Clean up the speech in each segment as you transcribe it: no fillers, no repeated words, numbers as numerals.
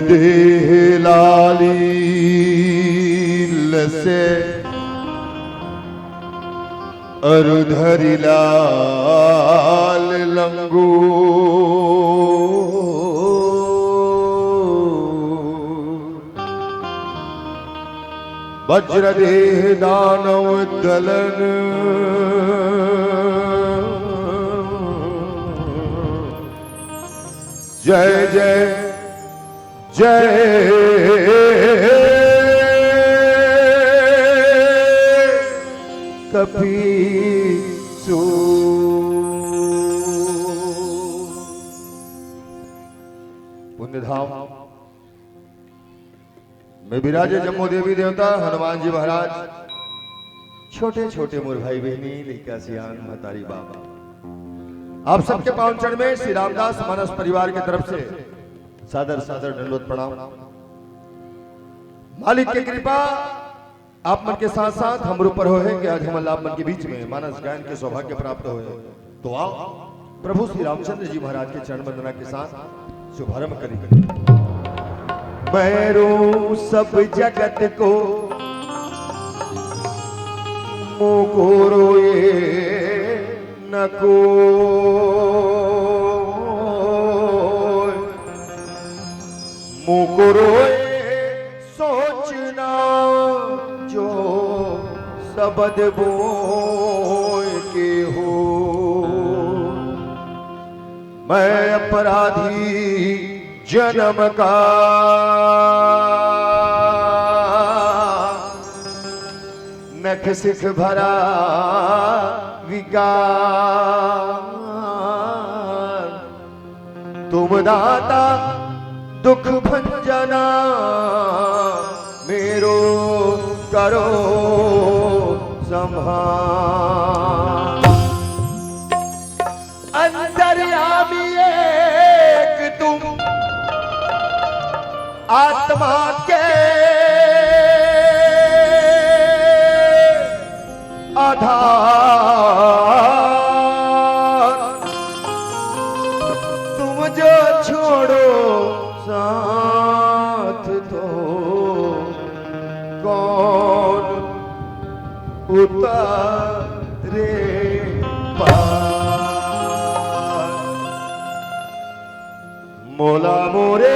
देह लाली लसे अरुधरि लाल लंगू वज्र देह दानव दलन जय जय जय कपीसु। पुण्यधाम में विराजे जम्मू देवी देवता हनुमान जी महाराज, छोटे छोटे मोर भाई बहनी लड़का सियान महतारी बाबा, आप सबके पावन चरण में श्री रामदास मानस परिवार की तरफ से सादर सादर दंडवत प्रणाम। मालिक की कृपा आप मन के साथ साथ हम ऊपर हो है कि आज हम आप मन के बीच में मानस गायन के सौभाग्य प्राप्त हो है। तो आओ प्रभु श्री रामचंद्र जी महाराज के चरण वंदना के साथ शुभारंभ करेंगे। मैरू सब जगत को मुकुरोए न को मुकुरोए सोचना जो शब्द बोल के हो। मैं अपराधी जन्म का नख सिख भरा विकार, तुम दाता दुख भंजना मेरो करो संभाल। अंतर्यामी एक तुम आत्मा के आधार, तुम जो छोड़ो साथ तो कौन उतारे पार। मोला मोरे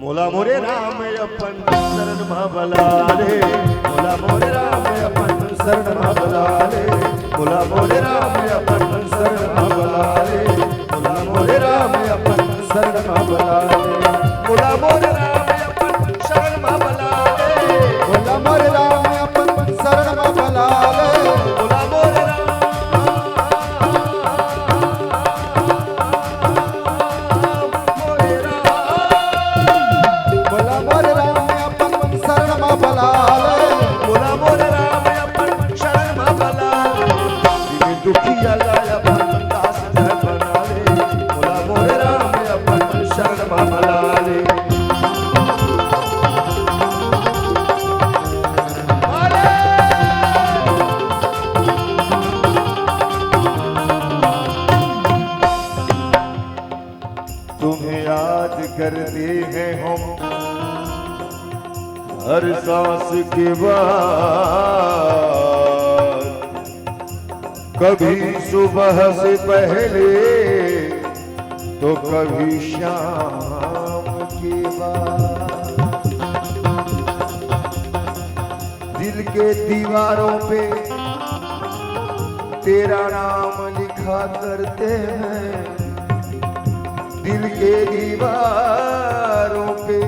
मोला मोरे राम अपन शरण भला रे, मोला मोरे राम अपन शरण भला रे, मोला मोरे राम अपन शरण भला रे, मोला मोरे राम अपन शरण भला रे, मोला मोरे राम अपन शरण भला रे, मोला मोरे राम अपन शरण भला रे, मोला मोरे दुखिया लाया दास बना ले, मोला मोरे राम अपन शरण भला ले। तुम्हें याद करते हैं हम हर सांस के बाद, कभी सुबह से पहले तो कभी शाम के बाद। दिल के दीवारों पे तेरा नाम लिखा करते हैं, दिल के दीवारों पे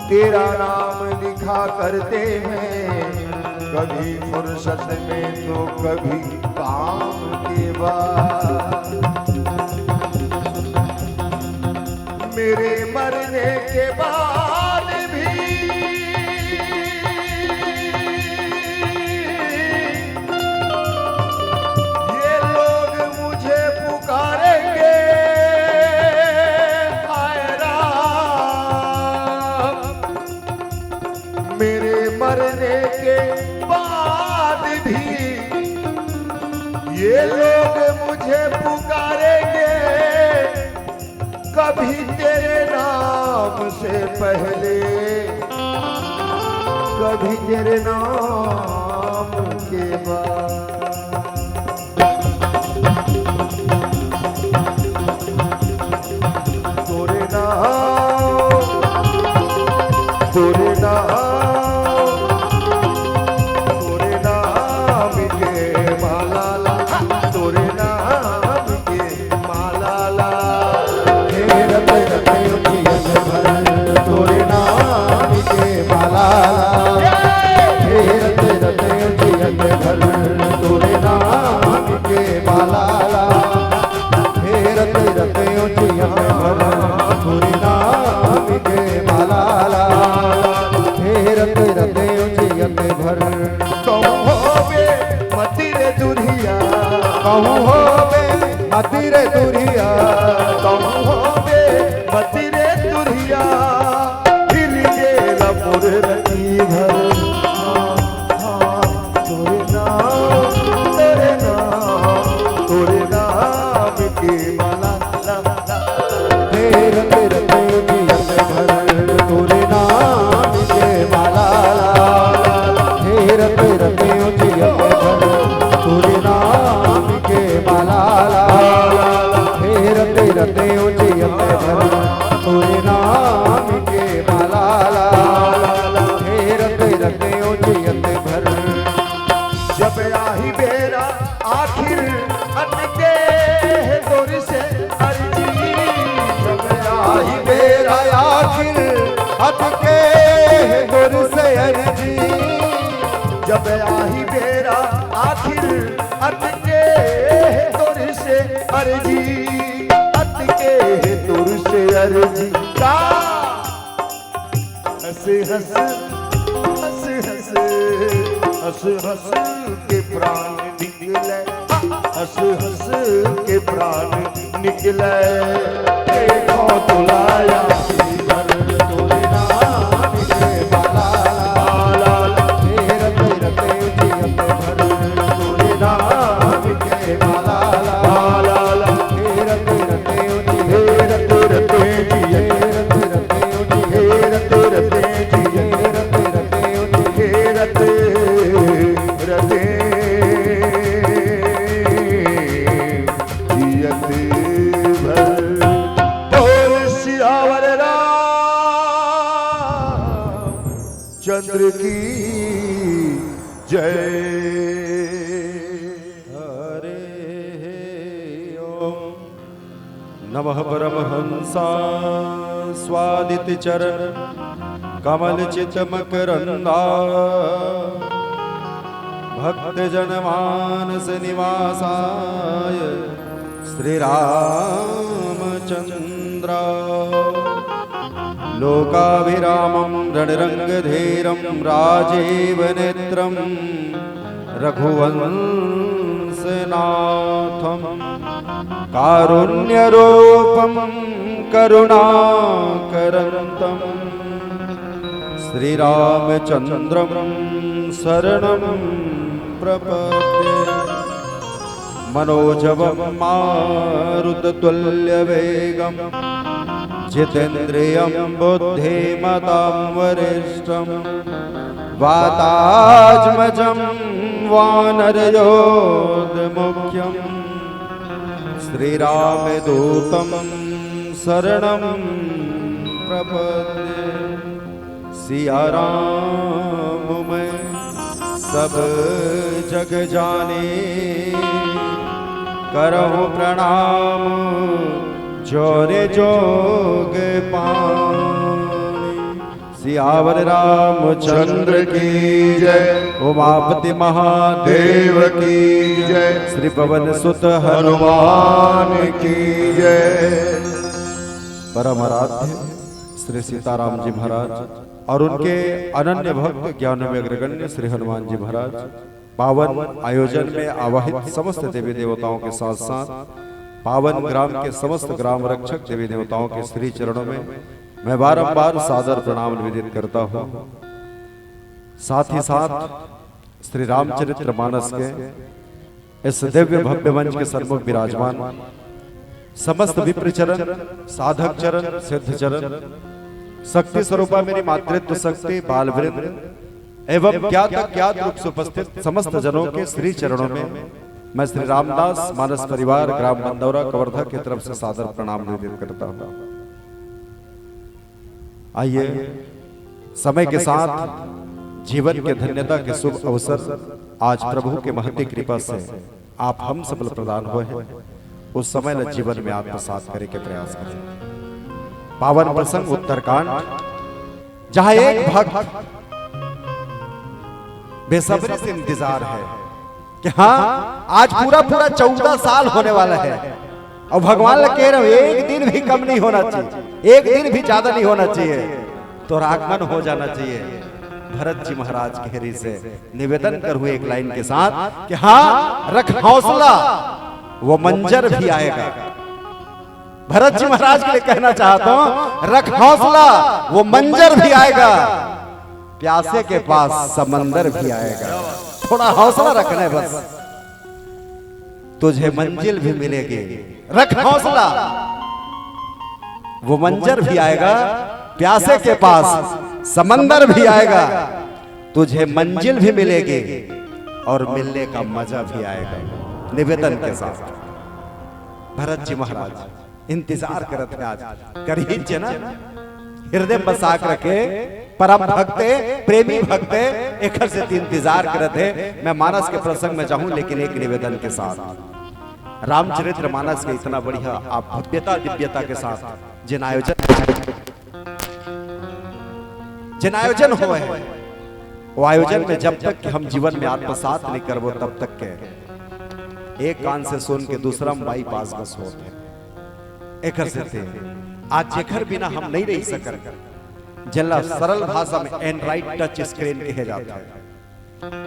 तेरा नाम लिखा करते हैं। कभी फुर्सत में तो कभी काम के बाद। मेरे मरने के बाद भी कभी तेरे नाम से पहले, कभी तेरे नाम के बाद। तोरे नाम, तोरे नाम, तोरे नाम के माला ला, तोरे नाम के माला ला। हे रते रते उठियन भर, तोरे नाम के माला ला। हे रते रते उठियन भर, तोरे नाम के माला ला। हे रते रते उठियन भर, तोरे नाम के माला ला। हे रते रते उठियन भर। कहूँ होवे मति रे दुरिया, कहूँ होवे मति रे दुरिया, कहूँ होवे मति रे दुरिया। फिर गेला मोर रती भर, तोरे नाम, तोरे नाम, तोरे नाम की माला ला ला। हे रते रते उठियन भर, तोरे नाम के माला ला। हे रते रते उठियन भर, तोरे नाम के माला ला। हे रते रते उठियन भर, तोरे नाम के माला ला। हे रते रते उठियन भर। जब आही बेरा आखिर अटके दूर से अर्जी, जब आही बेरा आखिर अटके दूर से अर्जी। जब आही बेरा आखिर अटके दूर से अर्जी, अटके दूर से अर्जी का। हंस हंस हंस हंस हंस हंस के प्राण निकले, हंस हंस के प्राण निकले। देखो तुलाया भर, तोरे नाम के माला ला। हे रते रते उठियन भर, तोरे नाम के माला ला। हे रते रते उठियन, हे रते रते जिये, रते रते उठियन, हे रते रते जिये, रते रते उठियन, हे रते रते जियत भर। बोल सियावर चंद्र की जय। हरे ओम नमः परमहंसा स्वादित चरण कमल चित मकरंदा। भक्त जनमानस निवासाय श्री रामचंद्र। लोकाभिरामं रणरंगधीरं राजीव नेत्रं रघुवंशनाथं। कारुण्यरूपं करुणाकरन्तं श्रीरामचन्द्रं शरणं प्रपद्ये। मनोजवं मारुततुल्यवेगं जितेन्द्रियं बुद्धिमतां वरिष्ठं। वातात्मजं वानरयोधमुख्यं श्रीरामदूतं शरणं प्रपद्ये। सिया राम मैं सब जग जाने, करहु प्रणाम जोरे जोग पानी। सियावर रामचंद्र की जय, उमापति महादेव की जय, श्री पवन सुत हनुमान की जय। परम आराध्य श्री सीताराम जी महाराज और उनके अनन्य भक्त ज्ञानमय अग्रगण्य श्री हनुमान जी महाराज पावन आयोजन में आवाहित समस्त देवी देवताओं के साथ साथ पावन ग्राम के समस्त ग्राम रक्षक देवी देवताओं के श्री चरणों में मैं बारंबार सादर प्रणाम निवेदित करता हूँ। साथ ही साथ श्री रामचरित्र मानस के इस दिव्य भव्य मंच के सन्मुख विराजमान समस्त विप्र चरण, साधक चरण, सिद्ध चरण, शक्ति स्वरूपा मेरी मातृत्व शक्ति, बाल वृंद एवं ज्ञात अज्ञात रूप से उपस्थित समस्त जनों के श्री चरणों में मैं श्री रामदास मानस परिवार ग्राम बंदौरा कवर्धा की तरफ से सादर प्रणाम निवेदित करता हूं। आइए समय के साथ जीवन के धन्यता के शुभ अवसर आज प्रभु के महती कृपा से आप हम सबल प्रदान हुए हैं, उस समय न जीवन में आत्मसात करे के प्रयास करें। पावन प्रसंग उत्तरकांड, जहां एक भक्त बेसब्री से इंतजार है कि हाँ आज पूरा 14 साल होने वाला है और भगवान ने कह रहे एक दिन भी कम नहीं होना चाहिए, एक दिन भी ज्यादा नहीं होना चाहिए, तो आगमन हो जाना चाहिए। भरत जी महाराज के हरी से निवेदन कर हुए एक लाइन के साथ कि हाँ रख हौसला वो मंजर भी आएगा। भरत जी महाराज के लिए कहना चाहता हूं रख हौसला वो मंजर भी आएगा, प्यासे के पास समंदर भी आएगा। थोड़ा हौसला रखना है बस, तुझे मंजिल भी मिलेगी। रख हौसला वो मंजर भी आएगा, प्यासे के पास समंदर भी आएगा, तुझे मंजिल भी मिलेगी और मिलने का मजा भी आएगा। निवेदन के साथ भरत जी महाराज इंतजार करते हैं, आज करीब ना हृदय बसाक रखे परम भक्ते प्रेमी भक्ते एक से इंतजार करते। मैं मानस के प्रसंग में जाऊं, लेकिन एक निवेदन के साथ रामचरित्र मानस के इतना बढ़िया आप भव्यता दिव्यता के साथ जिन आयोजन हुए हैं, वो आयोजन में जब तक कि हम जीवन में आत्मसात नहीं करबो तब तक के एक कान से सुन के दूसरा बाई पास बस होते एक से आज जेखर बिना हम नहीं रह सकते, जल्ला सरल भाषा में एंड्रॉइड टच स्क्रीन कहे जाता है।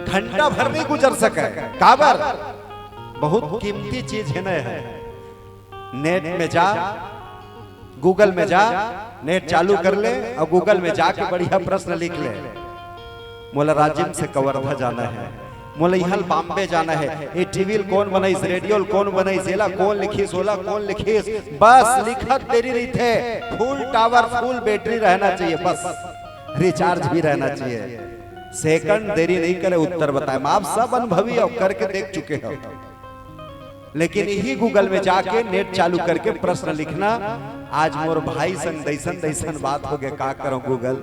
घंटा भर नहीं गुजर सके, काबर बहुत कीमती चीज है ना। नेट में जा, गूगल में जा, नेट चालू कर ले और गूगल में जाके बढ़िया प्रश्न लिख ले। मोला राजिम से कवर्धा जाना है, मोला इहल बॉम्बे जाना है, ये टीवी कौन बनाइस, रेडियो कौन बनाइस, एला कौन लिखिस, ओला कौन लिखिस, बस लिखत देरी रही थे। फुल टावर फुल बैटरी रहना चाहिए, बस रिचार्ज भी रहना चाहिए, सेकंड देरी नहीं करे उत्तर बताए। आप सब अनुभवी हो, करके देख चुके हो, लेकिन यही गूगल में जाके नेट चालू करके प्रश्न लिखना। आज मोर भाई संग दैसन दैसन बात हो गए, का करो गूगल,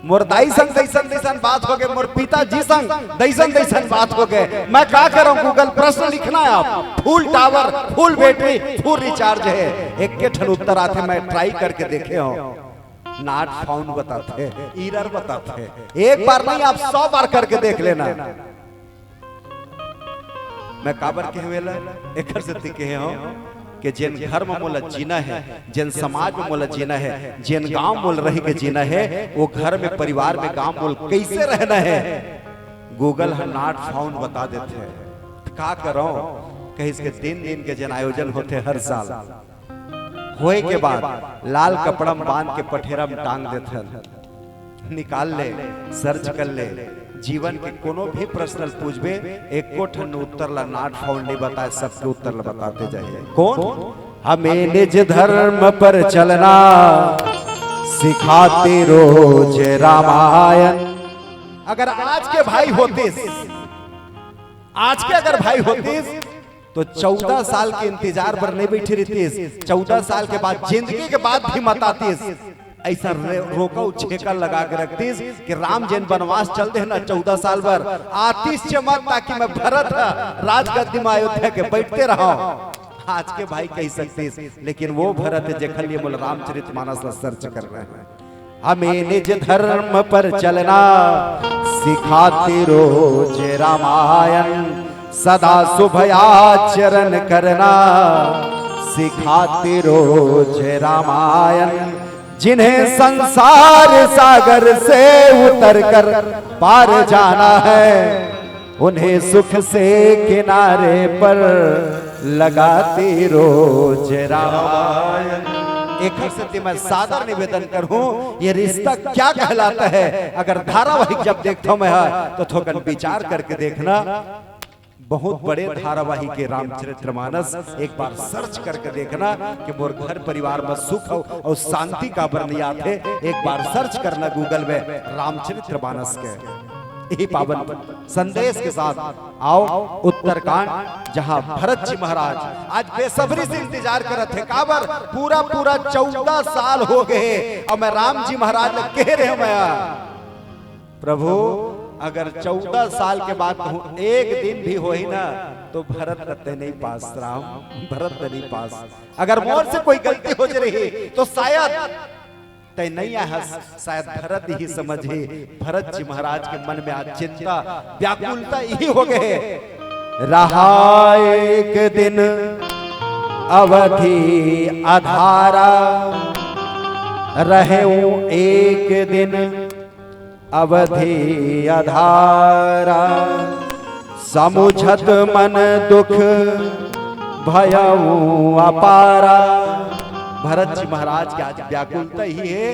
मोर दाई संग दैसन दैसन बात हो गए, मोर पिताजी संग दैसन दैसन बात हो गए, मैं क्या करूं गूगल, प्रश्न लिखना है आप, full tower full battery full recharge है, एक के ठन उत्तर आते। मैं ट्राई करके देखे हो, नॉट फाउंड बताते, एरर बताते। एक बार नहीं आप 100 बार करके देख लेना। मैं काबर के वेला एक से कहे हो कि जिन घर में मोला जीना है, जिन समाज में मोला जीना है, जिन गांव मोल रह के जीना है, वो घर में परिवार में गांव मोल कैसे रहना है, गूगल है नॉट फाउंड बता देते हैं। का करो कहीं इसके 3 दिन के जन आयोजन होते हर साल, होए के बाद लाल कपड़ा में बांध के पठेरा में टांग देते, निकाल ले सर्च कर ले, जीवन के कोनो भी प्रश्न पूछबे एको ठन उत्तर ला नॉट फाउंड नहीं बताए, सबके उत्तर ला बताते जाइए। कौन हमें निज धर्म पर चलना सिखाते रोज रामायण। अगर आज के भाई होते, आज के अगर भाई होते तो 14 साल के इंतजार पर नहीं बैठी रहती, 14 साल के बाद जिंदगी के बाद भी मत आती, ऐसा रोका छेका लगा के रखतीस कि राम जैन वनवास चलते हैं ना 14 साल भर आतीस चमक, ताकि मैं भरत राजगद्दी में अयोध्या के बैठते रहा। आज के भाई कह सकते, लेकिन वो भरत है जेखल लिए बोल रामचरितमानस सर्च कर रहे हैं। हमें निज धर्म पर चलना सिखाते रोज रामायण, सदा शुभ आचरण करना सिखाते रोज रामायण। जिन्हें संसार सागर से उतर कर पार जाना है, उन्हें सुख से किनारे पर लगाते रोज रामायण। एक से मैं सादर निवेदन करूं, ये रिश्ता क्या कहलाता है। अगर धारावाहिक जब देखता हूं मैं तो थोड़ा विचार करके देखना, बहुत बड़े धारावाहिक के रामचरितमानस एक बार सर्च करके देखना कि मोर घर परिवार में सुख और शांति का वर्णिया थे। एक बार सर्च करना गूगल में रामचरितमानस के यही पावन संदेश के साथ आओ उत्तरकांड, जहां भरत जी महाराज आज बेसब्री से इंतजार कर रहे थे। काबर पूरा 14 साल हो गए और मैं राम जी महाराज ने कह रहे मैं प्रभु अगर 14 साल के बाद कहूं एक दिन भी हो ही ना तो भरत रत्ते नहीं पास, राम भरत नहीं पास। अगर मोर से कोई गलती हो रही तो शायद तय नहीं है, शायद भरत ही समझे। भरत जी महाराज के मन में आज चिंता व्याकुलता यही हो गए। रहा एक दिन अवधि अधारा, रहे एक दिन अवधि अधारा, समुझत मन दुख भयऊ अपारा। भरत जी महाराज के आज व्याकुलता ही है।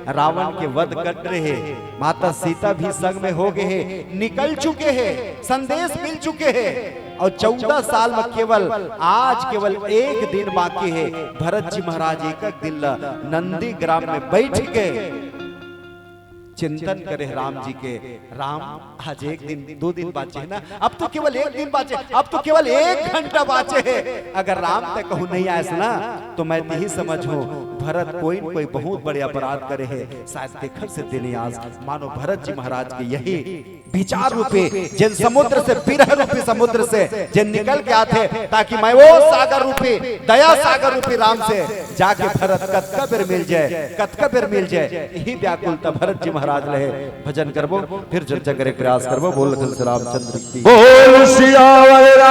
रावण के वध कर रहे, माता सीता भी संग में हो गए हैं, निकल चुके हैं, संदेश मिल चुके हैं और 14 साल में केवल एक दिन बाकी है। भरत जी महाराज एक दिन नंदी ग्राम में बैठ गए, चिंतन करे राम जी के। राम आज एक दिन 2 दिन बाचे है ना, अब तो केवल एक दिन बाचे, अब तो केवल 1 घंटा बाचे है। अगर राम तक कहूं नहीं आया ना तो मैं यही समझूं भरत कोई न कोई बहुत बड़े अपराध करे है। शायद देखल से दिन आज मानो भरत जी महाराज के यही विचार रूपे जिन समुद्र से, विरह रूपी समुद्र से जिन निकल के आते ताकि मैं वो सागर रूपी, दया सागर रूपी राम से जाके भरत कतका बेर मिल जाए, कतका बेर मिल जाए। यही व्याकुलता भरत जी महाराज रहे। भजन करबो फिर चर्चा करे प्रयास करबो। बोल श्री रामचंद्र की बोल सियावर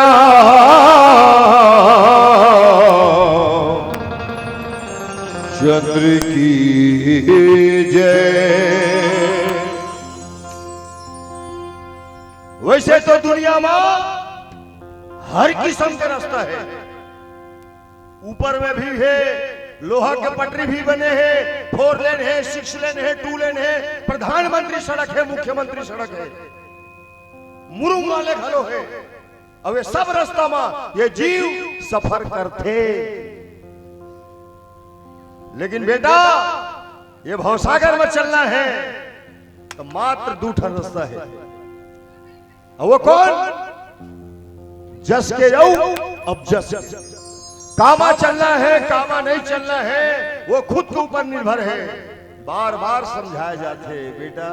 चंद्र की जय। वैसे तो दुनिया में हर किस्म का रास्ता है, ऊपर में भी है, लोहा के पटरी भी बने हैं, 4 लेन है, 6 लेन है, 2 लेन है, प्रधानमंत्री सड़क है, मुख्यमंत्री सड़क है, मुरुंग वाले घलो है। अब ये सब रास्ता में ये जीव सफर करते। लेकिन बेटा ये भवसागर में चलना है तो मात्र 2 ठन रास्ता है। और वो कौन? जस के यऊ अब जस कामा चलना है, कामा नहीं चलना है, वो खुद के ऊपर निर्भर है। बार बार समझाया जाते बेटा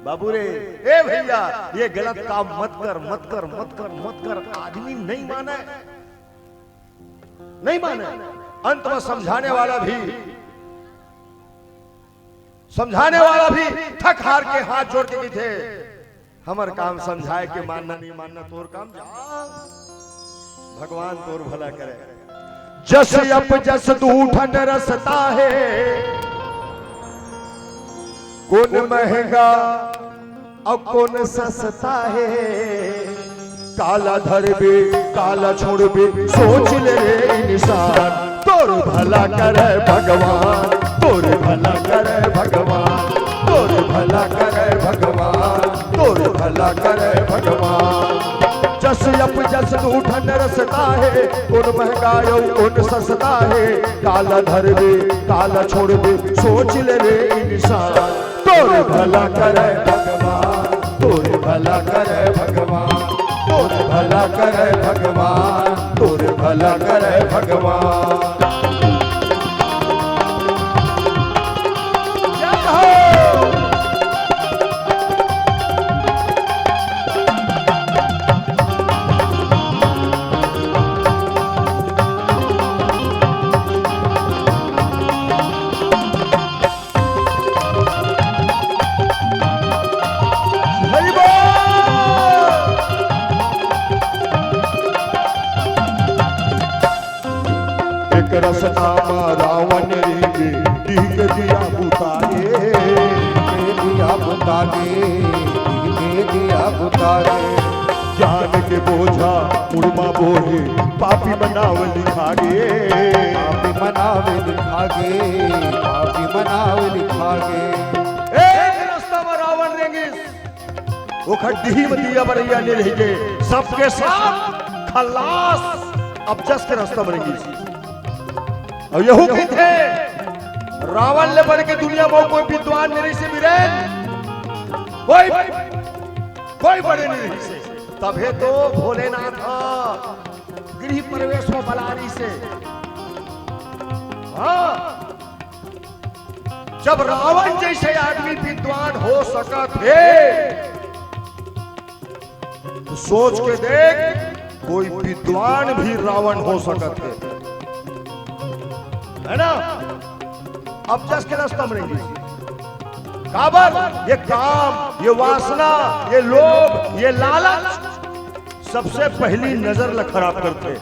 बाबू रे, ए भैया ये गलत काम मत कर, मत कर, मत कर, मत कर। आदमी नहीं माना, नहीं माना। अंत में समझाने वाला भी थक हार के हाथ जोड़ के थे। हमार काम समझाए के मानना नहीं मानना तोर काम, जा भगवान तोर भला करे। जस अप जस 2 ठन रसता है, कौन महंगा और कौन सस्ता है। काला धरबे काला छोड़बे सोच ले रे इंसान, तोर भला करे भगवान, तोर भला करे भगवान, तोर भला करे भगवान, तोर भला करे भगवान। जस अप जस 2 ठन रसता है, कौन महंगा कौन सस्ता है। काला धरबे काला छोड़बे सोच ले रे इंसान, तोर भला करे भगवान, तोर भला करे भगवान, तोर भला करे भगवान, तोर भला करे भगवान। रसनामा रावण रे दीग दिया बुतारे, दिया बुतारे, दिया बुतारे। ज्ञान के बोझा मुड़मा बोहे, पापी मनाव लिखागे, पापी मनाव लिखागे, पापी मनाव लिखागे। एक रास्ता में रावण रेंगे, वो ओखर दिही में दिया बरैया नहीं रह गए सबके साथ खलास अब जस के रास्ता बनेगी और यहू की थे रावण ले बढ़ के दुनिया में कोई विद्वान नहीं से बीरेन कोई बड़े नहीं से तबे तो भोलेनाथ गृह प्रवेश में बलारी से हाँ जब रावण जैसे आदमी विद्वान हो सका थे तो सोच के देख कोई विद्वान भी रावण हो सका थे है ना। अब जस के रास्ता बनेंगे काबर ये काम ये वासना ये लोभ ये लालच सबसे पहली नजर ल खराब करते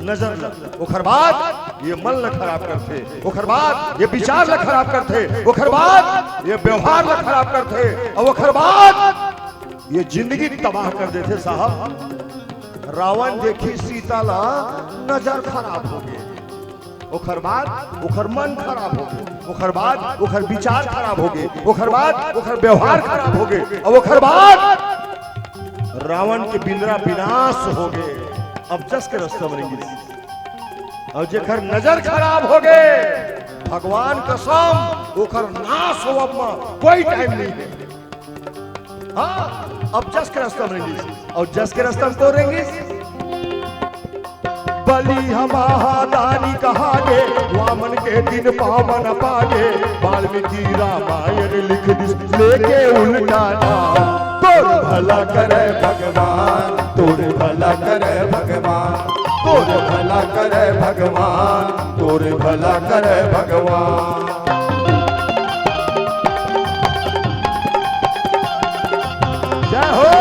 नजर ल ओखर बाद ये मन ल खराब करते ओखर बाद ये विचार ल खराब करते ओखर बाद ये व्यवहार ल खराब करते और ओखर बाद ये जिंदगी तबाह कर देते साहब। रावण देखी सीता ला नजर खराब हो गए ओखर बाद ओखर मन खराब हो गए ओखर बाद ओखर विचार खराब हो गए ओखर बाद ओखर व्यवहार खराब हो गए और ओखर बाद रावण के बिंद्रा विनाश हो गए। अब जस के रास्ता बनेंगे और जेकर नजर खराब हो गए भगवान कसम ओखर नाश हो अब कोई टाइम नहीं है। हाँ अब जस के रास्ता बनेंगे और जस के रास्ता में तोड़ेंगे बलि हमादानी कहागे वामन के दिन पावन पागे वाल्मीकि रामायण लिख दिस लेके उल्टा नाम तोर भला करे भगवान तोर भला करे भगवान तोर भला करे भगवान तोर भला करे भगवान। जय हो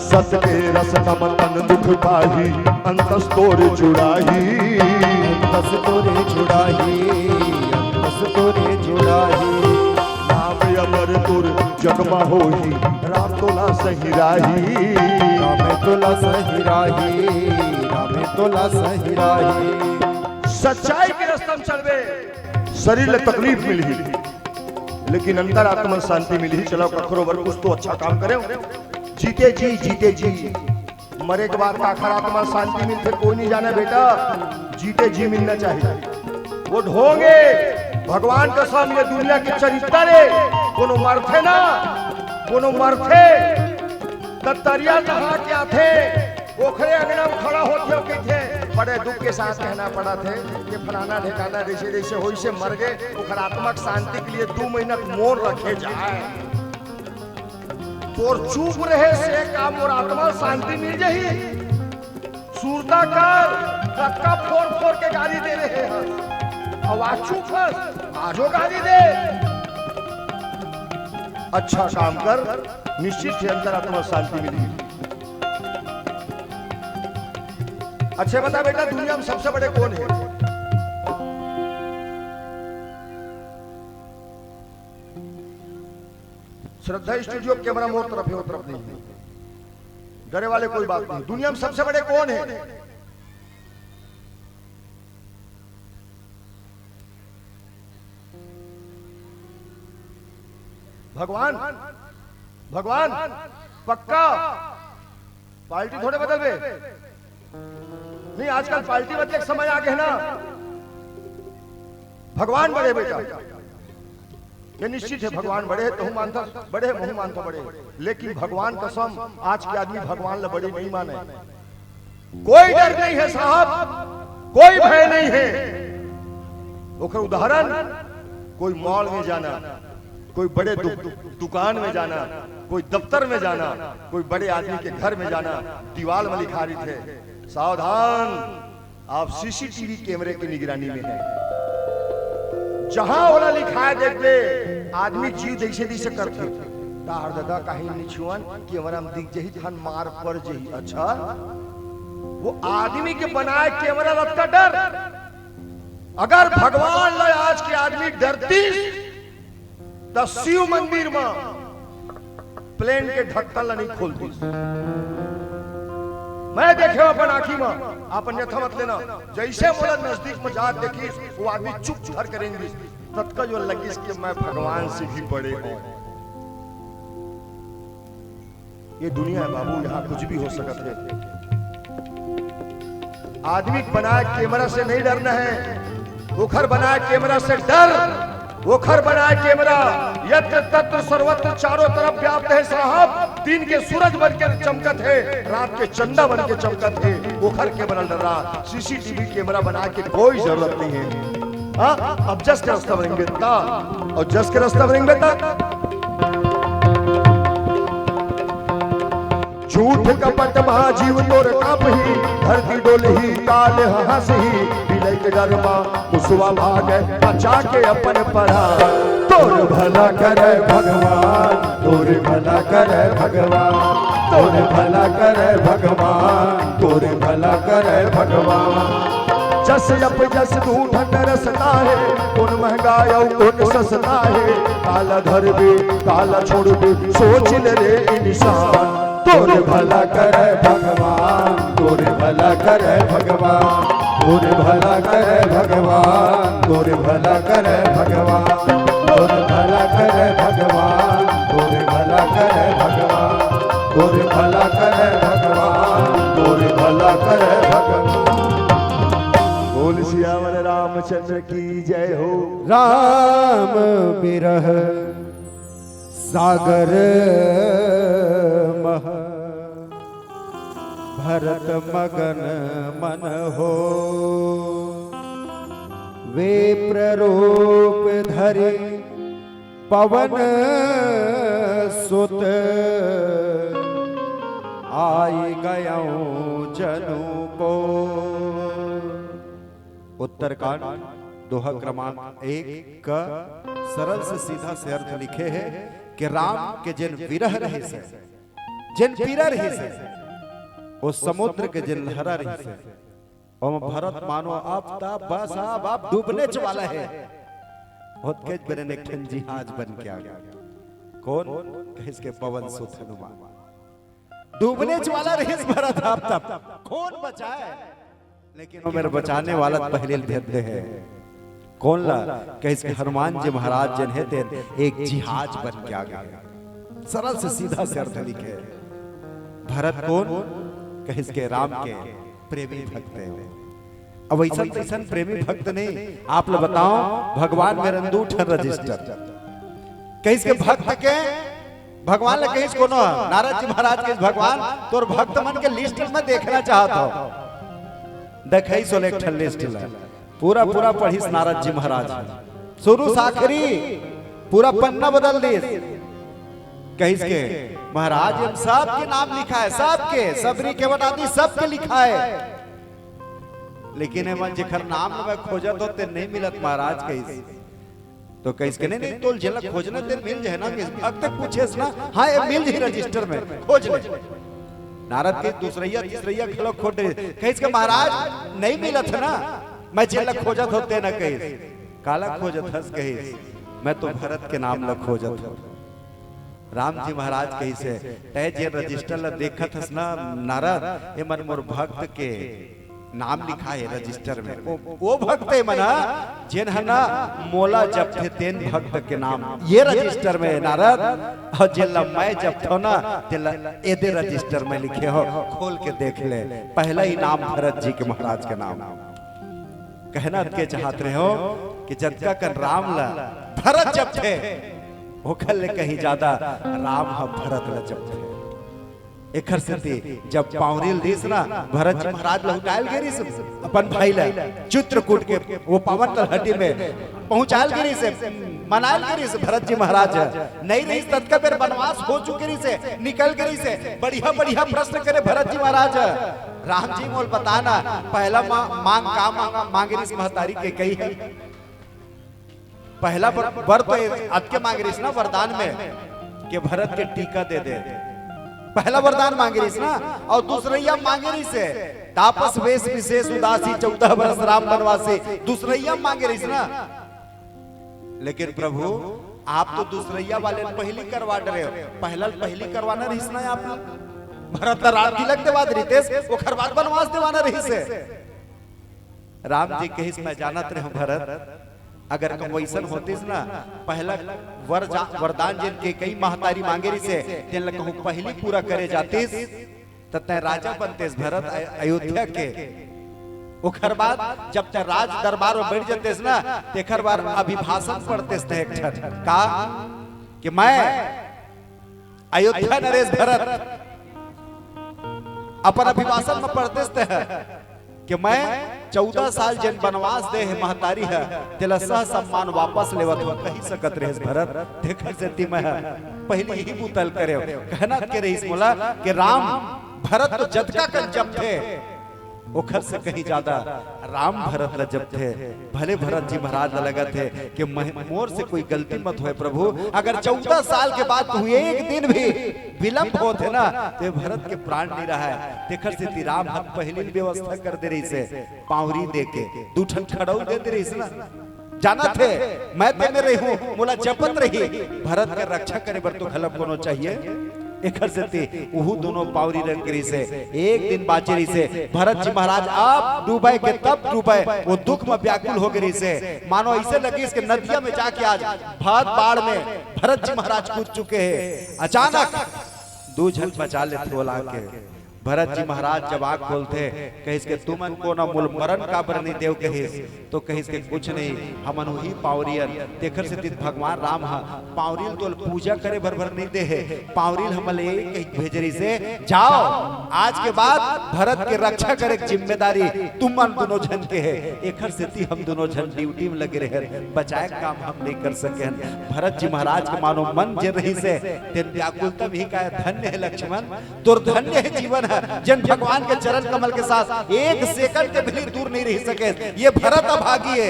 सत के रस तन दुख पाही अंतस तोरे जुड़ाही अंतस तोरे जुड़ाही अंतस तोरे जुड़ाही नाम अमर तुर जगमा होही राम तोला सही राही राम तोला सही राही राम तोला सही राही। सच्चाई के रास्ते में चलबे शरीर ले तकलीफ मिली लेकिन अंतर आत्मा शांति मिली चलो कखरो बर कुछ तो अच्छा काम करे जीते जी मरे के बाद आखिर आत्मा शांति मिलते कोई नहीं जाना बेटा जीते जी मिलना चाहिए। वो ढोंगे भगवान का कसम ये दुनिया के चरित्र रे कोनो मरथे ना कोनो मरथे तरिया नहा के आथे ओखरे अंगना में खड़ा होते हो के बड़े दुख के साथ कहना पड़ा थे कि फलाना ठिकाना जैसे जैसे हो से मर गए ओखर आत्मा शांति के लिए 2 महीना मोर रखे जाए और चुप रहे से काम और आत्मा शांति मिल जाही। सूरता कर कक्का फोड़ के गाली दे रहे हैं आवाज चुप आजो गाली दे अच्छा काम कर निश्चित है अंतर आत्मा शांति मिलेगी। अच्छे बता बेटा दुनिया में सबसे बड़े कौन है? श्रद्धा स्टूडियो कैमरा मोर तरफ है वो तरफ नहीं है डरे वाले कोई बात नहीं। दुनिया में सबसे बड़े कौन है? भगवान। भगवान पक्का पार्टी थोड़े बदल गए नहीं आजकल पार्टी बदले समय आ गए ना। भगवान बड़े बेटा ये निश्चित है भगवान बड़े तो मानता बड़े मुंह मानता बड़े लेकिन भगवान कसम आज के आदमी भगवान ला बड़े नहीं माने। कोई डर नहीं है साहब कोई भय नहीं है। ओकर उदाहरण कोई मॉल में जाना कोई बड़े दुकान में जाना कोई दफ्तर में जाना कोई बड़े आदमी के घर में जाना दीवार में लिखा रही थे सावधान आप सीसीटीवी कैमरे की निगरानी में है। जहां वाला लिखा है देख ले आदमी जीव जैसे जैसे करते दादा कहीं निछुअन कि हमारा दिख जही धान मार पर जही अच्छा वो आदमी के बनाए कैमरा रथ का डर। अगर भगवान ल आज के आदमी डरती तो शिव मंदिर में प्लेन के ढक्कन ला नहीं खोलती। मैं देखे अपन आंखी में, अपन यथा मत लेना, जैसे बोला नजदीक में जा देखी वो आदमी चुप घर करेंगे, तत्का जो लगी कि मैं भगवान से भी बड़े हूं। ये दुनिया है बाबू, यहाँ कुछ भी हो सकता है। आदमी बनाए कैमरा से नहीं डरना है, ओखर बनाए कैमरा से डर। ओखर बनाए कैमरा यत्र तत्र सर्वत्र चारों तरफ व्याप्त है साहब। दिन के सूरज बन के चमकत है, रात के चंदा बन के चमकत है। ओखर कैमरा डर रहा, सीसीटीवी कैमरा बना के कोई जरूरत नहीं है। हाँ, अब जस के रास्ता बनेंगे ता, और जस के रास्ता बनेंगे ता। झूठ कपट महाजीव तोर कापही, धरती डोलही काल हंसही। बिलई के डरमा मुसवा भागे, बचा के अपन परा। तोर भला करे भगवान, तोर भला करे भगवान, तोर भला करे भगवान, तोर भला करे भगवान। जस जप जस ढूंढ रसता है, कौन महंगा कौन सस्ता है। काला धर बे काला छोड़ बे, सोच ले रे इंसान। तोर भला करे भगवान, तोर भला करे भगवान, तोर भला करे भगवान, तोर भला करे भगवान, तोर भला करे भगवान, तोर भला करे भगवान, तोर भला करे भगवान, तोर भला करे भगवान। बोल सियावर रामचंद्र की जय हो। राम बिरह सागर मह, भरत मगन मन हो। वे प्ररूप धरि पवन सुत, आई गयों जनु को। उत्तरकांड दोहा क्रमांक 1 का सरल से सीधा से अर्थ लिखे है कि राम के जिन विरह रहे से, जिन पीरा रहे से, उस समुद्र के जिन लहरा रहे से, और भरत मानो अब ता बस अब आप डूबने च वाला है। बहुत के बने एक ठन जहाज बन के आ गया। कौन कहिस के पवन सुत हनुमान। डूबने च वाला रहे भरत अब तब कौन बचाए, लेकिन वो मेरे बचाने वाला पहले भेजते हैं। कौन ला कहिस के हनुमान जी महाराज जिन है एक जिहाज बन के आ गया। सरल से सीधा से अर्थ लिखे। भरत कौन कहिस के राम के प्रेमी भक्त हैं। अब ऐसा प्रेमी भक्त नहीं, आप लोग बताओ भगवान में रंदूठ रजिस्टर कहिस के भक्त के भगवान ले कहिस कोनो नारद जी महाराज के भगवान तोर भक्त मन के लिस्ट में देखना चाहता हो। देखई सो एक लिस्ट ला पूरा पूरा पढ़िस नारद जी महाराज शुरू से आखिरी पूरा पन्ना बदल दिस। कहिस के महाराज हम सबके नाम लिखा है, सबके सबरी के बता दी सबके लिखा है, लेकिन मन जिखर नाम में खोजत होते नहीं मिलत महाराज। कहिस तो कहिस के नहीं तोल जिला खोजना तेरे मिल जाए ना। अब तक पूछेस ना, हाँ ये मिल जाए रजिस्टर में खोज ले। नारद के दूसरैया तीसरैया खलो खोज दे। कहिस के महाराज नहीं मिलत है ना, मैं जिला खोजत होते ना। कहिस काला खोजत हस। कहिस मैं तो भरत के नाम ला खोजत हूं। राम जी महाराज कहिसे तय जे रजिस्टर ला देखत हस ना नारद, ए मन मोर भक्त के नाम लिखा है रजिस्टर में। वो भक्त है मना जिन है ना मोला जब थे तेन भक्त के नाम ये रजिस्टर में नारद, और जिला मैं जब थो ना तिला एदे रजिस्टर में लिखे हो। खोल के देख ले, पहला ही नाम भरत जी के महाराज के नाम। कहना के चाहते रहे हो कि जदका कन राम ला भरत जब थे वो कल कहीं ज्यादा राम हा भरत ला जब थे। एकर से जब पावरिल दिस ना भरत जी महाराज लहुटायल गिरी से अपन भाई ला चित्रकूट के वो पावन तलहटी में पहुंचायल गिरी से मनायल गिरी से। भरत जी महाराज नहीं रही तत्का बेर वनवास हो चुके से निकल गिरी से बढ़िया बढ़िया प्रश्न करे भरत जी महाराज। राम जी मोल बताना पहला मांग का मांगा मांगरिस महतारी के कही है। पहला वर तो अद के मांगरिस ना वरदान में कि भरत के टीका दे दे। पहला वरदान मांगे रही ना, और दूसरैया मांगे रही से तापस वेश विशेष उदासी 14 वर्ष राम बनवासी, दूसरैया मांगे रही ना। लेकिन प्रभु आप तो दूसरैया वाले पहली करवा रहे हो, पहली करवाना रही ना आप भरत राम तिलक देवा रितेश वो खरबाद बनवास देवाना रही से। राम जी कहिस मैं जानत रहे भरत अगर तुम वैसन होतीस ना पहला वरदान जिन के कई महतारी मांगे रही से तेन ल कहूं पहली पूरा करे जातीस त तै राजा बनतेस भरत अयोध्या के। ओकर बाद जब तै राज दरबार में बैठ जतेस ना तेखर बार अभिभाषण पढ़तेस ते एक ठन का कि मैं अयोध्या नरेश भरत अपन अभिभाषण में पढ़तेस ते कि मैं 14 साल जन बनवास दे है महतारी है तेला सह सम्मान वापस लेवत हो कही सकत रहे भरत देख से मैं पहले ही बुतल करे कहना के रही बोला कि राम भरत तो जतका कन जब थे ओखर से कहीं ज्यादा राम भरत ल जब थे भले भरत जी महाराज लगा थे कि मोर से कोई गलती मत होए प्रभु अगर 14 साल के बाद हुए एक दिन भी विलंब होते ना तो भरत के प्राण नहीं रहा है। देखर से राम हम पहली व्यवस्था कर दे रही से पावरी दे के दूठन खड़ाऊ दे दे रही से ना जाना थे मैं ते में रही हूं मोला जपत रही भरत के रक्षा करे बर तो खलब कोनो चाहिए एकर से उहु दोनों पावरी रंग करी से एक दिन बाचे रही से भरत जी महाराज आप डूबे के तब डूबे वो दुख में व्याकुल हो गई से मानो ऐसे लगी इसके नदिया में जाके आज भात बाढ़ में भरत जी महाराज कूद चुके हैं। अचानक दो झल बचा लेते बोला के भरत जी महाराज जब आग खोलते कहिस के तुमन को ना मूल मरण का बर नहीं देव कहिस तो कहिस के कुछ नहीं हमन वही पावरियन देखर से भगवान राम पावरिल तो पूजा करे भर भर नहीं दे है पावरिल हमले कहीं भेजरी से जाओ आज के बाद भरत के रक्षा करे जिम्मेदारी तुमन दोनों जन के है एकर से हम दोनों जन ड्यूटी में लगे रहे बचाए काम हम नहीं कर सके। भरत जी महाराज के मानो मन जर रही से तेन व्याकुलता भी का धन्य है लक्ष्मण दुर्धन्य है जीवन है जन भगवान के चरण कमल के साथ एक सेकंड के भी दूर नहीं रह सके। ये भरत अभागी है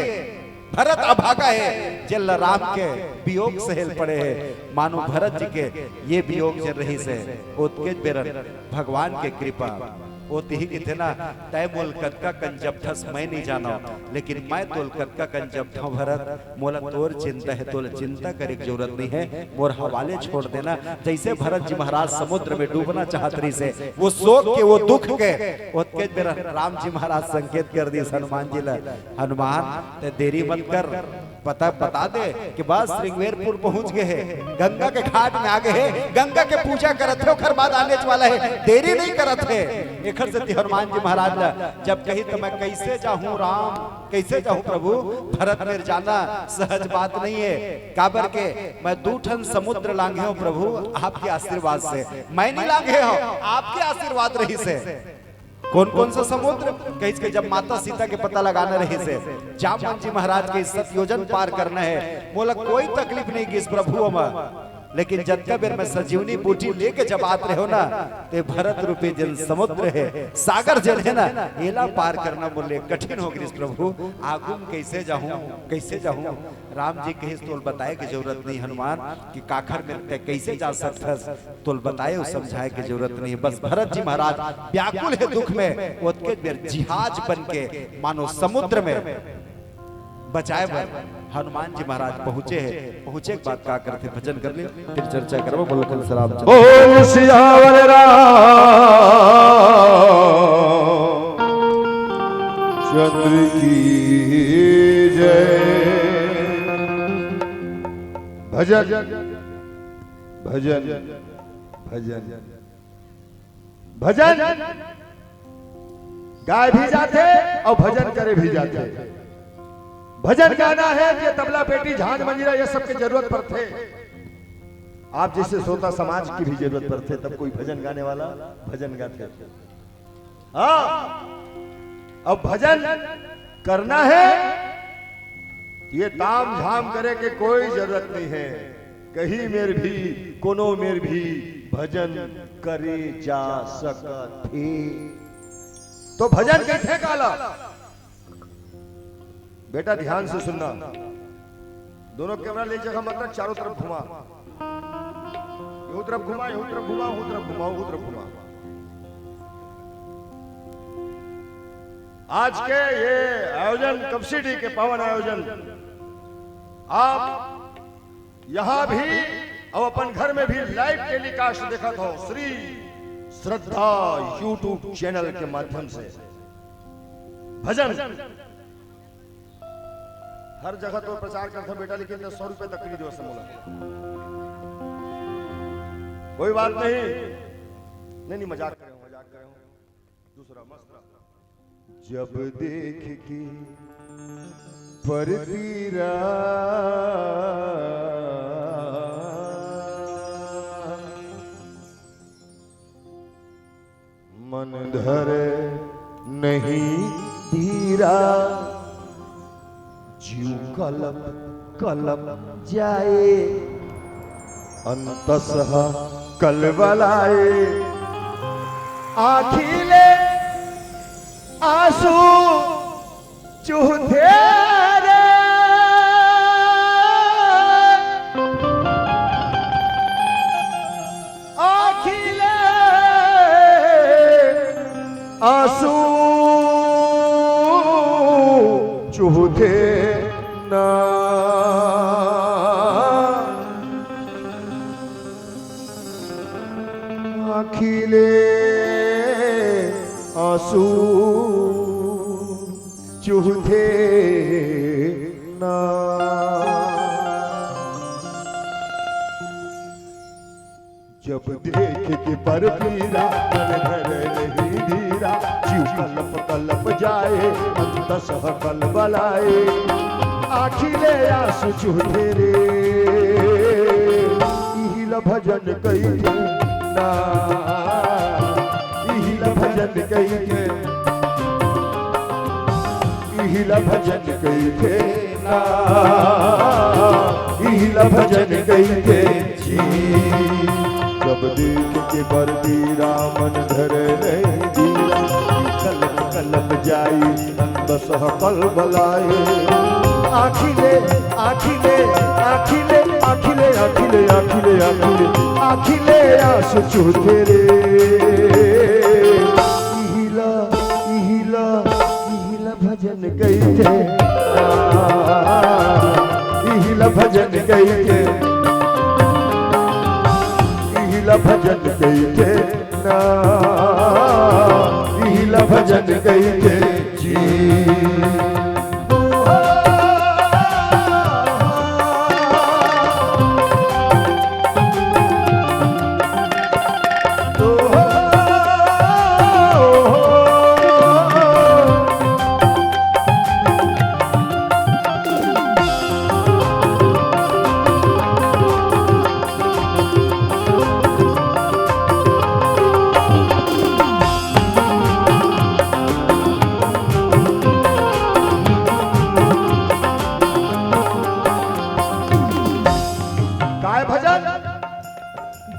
भरत अभागा है जल राम के वियोग से हेल पड़े है मानो भरत जी के ये वियोग चल रही से उत्के बेरन भगवान के कृपा होती ही कि थे ना तय मोल कतका कंजब ठस मैं नहीं जाना लेकिन मैं तोल कतका कंजब था भरत मोला तोर चिंता है तोल चिंता करे की जरूरत नहीं है मोर हवाले छोड़ देना। जैसे भरत जी महाराज समुद्र में डूबना चाहत रही से वो शोक के वो दुख के उत्के मेरा राम जी महाराज संकेत कर दिए हनुमान जी ला हनुमान ते देरी मत कर बता दे कि बस श्रृंगेरपुर पहुंच गए हैं गंगा के घाट में आ गए हैं गंगा के पूजा करत थे ओखर बाद आने वाला है देरी नहीं करत है। एखर से हनुमान जी महाराज जब कही तो मैं कैसे जाऊं राम कैसे जाऊं प्रभु भरत मेरे जाना सहज बात नहीं है काबर के मैं दूठन समुद्र लांघे हूं प्रभु आपके आशीर्वाद से मैं नहीं लांघे हूं आपके आशीर्वाद रही से। कौन कौन सा समुद्र कहीं के जब माता सीता के पता लगाना रहे से जामवन जी महाराज के 7 योजन पार करना है बोला कोई तकलीफ नहीं किस प्रभु हम लेकिन जतका बेर में सजीवनी बूटी लेके जब आते रहो ना ते भरत रूपी जल समुद्र है सागर जल है ना एला पार करना बोले कठिन हो गई प्रभु आगुम कैसे जाऊं राम जी कहे तोल बताए की जरूरत नहीं हनुमान कि काखर में कैसे जा सकता तोल बताए समझाए की जरूरत नहीं बस भरत जी महाराज व्याकुल है दुख में ओतके बेर जिहाज बन के मानो समुद्र में बचाए भर हनुमान जी महाराज पहुंचे के बाद का करते भजन कर ले फिर चर्चा करो बोलो कल सलाम बोल सियावर चंद्र की जय। भजन भजन भजन भजन गाय भी जाते और भजन करे भी जाते। भजन गाना है कि तबला पेटी झांझ मंजीरा ये सब की जरूरत पर थे आप जैसे श्रोता समाज की भी जरूरत पर थे तब कोई भजन गाने वाला भजन गाते। हाँ अब भजन करना है ये ताम झाम करे के कोई जरूरत नहीं है कहीं मेर भी कोनो मेर भी भजन करे जा सकत थे। तो भजन कैसे काला बेटा ध्यान से सुनना दोनों कैमरा ले जगह मतलब चारों तरफ घुमा यूं तरफ घुमा, यूं तरफ घुमा, ऊं तरफ घुमा, ऊं तरफ घुमा। आज के ये आयोजन कपसिटी के पावन आयोजन आप यहां भी और अपन घर में भी लाइव टेलीकास्ट देखत हो श्री श्रद्धा यूट्यूब चैनल के माध्यम से। भजन हर जगह तो प्रचार करते बेटा, लेकिन 100 रुपए तक खरीदो समूला। कोई बात नहीं, मजाक कर रहे हो। दूसरा मस्त जब देख की परतीरा मन धरे नहीं धीरा, जीव कलप कलप जाए अंतसह कलवलाए। आखिले आंसू चूहे रे, आखिले आंसू चूहे ना। आखिले आंसू चूहे ना। जब देख के पर पीरा मन धरे नहीं धीरा, जीव कलप कलप जाए अंतसह कलवलाए। आखिले आंसू चूहे रे, इहिल भजन कइके ना, इहिल भजन कइके, इहिल भजन कइके ना, इहिल भजन कइके जी। जब देख के बरदीरा मन धरे नहीं धीरा, कलप कलप जाई अंतसह कलवलाए। आखिले आखिले आखिले आखिले आखिले आखिले आखिले आखिले आंसू चूहे रे, इहिला इहिला इहिला भजन कइके, इहिला भजन कइके, इहिला भजन कइके ना, इहिला भजन कइके जी।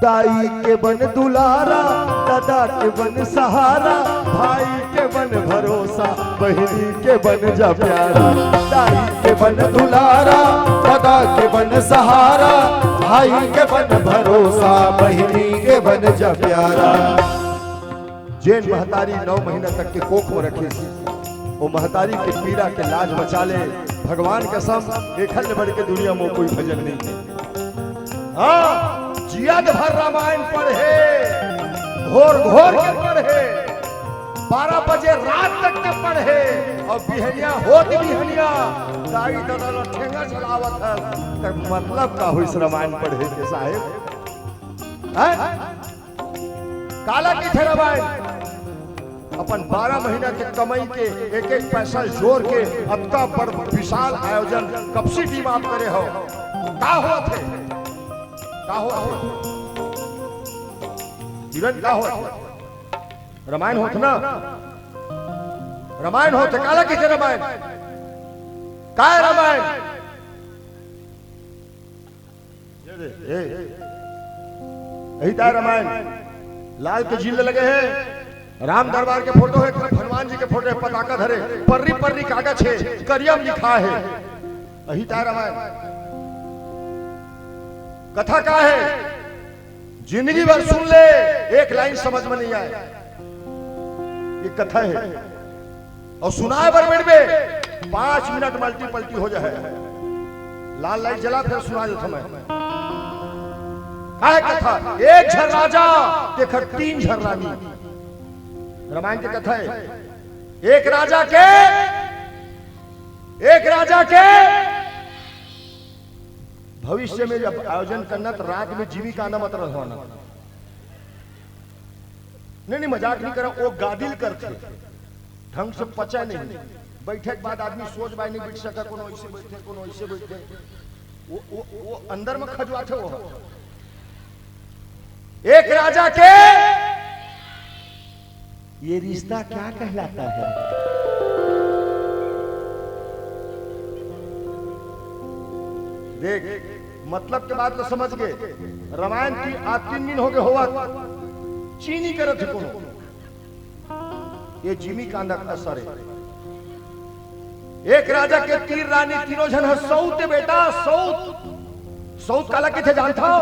दाई के बन दुलारा, दादा के बन सहारा, भाई के बन भरोसा, बहनी के बन जा प्यारा। दाई के बन दुलारा, दादा के बन सहारा, भाई के बन भरोसा, बहनी के बन जा प्यारा। जैन महतारी 9 महीना तक के कोख में रखी थी, वो महतारी के पीड़ा के लाज बचा ले। भगवान कसम एक हल बढ़ के दुनिया में कोई भजन नहीं है। हाँ, जियाद भर रामायण पढ़े, घोर घोर के पढ़े, 12 बजे रात तक के पढ़े, और बिहनिया होती बिहनिया दाई दादा ठेंगा चलावत है। तक मतलब का हुई रामायण पढ़े के साहेब है? काला की थे रामायण अपन 12 महीना के कमाई के एक एक पैसा जोड़ के अब का बड़ विशाल आयोजन कपसिटी में आप करे हो। का हुआ थे, का हुआ इवेंट, का हुआ रामायण होत ना, रामायण होते काला की रामायण, काय रामायण यही था रामायण। लाल के झील लगे हैं, राम दरबार के फोटो है, हनुमान जी के फोटो है, पताका धरे, पर्री पर्री कागज है, करियम लिखा है, यही था रामायण। कथा का है, जिंदगी भर सुन ले, एक लाइन समझ में नहीं आए, ये कथा है। और सुनाए बर बेट में 5 मिनट मल्टी पल्टी हो जाए, लाल लाइट जला फिर सुना देता मैं। है कथा, एक झर राजा देखकर 3 झर रानी, रामायण की कथा है। एक राजा के भविष्य में जब आयोजन करना तो रात में जीविका आना मत रहवाना। नहीं मजाक नहीं कर रहा, वो गादिल करते ढंग से पचा नहीं, बैठे के बाद आदमी सोच बाय नहीं बैठ सका, कोनो ऐसे बैठे कोनो ऐसे बैठे, वो अंदर में खजवाते वो। एक राजा के ये रिश्ता क्या कहलाता है? देख मतलब के बात तो समझ गए। रामायण की आज 3 दिन हो गए होवा चीनी करत है कोनो, ये जिमी कांदा का असर है। एक राजा के 3 रानी, तीनों जन है सौत बेटा, सौत काला किथे जानता हो?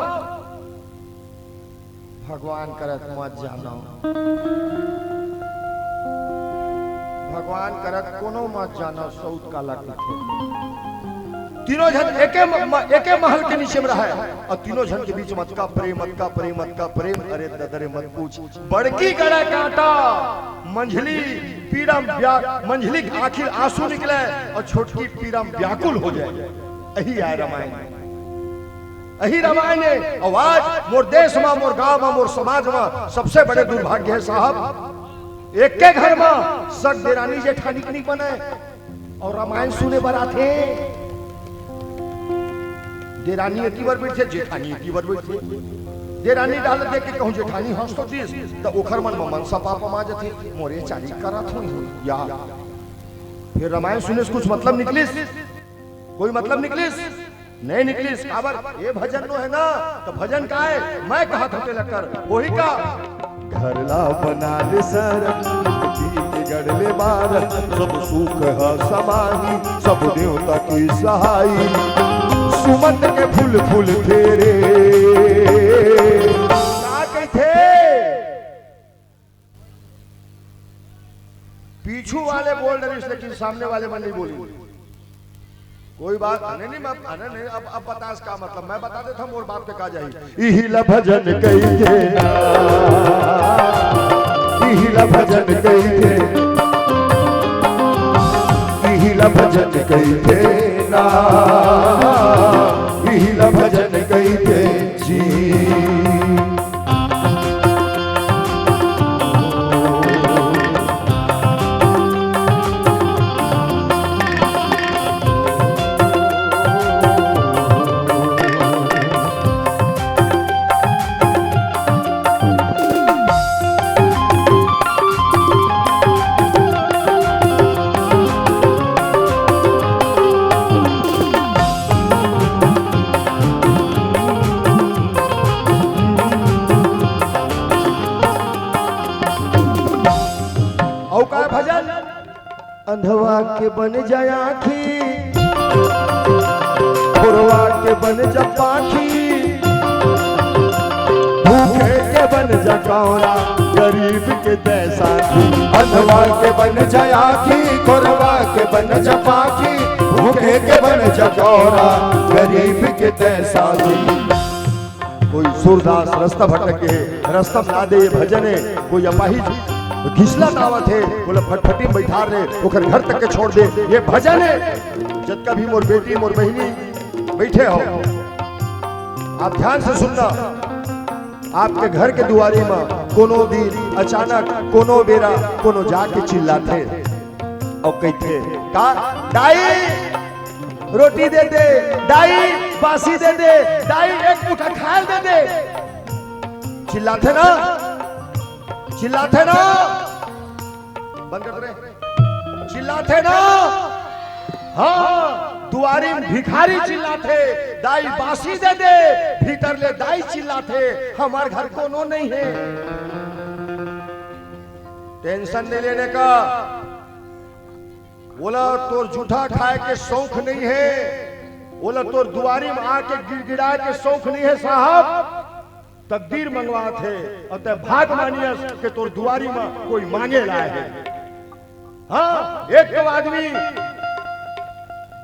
भगवान करत मत जानो, भगवान करत कोनो मत जानो सौत काला किथे। तीनों जन एके महल के नीचे में रहा है, और तीनों जन के बीच मत का प्रेम, मत का प्रेम, मत का प्रेम। अरे ददरे मत पूछ, बड़की गड़ा काटा मंझली पीरम मंझली आखिर आंसू निकले और छोटकी पीरम व्याकुल हो जाए। यही है रामायण, यही रामायण है। आवाज मोर देश में, मोर गांव में, मोर समाज में सबसे बड़े दुर्भाग्य है साहब, एक के घर में सग देरानी जेठानी नहीं बने और रामायण सुने बर आते। देरानी एक बार बैठे, जेठानी एक बार बैठे। देरानी डाल देख के कहूं जेठानी हंस तो दिस तो ओखर मन में मनसा पाप मा जथे, मोरे चाली करत हुई या फिर रामायण सुने से कुछ मतलब निकलिस? कोई मतलब निकलिस? नहीं निकलिस। खबर ये भजन नो है ना, तो भजन का है मैं कहा था लकर वही का। घर ला बना ले सर गढ़ ले बार, सब सुख है समाही, सब देवता की सहाई, सुमन के फूल फूल फेरे। क्या कहते पीछू वाले बोल रहे लेकिन सामने वाले में नहीं बोली। कोई बात नहीं, नहीं अब बता इसका मतलब मैं बता देता हूँ और बात पे कहा जाए। इहिला भजन कहिए, इहिला भजन कहिए, इहिला भजन कहिए ना, इहिला भजन कहिए जी। अंधवा के बन जाए आँखी, खुरवा के बन जा पाखी, भूखे के बन जा कौरा, गरीब के दैसा। अंधवा के बन जाए आँखी, खुरवा के बन जा पाखी, भूखे के बन जा कौरा, गरीब के दैसा। कोई सूरदास रास्ता भटके, रास्ता ना दे भजन है। कोई अपाहिज घिसला दावत है, बोला फटफटी बैठा रहे ओकर घर तक के छोड़ दे, ये भजन है। जब कभी मोर बेटी मोर बहनी बैठे हो, आप ध्यान से सुनना। आपके घर के दुआरी में कोनो दिन अचानक कोनो बेरा कोनो जाके चिल्लाते और कहते का दाई रोटी दे दे, दाई बासी दे दे, दाई एक मुठा खाल दे दे। चिल्लाते ना, चिल्लाते ना, बंद कर रहे, चिल्लाते ना। हाँ दुआरी में भिखारी चिल्लाते दाई बासी दे दे, भीतर ले दाई चिल्लाते हमार घर कोनो नहीं है। टेंशन नहीं लेने का, बोला तोर जूठा खाए के शौक नहीं है, बोला तोर दुआरी में आके गिड़गिड़ा के शौक नहीं है साहब। तकदीर मंगवा थे अतः भाग मानियस के तोर दुआरी में कोई मांगे लाए है। हाँ, एक तो आदमी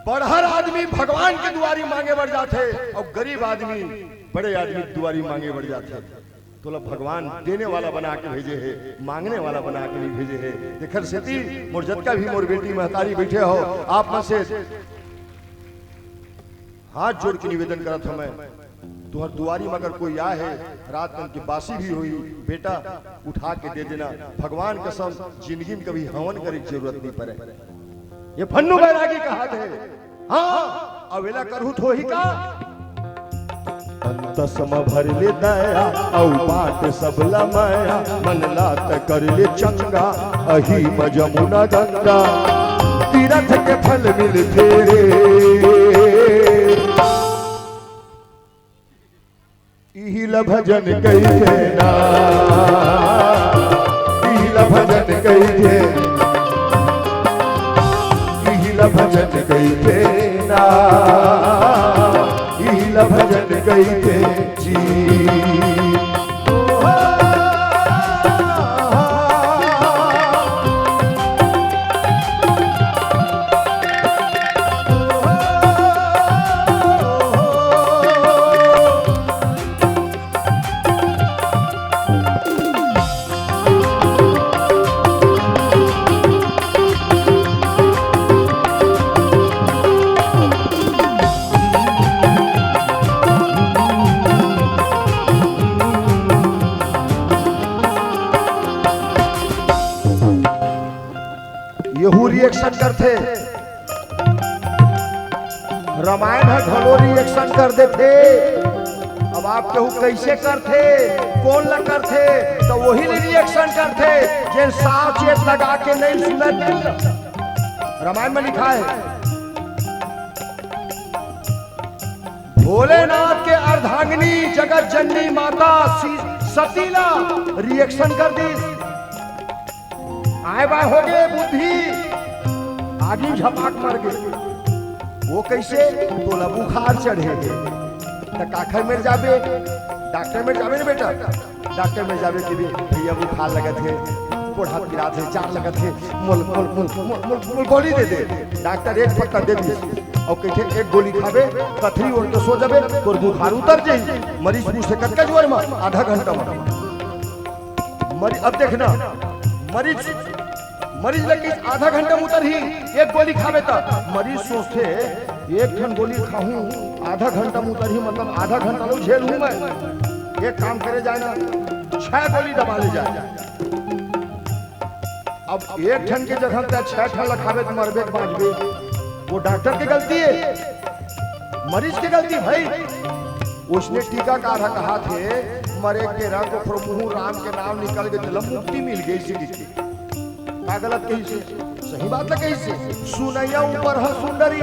बड़हर आदमी भगवान के दुआरी मांगे बढ़ जाते और गरीब आदमी बड़े आदमी दुआरी मांगे बढ़ जाते। तो लो भगवान देने वाला बना के भेजे है, मांगने वाला बना के नहीं भेजे है। देखर सेती मोर जतका भी मोर बेटी महतारी बैठे हो, आप में से हाथ जोड़ के निवेदन करत हूं मैं, तुहर दुआरी में अगर कोई आए है, रात में की बासी भी हुई, बेटा उठा के दे देना। भगवान कसम जिंदगी में कभी हवन करे की जरूरत नहीं पड़े। ये फन्नू बैरागी का हाथ है। हाँ, अवेला करहु तो ही का अंतसम भर ले दया औ बाट सबला माया, मन लात कर ले चंगा अही जमुना गंगा, तीरथ के फल मिल फेरे इहिल भजन कहिथे ना, इहिल भजन कहिथे, इहिल भजन कहिथे ना, इहिल भजन कहिथे जी। यहू रिएक्शन करते, रामायण है घलो रिएक्शन कर देते। अब आप केहू कैसे करते, कौन ला करते, तो वही रिएक्शन करते जे साव चेत लगा के नहीं सुनते। रामायण में लिखा है भोलेनाथ के अर्धांगिनी जगत जननी माता सतीला रिएक्शन कर दी। आए बाय हो गए बुद्धि, आगे झपाक मर गए। वो कैसे, तोला बुखार चढ़े तो काखर में जाबे, डॉक्टर में जाबे ना बेटा, डॉक्टर में जाबे कि भैया बुखार लगत है, कोढ़ा पिरा थे, चार लगत है, मोल मोल मोल मोल मोल गोली दे दे। डॉक्टर एक पत्ता दे दी और कहते एक गोली खाबे कथरी ओढ़ के सो जाबे तोर बुखार उतर जाई। मरीज पूछ से कटका जोर में आधा घंटा में मरीज। अब देखना मरीज लगे आधा घंटा में उतर ही एक गोली खावे तो मरीज सोचते एक ठन गोली खाऊं आधा घंटा में उतर ही, मतलब आधा घंटा लोग झेल हूं मैं। एक काम करे जाए ना 6 गोली दबा ले जाए। अब एक ठन के जगह पे 6 ठन लखावे तो मरबे बांचबे। वो डॉक्टर की गलती है, मरीज की गलती भाई। उसने टीका कहा थे मरे के रंग प्रभु राम के नाम निकल के जलम मुक्ति मिल गई सी। का गलत कही से, सही बात है कही से। सुनैया ऊपर है सुंदरी,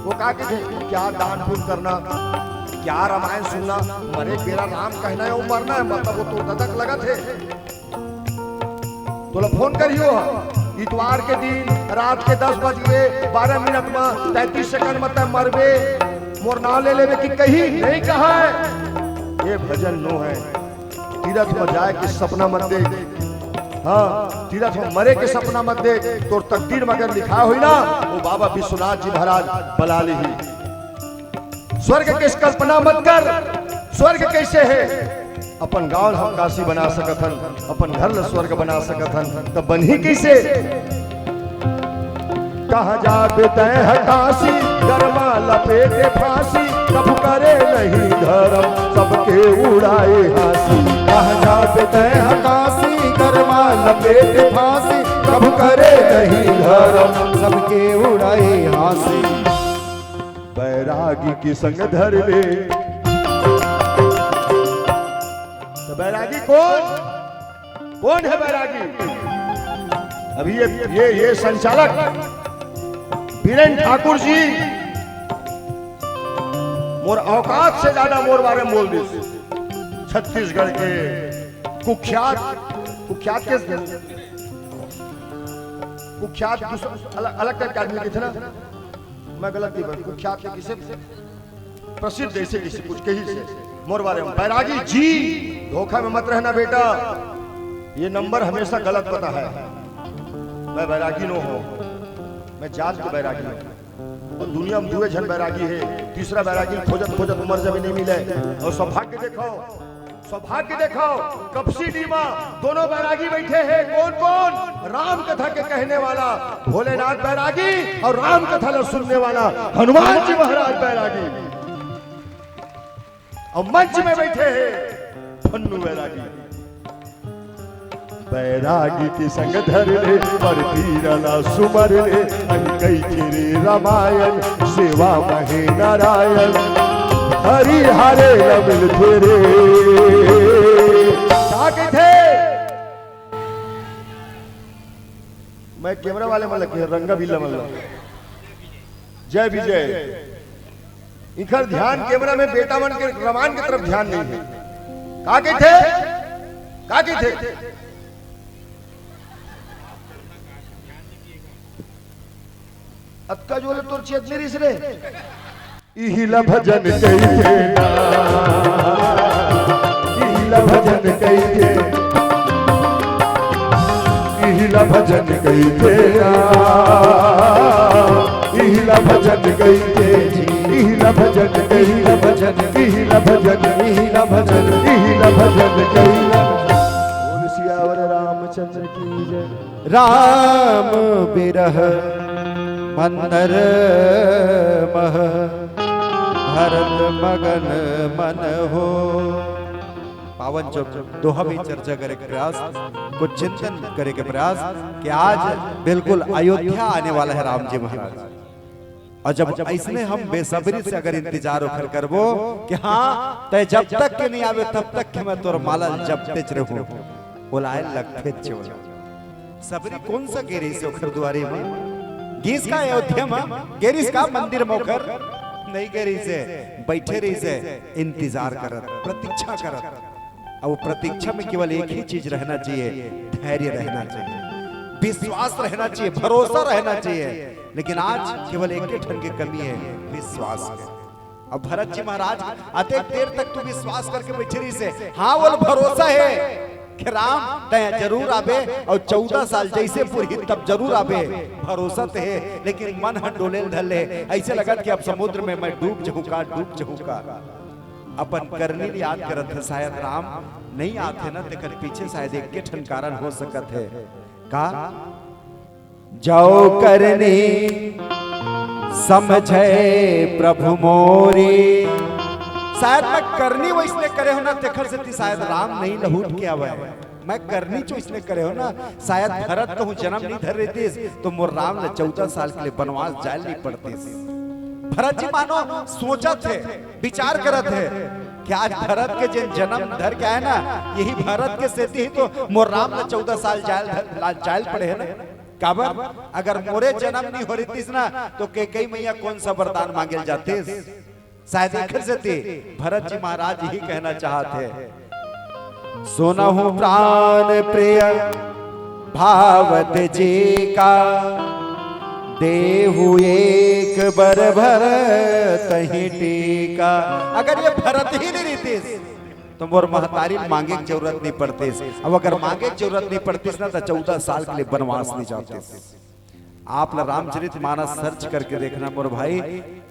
वो कहा कि क्या दान पुण्य करना, क्या रामायण सुनना, मरे बेरा राम कहना है वो मरना है, मतलब वो तो ददक लगा थे। तो फोन करियो इतवार के दिन रात के 10 बज गए 12 मिनट में 33 सेकंड में तय मरबे, मोर नाम ले लेवे कि कहीं नहीं कहा है। ये भजन नो है। तीरथ में जाए कि सपना मत देख। हाँ, तीरथ में मरे के सपना मत देख। तो तकदीर में अगर लिखा हुई ना वो बाबा विश्वनाथ जी महाराज बला ली। स्वर्ग के कल्पना मत कर। स्वर्ग कैसे है? अपन गांव हम काशी बना सकत हन, अपन घर ल स्वर्ग बना सकत हन, तब बन ही कैसे? कहा जाबे तय है काशी, गरमा लपेटे फांसी, कब करे नहीं धर्म, सबके उड़ाए हासी। कहा जाबे तय है काशी, गरमा लपेटे फांसी, कब करे नहीं धर्म, सबके उड़ाए हासी। बैरागी की संग धर ले। तो बैरागी कौन है बैरागी? अभी ये संचालक बीरेन्द्र ठाकुर जी मोर औकात से ज्यादा मोर बारे में बोल दी। छत्तीसगढ़ के कुख्यात अलग टाइप के आदमी थे ना, मैं गलत नहीं बोल, कुख्यात किसे प्रसिद्ध ऐसे किसी कुछ कही से मोर बारे में बैरागी जी, धोखा में मत रहना बेटा, ये नंबर हमेशा गलत पता है। मैं बैरागी नो हूं, मैं जात के बैरागी हूं। और दुनिया में दुए झन बैरागी है, तीसरा बैरागी खोजत खोजत उमर जब नहीं मिले। और सौभाग्य देखो, सौभाग्य देखो, कपसी डीमा दोनों बैरागी बैठे हैं। कौन कौन? राम कथा के कहने वाला भोलेनाथ बैरागी और राम कथा सुनने वाला हनुमान जी महाराज बैरागी। और मंच में बैठे हैं फन्नू बैरागी। बैरागी की संग धर ले पर तीरला सुमर ले, अंकई चिरे रामायण सेवा महे नारायण, हरि हरे रमिल तेरे ताके थे। मैं कैमरा वाले में लगे रंगा भी लमल। जय विजय। इखर ध्यान कैमरा में बेटा मन के रमान की तरफ ध्यान नहीं है। काके थे, काके थे। अक्का जो तोर चेत मेरी रे इहिला भजन कइके ना, इहिला भजन कइके, इहिला भजन कइके ना, इहिला भजन कइके, इहिला भजन कइला भजन, इहिला भजन, इहिला भजन, इहिला भजन कइला। बोल सियावर रामचंद्र की जय। राम बिरह मंदर मह, भरत मगन मन हो। पावन जो दोहा भी चर्चा करे के प्रयास, कुछ चिंतन करे के प्रयास कि आज बिल्कुल अयोध्या आने वाला है राम जी महाराज। और जब ऐसने हम बेसब्री से अगर इंतजार उखर करबो कि हाँ तय जब तक के नहीं आवे तब तक के मैं तोर माला जपते रहूं, बुलाए लगते चोर। सबरी कौन सा गेरी से उखर दुआरी में गीस का अयोध्या में गेरिस का मंदिर मोकर नहीं गेरी से बैठे रही से इंतजार करत, प्रतीक्षा करत। और वो प्रतीक्षा में केवल एक ही चीज रहना चाहिए, धैर्य रहना चाहिए, विश्वास रहना चाहिए, भरोसा रहना चाहिए। लेकिन आज केवल एक ठन की कमी है, विश्वास की। अब भरत जी महाराज आते देर तक तू विश्वास करके बैठे रही से, हाँ वो भरोसा है कि राम तय जरूर आबे और 14 साल जैसे पूरी तब जरूर आबे, भरोसा तो है। लेकिन मन हट डोले धले, ऐसे लगा कि अब समुद्र में मैं डूब जाऊंगा, डूब जाऊंगा। अपन करनी याद करत है, शायद राम नहीं आते ना तेकर पीछे शायद एक के ठन कारण हो सकत है। का जाओ करनी समझे प्रभु मोरी, शायद मैं करनी वो इसने करे हो ना तेखर से शायद राम नहीं लहूट के आवे। मैं करनी जो इसने करे हो ना, शायद भरत कहूं जन्म नहीं धर रही तो मोर राम ने 14 साल के लिए वनवास जाए नहीं पड़ते। भरत जी मानो सोचा थे, विचार करत है कि आज भरत के जन्म धर के आए ना, यही भरत के सेती ही तो मोर राम ने 14 साल जायल पड़े है ना। काबर अगर मोरे जन्म नहीं हो रही ना तो कई मैया कौन सा वरदान मांगे जाते। शायद एक से भरत जी महाराज यही कहना चाहते, सुना हूं प्राण प्रिय भावत जी का, देहु एक बर भरत ही टीका। अगर ये भरत ही नहीं रहती तो मोर महतारी मांगे की जरूरत नहीं पड़ती। अब अगर मांगे की जरूरत नहीं पड़ती ना तो 14 साल के लिए वनवास नहीं जाते। आप रामचरित मानस सर्च करके देखना मोर भाई,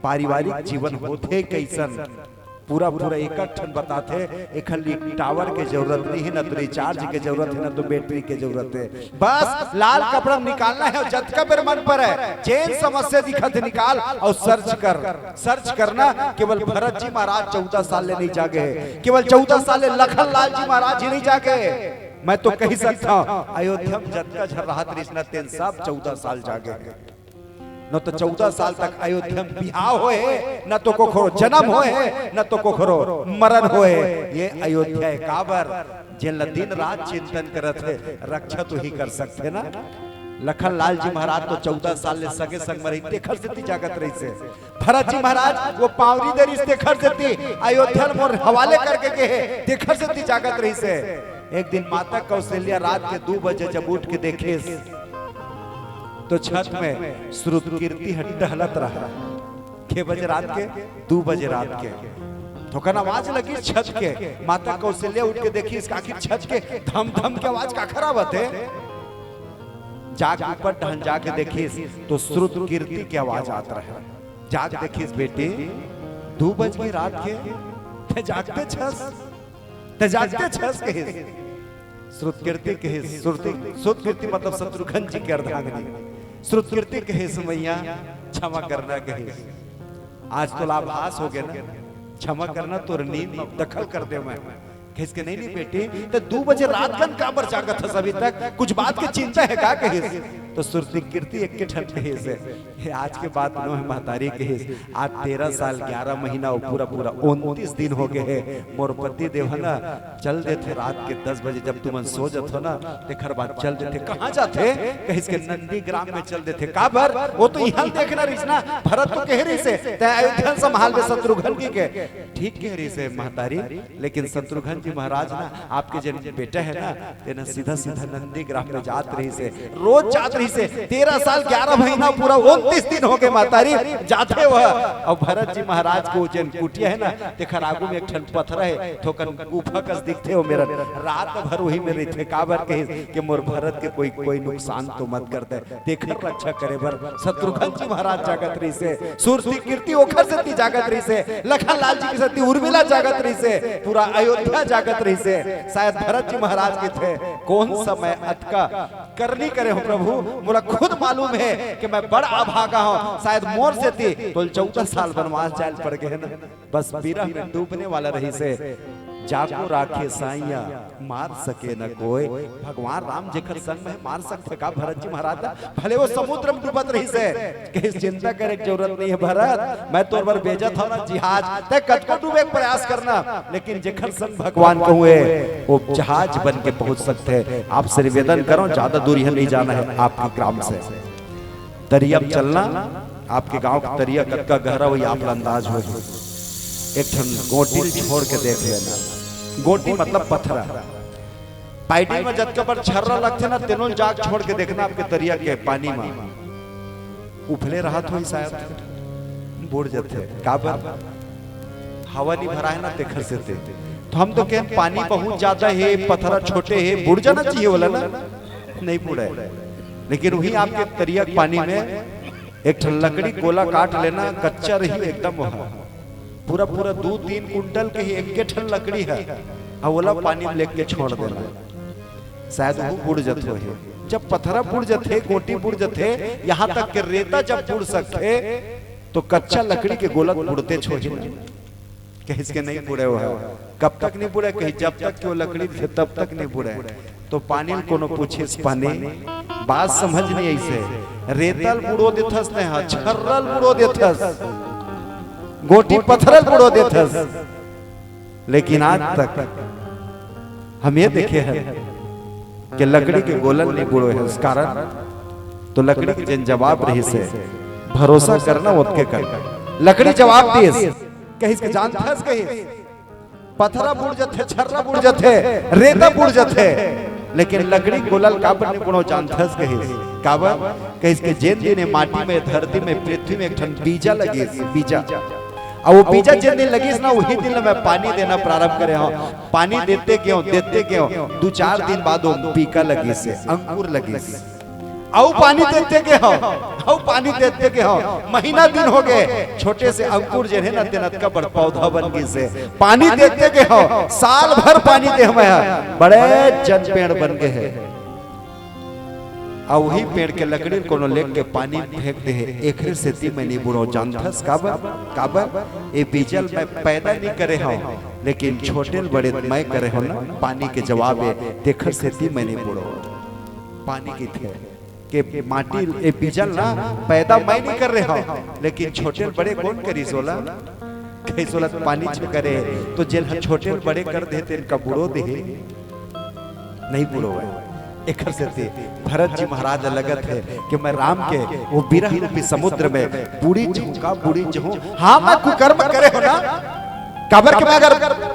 पारिवारिक जीवन होते कैसन पूरा पूरा एक ठन बताते। एक टावर के जरूरत नहीं है, ना तो रिचार्ज के जरूरत है, ना तो बैटरी के जरूरत है। बस लाल कपड़ा निकालना है और जत का बेर मन पर है जेन समस्या दिखत निकाल और सर्च करना। केवल भरत जी महाराज 14 साल ले नहीं जागे, केवल 14 साल लखन लाल जी महाराज ही नहीं जागे। मैं तो कही सकता हूँ अयोध्या में जत का झर रहा कृष्णा तेन सब 14 साल जागे। न तो 14 साल तक अयोध्या में बिहार होए, न तो कोखरो जन्म होए, न तो कोखरो मरण होए। ये अयोध्या है काबर जिन दिन रात चिंतन करत है, रक्षा तो ही कर सकते ना। लखन लाल जी महाराज तो 14 साल ले सगे संग मरी तेखर से जागत रही से। भरत जी महाराज वो पावरी देरी से तेखर से अयोध्या मोर हवाले करके के तेखर से जागत रही से। एक दिन माता कौशल्या रात के 2 बजे जब उठ के देखे तो छत में श्रुत कीर्ति टहलत रहा। के बजे रात के 2 बजे रात के थोकन आवाज लगी छत के, माता कौशल्या उठ के देखी इसका आखिर छत के धम धम के आवाज का खराब है। जाग ऊपर ढहन जाके देखिस तो श्रुत कीर्ति की आवाज आता रहे। जाग देखिस बेटी 2 बज गई रात के, ते जागते छस के श्रुत कीर्ति के श्रुत कीर्ति मतलब शत्रुघ्न जी के अर्धांगिनी श्रुत कीर्ति के मैया क्षमा करना कहे। आज तो लाभास हो गया ना, क्षमा करना तो नींद में दखल कर दे मैं कहिस के नहीं बेटी तो 2 बजे रात कन का बर जागत है अभी तक, कुछ बात की चिंता है का कहिस। तो श्रुति कीर्ति एक के ठन कहिस आज के बाद नो है महतारी कहिस आज 13 साल 11 महीना और पूरा 29 दिन हो गए है। मोर पति देव ना चल देते रात के 10 बजे जब तुम सो जाते हो ना तेखर बाद चल देते। कहाँ जाते कहिस के नंदी ग्राम में चल देते का बर वो तो यहाँ देखना रही ना भरत तो कह रही से अयोध्या संभाल में शत्रुघ्न जी के ठीक कह रही से महतारी। लेकिन शत्रुघ्न जी महाराज ना आपके जन बेटा है ना तेना सीधा सीधा नंदी ग्राम में जात रही से, रोज जात रही से। 13 साल 11 महीना पूरा 29 दिन हो गए मातारी जाते वह। और भरत जी महाराज को जन कुटिया है ना देखर आगू में एक ठन पत्थर है थोकन गुफा कस दिखते हो मेरा रात भर वही में रहते काबर कहे कि मोर भरत के कोई नुकसान तो मत करते देखर रक्षा करे बर शत्रुघ्न जी महाराज जागत रही से, सुरती कीर्ति ओखर से जागत रही से, लखन लाल जी की सती उर्मिला जागत रही से, पूरा अयोध्या जागत रही से। शायद भरत जी महाराज के थे कौन समय अटका करनी करे हो प्रभु, मुझे खुद मालूम है कि मैं बड़ा अभागा हूँ। शायद मोर से थी तो 14 साल वनवास जाल पड़ गए ना, बस विरह में डूबने वाला रही से। जाको राखे साइया मार सके न कोई, भगवान राम जेकर संग में मार सकते का भरत जी महाराज भले वो समुद्र में डूबत रही से कि चिंता करे की जरूरत नहीं है भरत, मैं तो बार बेजत हो ना जिहाज ते कटको डूबे प्रयास करना, लेकिन जेकर संग भगवान कहुए वो जहाज बन के पहुंच सकते हैं। आपसे निवेदन करो ज्यादा दूरी नहीं जाना है आपके ग्राम से, दरिया चलना आपके गांव का दरिया कटका गहरा वही आप अंदाज हो। एक ठन गोटी छोड़ के देख लेना, गोटी मतलब पत्थरा पाइडी में जब कबर छर्रा लगते ना तीनों जाग छोड़ के देखना आपके दरिया के पानी में उफले रहा तो शायद बुड़ जाते काबर हवा नहीं भरा है ना तेखर से थे। तो हम तो कहें पानी बहुत ज्यादा है पत्थरा छोटे है बुड़ जाना चाहिए बोला ना, नहीं बुड़ा है। लेकिन वही आपके दरिया पानी में एक ठन लकड़ी गोला काट लेना कच्चा रही एकदम वहां पूरा 2-3 कुंटल के ही एक ठन लकड़ी है ओला पानी में लेके छोड़ देना, शायद वो बुड़ जाते है। जब पत्थरा बुड़ जाते गोटी बुड़ जाते यहाँ तक के रेता जब बुड़ सकते तो कच्चा लकड़ी के गोला बुड़ते छोड़े कहीं इसके नहीं बुड़े हुआ है। कब तक नहीं बुड़े कहीं जब तक वो लकड़ी थे तब तक नहीं बुड़े। तो पानी कोनो पूछे पानी बात समझ नहीं ऐसे रेतल बुड़ो देथस ने छर्रल बुड़ो देथस गोटी पत्थरल बुड़ो देथस, लेकिन आज तक हम ये देखे हैं कि लकड़ी के गोलन नहीं बुड़ो है। इस कारण तो लकड़ी के जन जवाब रही से भरोसा करना उतके कर लकड़ी जवाब दिए कहीं इसके जान फंस गई पत्थरा बुड़ जाते छर्रा बुड़ जाते रेता बुड़ जाते, लेकिन लकड़ी गोलल काबर ने कोनो जान फंस गई काबर कहीं इसके जेन ने माटी में धरती में पृथ्वी में एक ठन बीजा लगी बीजा और वो बीजा जिन दिन लगी ना वही दिन मैं पानी देना प्रारंभ करे हूँ। पानी देते क्यों 2-4 दिन बाद वो पीका लगी से अंकुर लगी से आओ पानी देते के हो आओ पानी देते के हो महीना दिन हो गए छोटे से अंकुर जे है ना तेनत का बड़ पौधा बन गई से पानी देते के हो साल भर पानी दे हमें बड़े जन पेड़ बन गए हैं। और वही पेड़ के लकड़ी कोनो लेक के पानी फेंक दे एक खेती में नहीं बुड़ो जानथस काबर ये बीजल में पैदा नहीं करे हो लेकिन छोटे बड़े मैं करे हो ना पानी के जवाब है देखर खेती में नहीं बुड़ो पानी की थे के माटी ए बीजल ना पैदा मैं नहीं कर रहे हो लेकिन छोटे बड़े कौन करी सोला कई सोला पानी छ करे तो जेल छोटे बड़े कर देते इनका बुड़ो दे नहीं बुड़ो है। एक से थे भरत जी महाराज लगत है कि मैं राम के वो विरह रूपी समुद्र में बूढ़ी जहूं हाँ मैं कुकर्म करे हो ना काबर के मैं अगर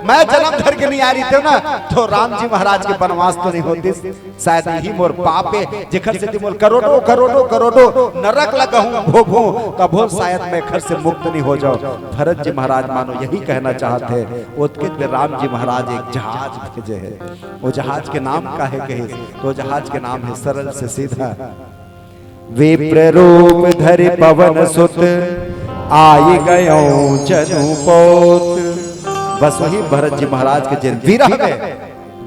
मैं जन्म धर के नहीं आ रही थे ना तो राम जी महाराज के वनवास तो नहीं होती। शायद यही मोर पाप है जेखर से मोर करोड़ों करोड़ों करोड़ों नरक लगहूं भोगूं तब हो शायद मैं घर से मुक्त नहीं हो जाऊं। भरत जी महाराज मानो यही कहना चाहते हैं। उसके में राम जी महाराज एक जहाज भेजे है। वो जहाज के नाम का है कहे तो जहाज के नाम है सरल से सीधा। विप्र रूप धरि पवन सुत आई गयो जनु पोत। बस वही भरत जी महाराज के जिन विरह में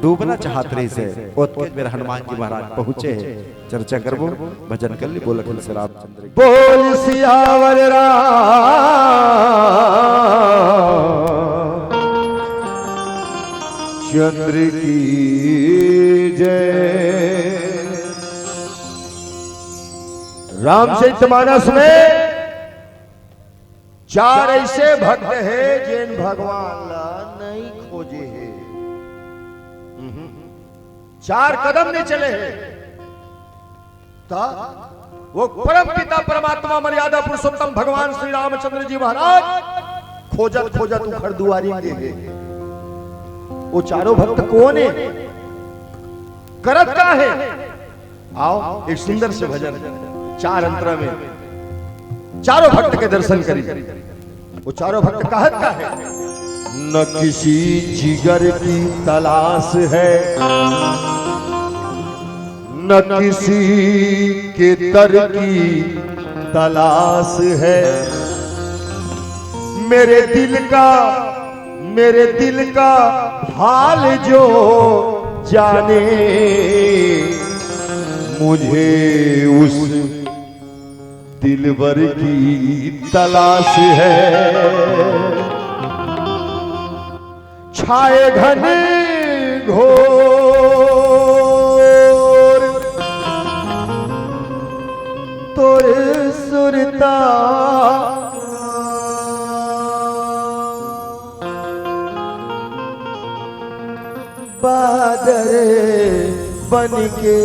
डूबना चाहत रही से उत्कट में हनुमान जी महाराज पहुंचे हैं। चर्चा करबो भजन कर ली। बोल अखिल श्री रामचंद्र की। बोल सियावर चंद्र की जय। रामचरितमानस में 4 ऐसे भक्त है जिन भगवान ला नहीं खोजे है। 4 कदम नहीं चले हैं वो परम पिता परमात्मा मर्यादा पुरुषोत्तम भगवान श्री रामचंद्र जी महाराज खोजत खोजत उखड़ दुआरी में गए। वो चारों भक्त कौन है करत का है। आओ एक सुंदर से भजन 4 अंतरा में चारों भक्त के दर्शन करिए। वो चारों भक्त कहत का है। न किसी जिगर की तलाश है न किसी के तर की तलाश है। मेरे दिल का हाल जो जाने मुझे उस दिलबर की तलाश है। छाए घने घोर तोरे सुरता बादल बनके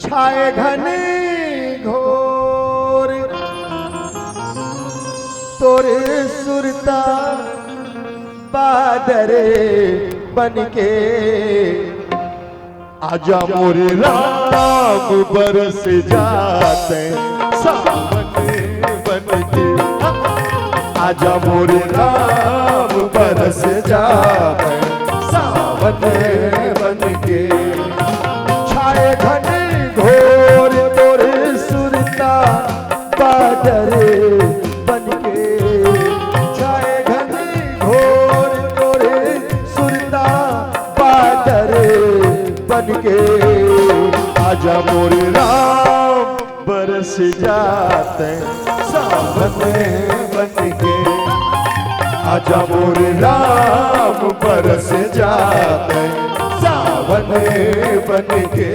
छाए घने घोर तोरे सुरता बादरे बनके। आजा मोरे राम बरस जाते सावन बनके। आजा मोरे राम बरस जाते सावन बनके। छाए घने घोर तोरे सुरता बादरे बनके। छाए घने घोर तोरे सुरता बादरे बनके। आजा मोरे राम बरस जाते सावन बनके। आजा मोरे राम बरस जाते सावन बनके।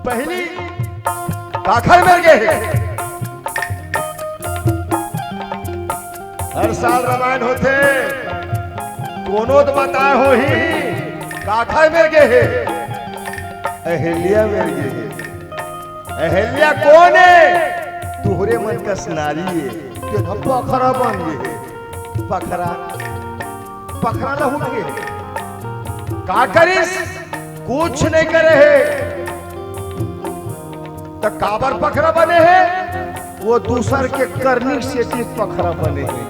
पहली काखर में गए। हर साल रामायण होते कोनो तो बताए हो ही काखर में गए। अहिल्या में गए। अहिल्या कौन है तुहरे मन का सुनारी है। तो पखरा बन गए। पखरा पखरा ला उठ गए। का करिस कुछ नहीं करे है तो काबर पखरा बने हैं। वो दूसर के करनी से पखरा बने हैं।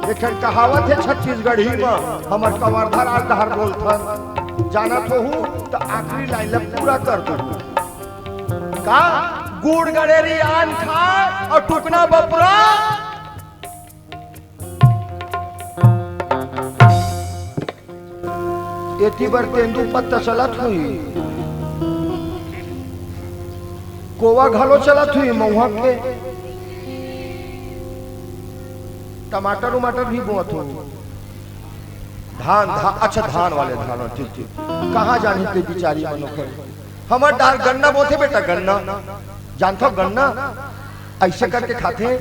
लेकिन कहावत है छत्तीसगढ़ी में हमर कवर्धर आधार बोलथन जानत हो तो आखिरी लाइन पूरा कर दो। का गुड़ गड़ेरी आन खा और टुकना बपरा। एती बार तेंदू पत्ता चलत हुई कोवा घालो चलत हुई महुआ के टमाटर उमाटर भी बोत हो। धान अच्छा धान वाले धान ठीक ठीक। कहाँ जानी थे बेचारी मनोखर। हमार डार गन्ना बोते बेटा गन्ना जानता गन्ना ऐसे करके खाते हैं।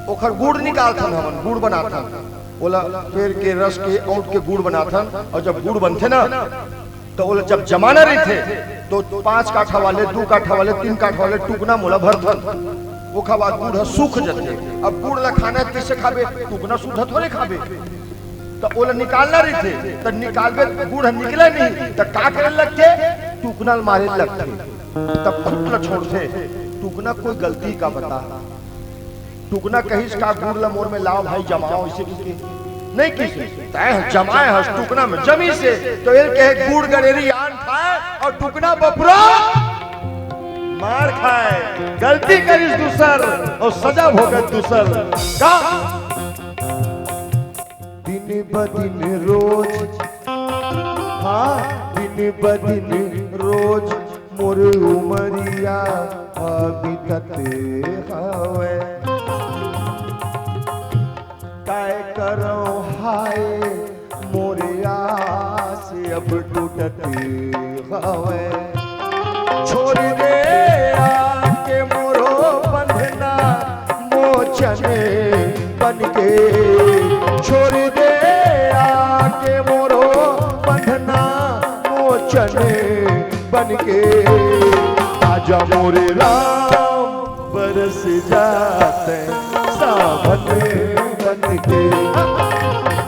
ओखर गुड़ निकालथन, हमन गुड़ बनाथन, बोला पेड़ के रस के औंठ के गुड़ बनाथन। और जब गुड़ बनते ना तो बोला जब जमाना रही थे तो 5 काठा वाले, 2 काठा वाले, 3 काठा वाले टुकना मोला भरथन। ओखा बाद गुड़ सूख जाते। अब गुड़ ला खाना कैसे खाबे, टुकना सूखा थोड़े खाबे। तो ओला निकालना रही थे तो निकालबे गुड़ निकला नहीं तो का करे लगते, टुकना मारे लगते, तब खुद ला छोड़ते। टुकना कोई गलती का बता, टुकना कहीं का गुड़ ला मोर में लाओ भाई जमाओ, इसे नहीं किसी तय जमाए हस टुकना में जमी से। तो ये कहे गुड़ गनेरी आन खाए और टुकना बपरा मार खाए। गलती करिस दूसर और सजा भोगत दूसर का। दिन ब दिन रोज, हाँ दिन ब दिन रोज मोर उमरिया बीतते हवे। काय करो हाय मोरे आस अब टूटते हवे। छोड़ दे आके मोरो बंधना मोचने बनके। छोड़ दे आके मोरो बंधना मोचने बनके। आजा मोरे राम बरस जाते सावन बनके।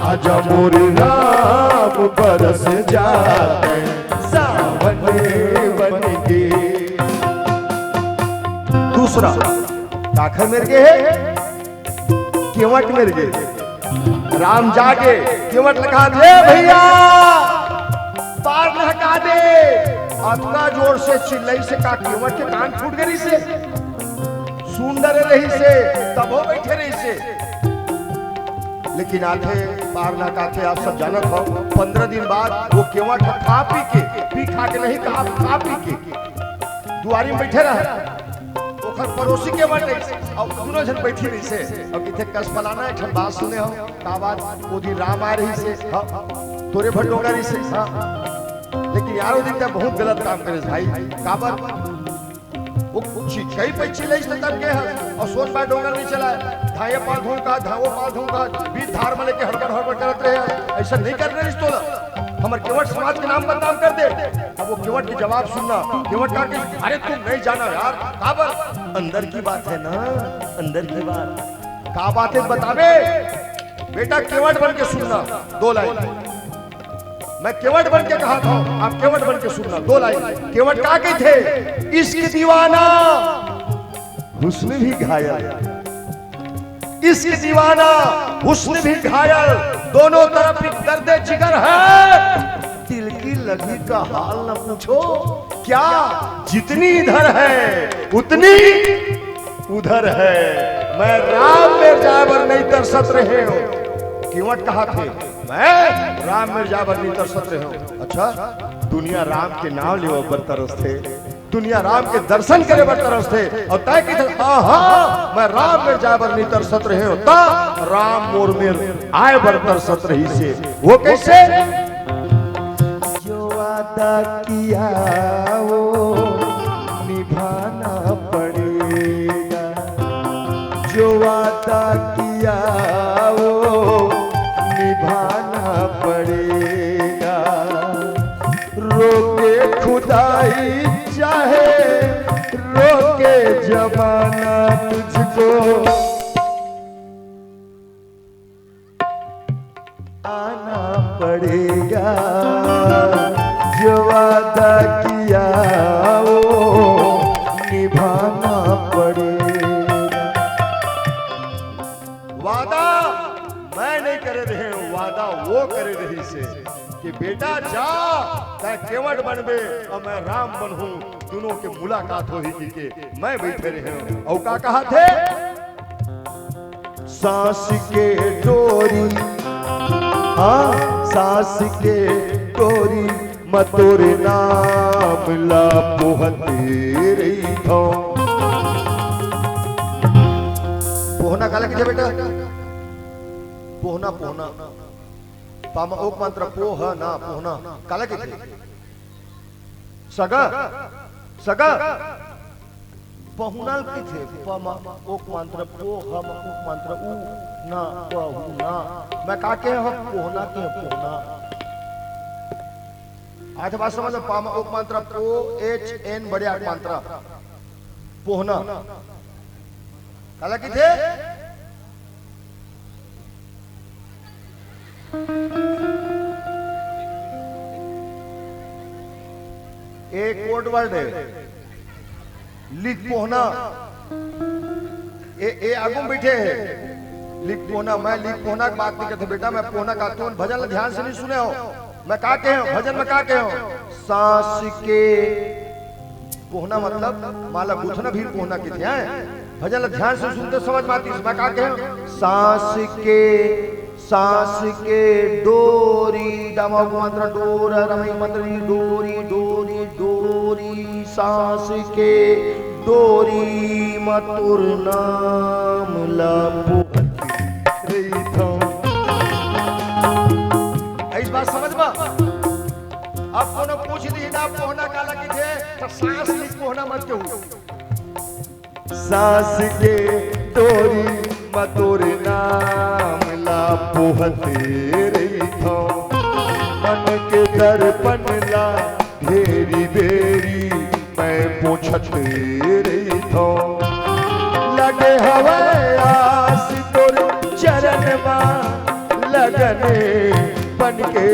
आजा मोरे राम बरस जाते सावन बनके। दूसरा काखर मेर गे है, केवट मेर गे। राम जागे केवट लगा दे भैया पार लगा दे। अतना जोर से चिल्लाई से का केवट के कान फूट गई से। सुंदर रही से तब हो बैठे रही से। लेकिन आथे पार ना काथे आप सब जानत हो। 15 दिन बाद वो केवट खा पी के, पी खा के नहीं कहा खा पी के दुआरी में बैठे रहे। ओखर पड़ोसी के बन रही और दोनों जन बैठी रही से। अब किथे कस फलाना है ठन बात सुने हो का बात वो दिन राम आ रही से। हाँ तोरे भटोगा रही से। हाँ लेकिन यारो दिन तक बहुत गलत काम करे भाई। काबर वो कई पैसे ले तब के और सोच पाए डोंगर नहीं चला। धाये पा धूंगा धावो पा धूंगा बीच धार में लेके हड़बड़ हड़बड़ करते रहे। ऐसा नहीं कर रहे तो हमारे केवट समाज के नाम बदनाम कर दे। अब वो केवट के जवाब सुनना। केवट का कि अरे तुम नहीं जाना यार काबर, अंदर की बात है ना, अंदर की बात का बात है बतावे। बेटा केवट बन के सुनना 2 लाइन। मैं केवट बन के कहा था, आप केवट बन के सुनना 2 लाइन। केवट का के थे, इश्क दीवाना हुस्न भी घायल। इश्क दीवाना हुस्न भी घायल, दोनों तरफ दर्द जिगर है। दिल की लगी का हाल न पूछो, क्या जितनी इधर है उतनी उधर है। मैं राम में जाबर नहीं तरसत रहे हो। केवट कहा थे, मैं राम में जाबर नहीं तरसत रहे हो। अच्छा दुनिया राम के नाम ले बर तरस थे, दुनिया राम के दर्शन करे बर तरस थे। और तय की मैं राम में जाबर नहीं तरसत रहे हो ता राम मोर में आए बर तरसत रही से। वो कैसे, जो वादा किया वो निभाना पड़ेगा। जो वादा किया वो निभाना पड़ेगा। रोके खुदाई चाहे रोके जमाना तुझको आना पड़ेगा। जो वादा किया वो निभाना पड़ेगा। वादा मैं नहीं करे रहे हूँ, वादा वो करे रही से कि बेटा जा तय केवट बनबे और मैं राम बनूं। दोनों के मुलाकात हो ही के मैं बैठे रहे हूँ। और का कहा थे, सांस के डोरी, हाँ सांस के डोरी मतोरे नाम ला पोहते रही हो। पोहना काला के बेटा, पोहना पोहना पामा ओक मंत्र पोह ना पोहना काला के सगा सगा पहुनल की थे पमा ओक मंत्र पो हम ओक मंत्र उ ना पहु ना मैं का के हम पोहना के पोहना आज बात समझ पामा ओक मंत्र पो एच एन बड़े आठ मंत्र पोहना काला की थे एक कोड वर्ड है लिख पोहना ए आगू बैठे है लिख पोहना मैं लिख पोहना की बात नहीं करते बेटा मैं पोहना गाता हूं भजन ध्यान से नहीं सुने हो मैं का के हूं भजन में का के हूं सांस के पोहना मतलब माला गुथना भी पोहना के थे भजन ध्यान से सुनते समझ में आती मैं का के हूं सांस के डोरी डमा मंत्र डोर रमई मंत्र डोरी डोरी डोरी सांस के डोरी मधुर नाम लापो इस बात समझ में अब कोनो पूछ दी ना पोहना काला की थे तो सांस लिख पोहना मत क्यों सांस के डोरी मधुर नाम लापोहते रही थो मन के दर्पण ला घेरी बेरी मैं पूछते रही थो लगे हवे आस तोर चरण मा लगने बन के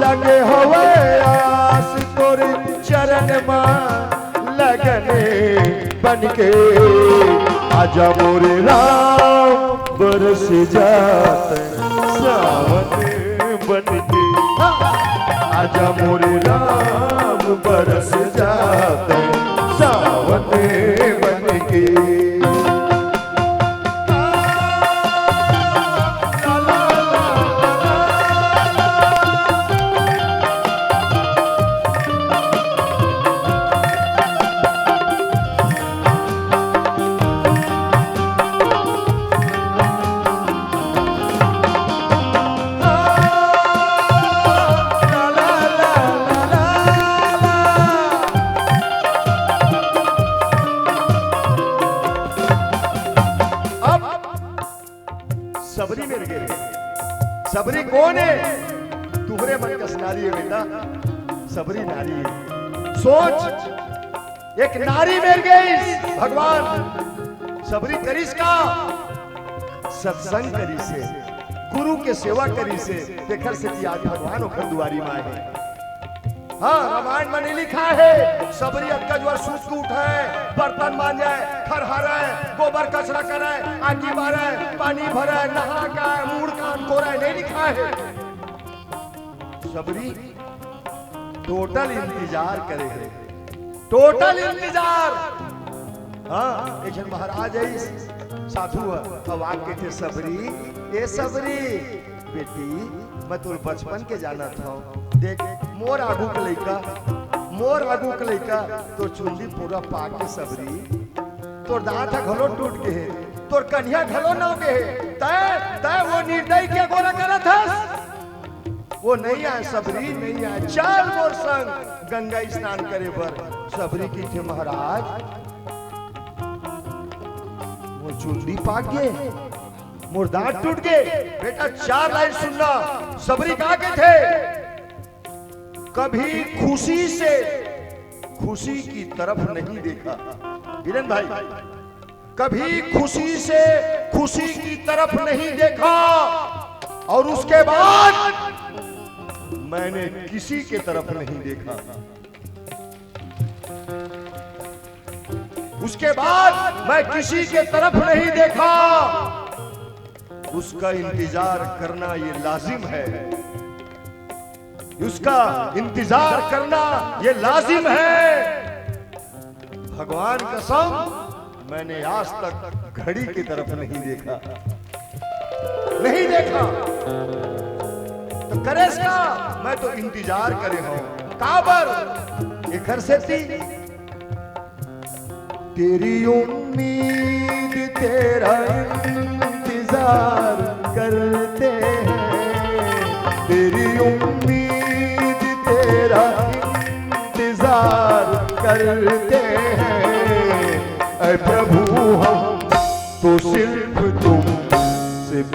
लगे हवे आस तोर चरण मा लगने बन के आजा मोरे राम बरस जाते सावन बन के आजा मोरे राम बरस जाते सावन बन के सबरी मिल गए सबरी कौन है तुम्हारे मन का नारी है बेटा सबरी नारी है सोच एक नारी मिल गई भगवान सबरी करीस का सत्संग करी से गुरु के सेवा करी से देखर से आज भगवान ओखर दुआरी में आए हाँ रामायण में नहीं लिखा है सबरी अक्का जो सूत को उठाए बर्तन मांजे खर हरे गोबर कचरा करे आगी बारे पानी भरे नहा का मूड कान कोरे नहीं लिखा है सबरी टोटल इंतजार करे है टोटल इंतजार हाँ एक महाराज है साधु अब आके थे सबरी ए सबरी बेटी मैं तुर बचपन के जाना था देख मोर आगू के लइका तो चुंदी पूरा पाक के सबरी तोर दांत घलो टूट के है तोर कन्या घलो ना के है तय वो निर्दय के गोरा करत हस वो नहीं आए सबरी नहीं आए चल मोर संग गंगा स्नान करे बर सबरी की थे महाराज वो चुंदी पाक गए मोर दांत टूट गए बेटा 4 लाइन सुनना सबरी कहा के थे कभी खुशी की तरफ नहीं देखा वीरेन भाई कभी खुशी की तरफ नहीं देखा और उसके बाद मैंने किसी के तरफ नहीं देखा उसके बाद मैं किसी के तरफ नहीं देखा उसका इंतजार करना ये लाजिम है उसका इंतजार करना ये लाजिम है भगवान कसम मैंने आज तक घड़ी की तरफ नहीं देखा तो करे इसका मैं तो इंतजार करे हूं काबर ये घर से थी तेरी उम्मीद तेरा इंतजार करते हैं तेरी उम्मीद तेरा इंतजार करते हैं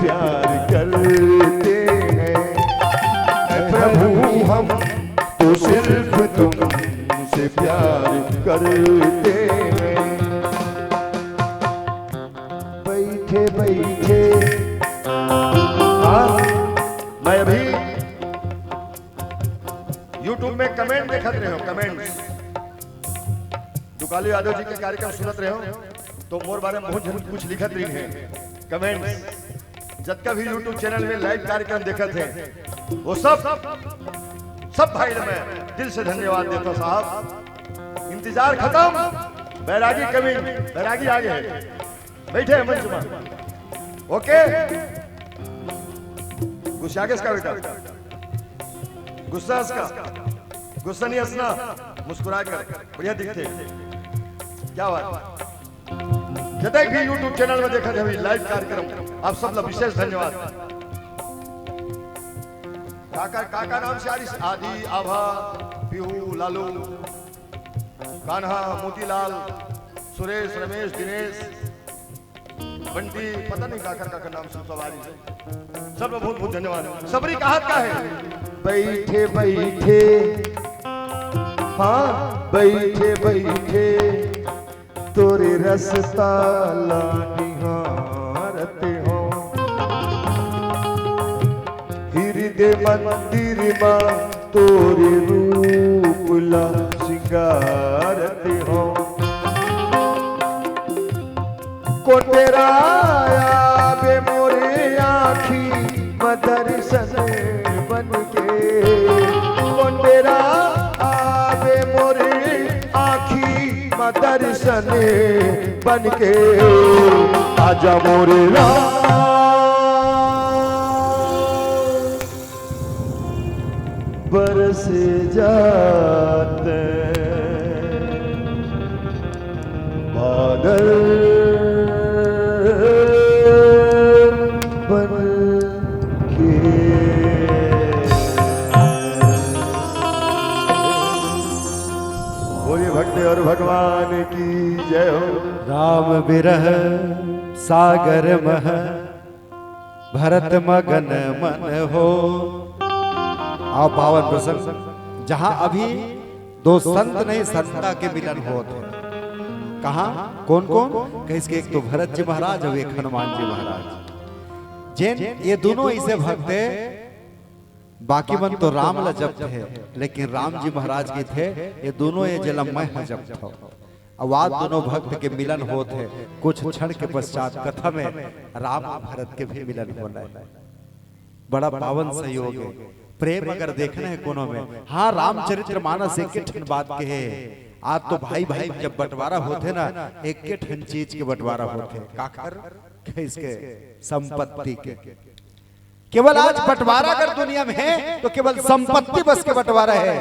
प्यार करते हैं। ऐ प्रभु हम तो सिर्फ तुमसे प्यार करते हैं। बैठे बैठे मैं अभी YouTube में कमेंट देखत रहे हो, कमेंट दुकाली यादव जी के कार्यक्रम सुनत रहे हो तो मोर बारे में बहुत कुछ लिखत रही है कमेंट। जब भी YouTube चैनल में लाइव कार्यक्रम देखत है वो सब भाई मैं दिल से धन्यवाद देता साहब। इंतजार खत्म, बैरागी कमी, बैरागी आगे है, बैठे हैं मंच में। ओके, गुस्सा किसका बेटा? गुस्सा इसका, गुस्सा नहीं हंसना, मुस्कुरा कर बढ़िया दिखते। क्या बात, जतक भी YouTube चैनल में देखा जाए लाइव कार्यक्रम, आप सब लोग विशेष धन्यवाद। काका नाम से आदि, आभा, पीहू, लालू, कान्हा, मोतीलाल, सुरेश, रमेश, दिनेश, बंटी, पता नहीं काका नाम से सवारी से सब लोग बहुत बहुत धन्यवाद। सबरी कहात का है? बैठे बैठे, हाँ बैठे बैठे तोरे रसता निहारते हो। हृदय मंदिर में तोरे रूप ला सिंगारते हो। कोटेराया बे मोरे आखी मदरसन बन के। कोटेरा आवे मोरे आखी मदरसन बन के। आजा मोरे बरस जाते बादल बन के। बोलिए भक्त और भगवान की जय हो। राम विरह सागर मह भरत मगन मन हो। आओ पावन प्रसंग जहां अभी दो संत नहीं संता के मिलन होते। कहा कौन कौन? कहीं एक तो भरत जी महाराज और एक हनुमान जी महाराज। जिन ये दोनों ऐसे भक्त थे, बाकी मन तो राम ला जप थे, लेकिन राम जी महाराज के थे ये दोनों ये जलमय जप था। आवाज दोनों भक्त के मिलन होते। कुछ क्षण के पश्चात कथा में राम भरत के भी मिलन होना है। बड़ा पावन सहयोग है। प्रेम अगर देखना है कोनो में, हाँ रामचरित्र मानस एक ठन बात के है। आज तो भाई भाई जब बंटवारा होते ना, एक के ठन चीज के बंटवारा होते। काकर इसके संपत्ति के। केवल आज बंटवारा अगर दुनिया में है तो केवल संपत्ति बस के बंटवारा है।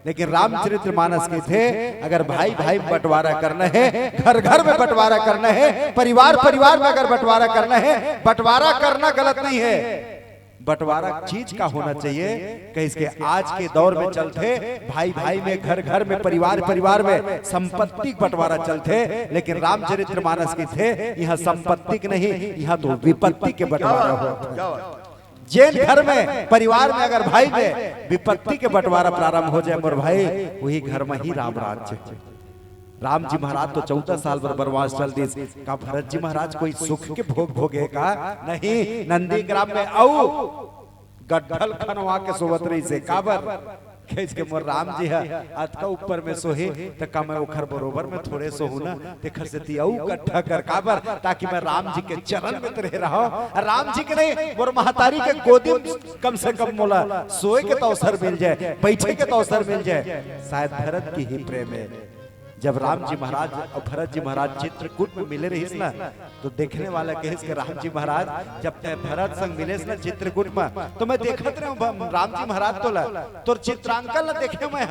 लेकिन रामचरित्र मानस के थे अगर भाई भाई में बंटवारा करना है, घर घर में बंटवारा करना है, परिवार परिवार में अगर बंटवारा करना है, बंटवारा करना गलत नहीं है। बंटवारा चीज का होना चाहिए कि इसके आज के दौर में चलते भाई भाई में, घर घर में, परिवार परिवार में संपत्ति बंटवारा चलते। लेकिन रामचरित्र मानस की थे यहाँ संपत्ति के नहीं, यहाँ तो विपत्ति के बंटवारा हो। जिन घर में परिवार में अगर भाई में विपत्ति के बंटवारा प्रारंभ हो जाए मोर भाई, वही घर में ही राम राज्य। राम जी महाराज तो 14 साल पर वनवास चल दी। का भरत जी महाराज कोई सुख के भोग भोगे का? नहीं, नंदी ग्राम में औ गड्ढल खनवा के सोवत रही से काबर खेच के मोर राम जी है अत का ऊपर में सोहे त का मैं ओखर बरोबर में थोड़े सोहू ना देखर से ती औ गड्ढा कर काबर, ताकि मैं राम जी के चरण में रह रहा हूं। राम जी के नहीं मोर महतारी के गोदी कम से कम मोला सोए के तो अवसर मिल जाए, बैठे के तो अवसर मिल जाए। शायद भरत की ही प्रेम है। जब राम जी महाराज और भरत जी महाराज चित्रकूट में मिले रही ना, तो देखने वाला कहे कि राम जी महाराज जब तय भरत संग मिले ना चित्रकूट में, तो मैं देखत रहा हूँ राम जी महाराज तो चित्रांकन ला देखे मैं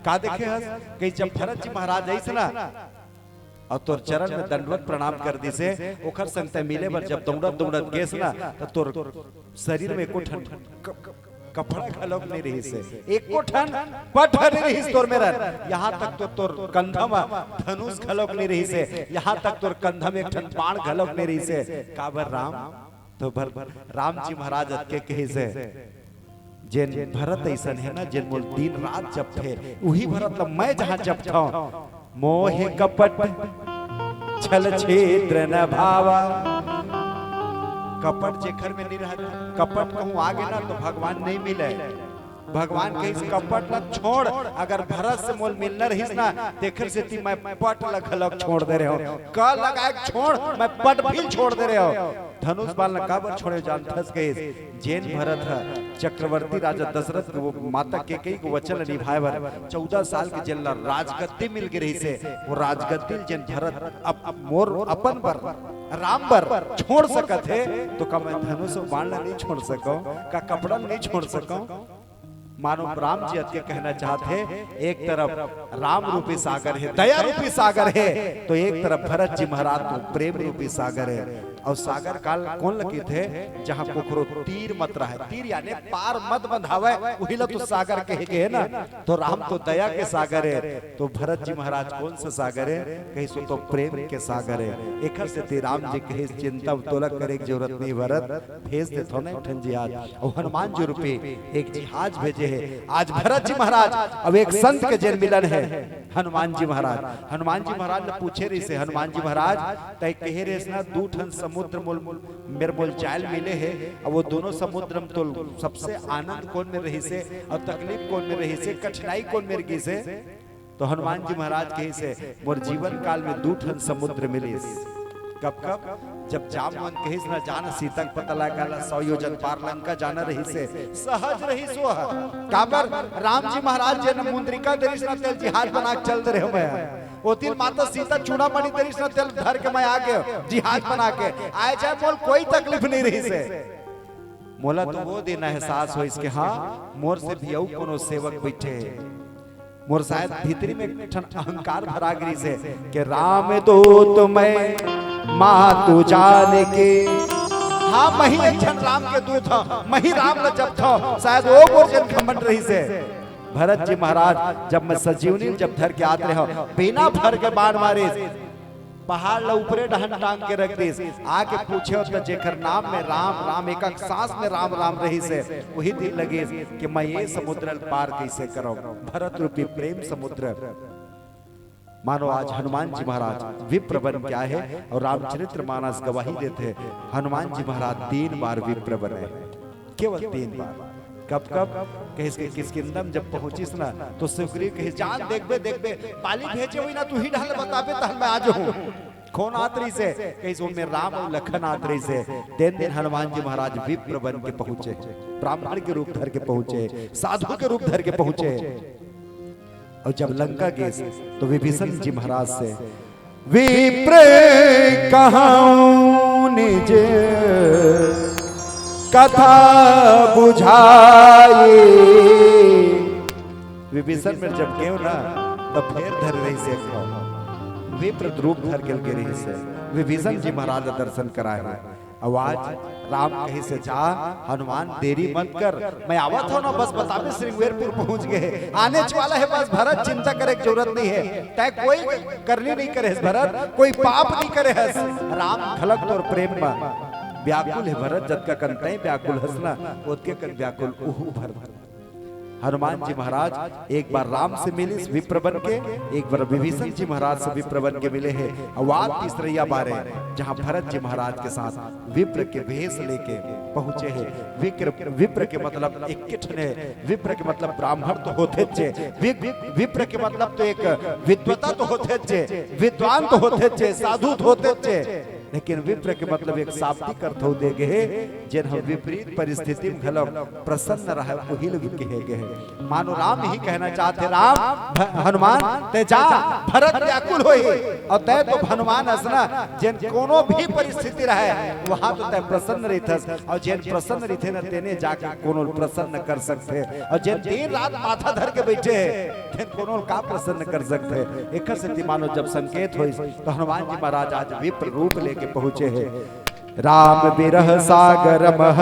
का देखे हस कहीं जब भरत जी महाराज ऐसे ना और तोर चरण में दंडवत प्रणाम कर दी से ओखर संग तय मिले पर जब दौड़त दौड़त गेस ना, तो तोर शरीर में कोठन कपड़ा घलोक नहीं रही से, एक कोठन पट रही तोर मेरा। यहाँ तक तो तोर कंधा में धनुष घलोक नहीं रही से, यहाँ तक तोर कंधा में एक ठन बाण घलोक नहीं रही से। काबर राम तो राम जी महाराज के कहे से जिन भरत ऐसन है ना जिन मोल दिन रात जब थे वही भरत मैं जहां जब था मोह कपट छल छेद्र न भावा। कपट जेखर में नहीं रहता, कपट कहूं आगे ना तो भगवान नहीं मिले। भगवान के इस कपट लग छोड़, अगर भरत से मोल मिलना रहीस ना देखर से ती मैं पट लग छोड़ दे रहे हो, का लगाए छोड़ मैं पट भी छोड़ दे रहे हो। धनुष बाल न काबर छोड़े जान फंस गए। जैन भरत है चक्रवर्ती राजा दशरथ को माता के कई को वचन निभाए बर 14 साल के जेल राजगद्दी मिल गई रही से वो राजगद्दी जन भरत अब मोर अपन पर राम पर छोड़ सकत है तो का मैं धनुष बाण नहीं छोड़ सको, का कपड़ा नहीं छोड़ सको। मानो राम जी अत्य कहना चाहते एक तरफ राम रूपी सागर है, दया रूपी सागर है, तो एक तरफ भरत जी महाराज तो प्रेम रूपी सागर है। और सागर काल कौन लगे थे जहां पोखरो तीर मत रहे, तीर यानी पार मत बंधावे वही ला तो सागर कहे के है ना। तो राम तो दया के सागर है, तो भरत जी महाराज कौन सा सागर है, कहीं सो तो प्रेम के सागर है। एक से ते राम जी कहे चिंता तोलक करे की जरूरत नहीं, भरत भेज दे थो ना ठन जी आज। और हनुमान जी रूपी एक जहाज भेजे है आज भरत जी महाराज। अब एक संत के जन्म मिलन है हनुमान जी महाराज। हनुमान जी महाराज ने पूछे रही से हनुमान जी महाराज तय कहे रे ना दू ठन समुद्र मोल मेरे बोल जाल मिले है, अब वो दोनों समुद्र में तो सबसे आनंद कौन में रही से और तकलीफ कौन में रही से, कठिनाई कौन में रही से। तो हनुमान जी महाराज कहे से मोर जीवन काल में दू ठन समुद्र मिले। कब कब जब जामवन कहिस ना जान सीता पता लगा 100 योजन पार लंका जाना रही से सहज रही सो काबर राम जी महाराज जे न मुंद्रिका देरिस ना तेल जिहाज बना के चल दे रहे मैं ओतिल माता सीता चूड़ामणि देरिस ना तेल धर के मैं आ गया जिहाज बना के आए जाए मोल कोई तकलीफ नहीं रही से। मोला तो वो दिन एहसास हो इसके हाँ मोर से भी औ कोनो सेवक बैठे मोर शायद भीतरी में अहंकार भरा गिरी से कि राम दूत मैं माँ तू जाने के हाँ मही एक क्षण राम के दूत था मही राम न जब था शायद वो मोर घमंड रही से। भरत जी महाराज जब मैं सजीवनी जब धर के आते हो बिना भर के बाण मारे पहाड़ ला ऊपरे डहन टांग के रख दीस आके पूछे तो जेकर नाम में राम राम एक सांस में राम राम रही से वही दिन लगे कि मैं ये समुद्र पार कैसे करूं। भरत रूपी प्रेम समुद्र मानो आज हनुमान जी महाराज विप्र बन क्या है और रामचरित्र मानस गवाही देते हनुमान जी महाराज 3 बार विप्र बने, केवल 3 बार। कब कब कहे किसकिंदम जब पहुंचिस ना तो सुग्रीव कहे जान देखबे देखबे पाली भेजे हुई ना तू ही ढाल बताबे तहल मैं आज हूं कौन आतरी से कहीं सो में राम और लखन आतरी से। दिन हनुमान जी महाराज विप्र बन के पहुंचे, ब्राह्मण के रूप धर के पहुंचे, साधु के रूप धर के पहुंचे। और जब लंका गए तो विभीषण जी महाराज से विप्र कहाऊं निज कथा बुझाए। विभीषण में जब गए ना तो फिर धर रही से विप्र रूप धर के रही से विभीषण जी महाराज दर्शन कराए। आवाज राम कहीं से जा हनुमान देरी मत कर मैं आवत हो ना बस बताबे श्रृंगेरपुर पहुंच गए आने वाला है बस भरत चिंता करे की जरूरत नहीं है तय कोई करनी नहीं करे भरत कोई पाप नहीं करे है। राम खलक तोर प्रेम में व्याकुल है भरत जत का कंतई व्याकुल हंसना ओतके कर व्याकुल उहु भरत। हनुमान जी महाराज एक बार राम से मिले विप्र बन के, एक बार विभीषण जी महाराज से विप्र बन के मिले हैं। अवाद तीसरा बार है जहां भरत जी महाराज के साथ विप्र के भेष लेके पहुंचे हैं। विप्र के मतलब एक किठन है, विप्र के मतलब ब्राह्मण तो होते चे, विप्र के मतलब तो एक विद्वता तो होते चे, विद्वान तो होते चे, साधु तो होते चे, लेकिन विप्र के मतलब एक शाब्दिक अर्थ हो दे गए जिन हम विपरीत परिस्थिति में घलो प्रसन्न रहे वही लोग कहे गए। मानो राम ही कहना चाहते राम हनुमान ते जा भरत व्याकुल होई और तय तो हनुमान हसना जिन कोनो भी परिस्थिति रहे वहां तो तय प्रसन्न रहथस और जिन प्रसन्न रहथे न तेने जाके कोनो प्रसन्न कर सकते और जिन दिन रात माथा धर के बैठे हैं कोनो का प्रसन्न कर सकते। एक से मानो जब संकेत होई तो हनुमान जी महाराज आज विप्र रूप लेके पहुंचे हैं। राम बिरह सागर मह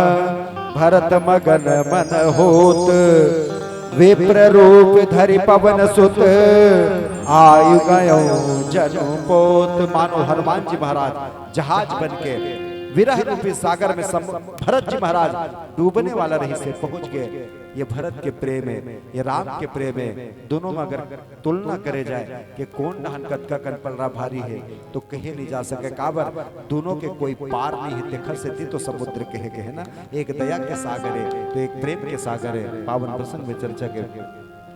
भरत मगन मन होत विप्र रूप धरि पवन सुत आयु गयो जनु पोत। मानो हनुमान जी महाराज जहाज बन के विरह रूपी सागर में भरत जी महाराज डूबने वाला रही से पहुंच गए। ये भरत के प्रेम है, ये राम के प्रेम है, दोनों में अगर तुलना करे जाए कि कौन डहन कद का कन पलरा भारी है तो कहे नहीं जा सके। काबर दोनों के कोई पार नहीं है, देखा से थी तो समुद्र कहे के है ना। एक दया के सागर है तो एक प्रेम के सागर है। पावन प्रसंग में चर्चा के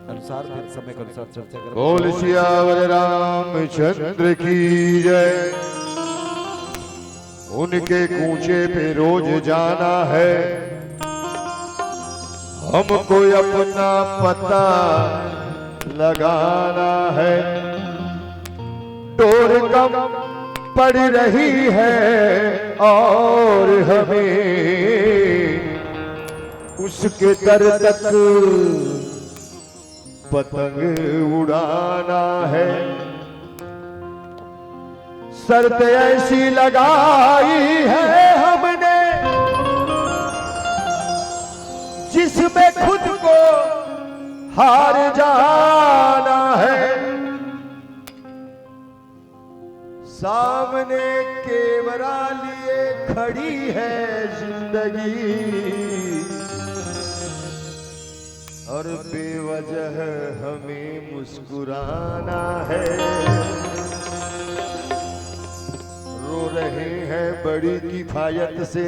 अनुसार फिर समय के अनुसार चर्चा करें। बोल सियावर रामचंद्र की जय। उनके कूचे पे रोज जाना है, हमको अपना पता लगाना है। डोर कम पड़ रही है और हमें उसके दर तक पतंग उड़ाना है। शर्त ऐसी लगाई है हमने जिसमें खुद को हार जाना है। सामने कैमरा लिए खड़ी है जिंदगी और बेवजह हमें मुस्कुराना है। रो रहे हैं बड़ी किफायत से,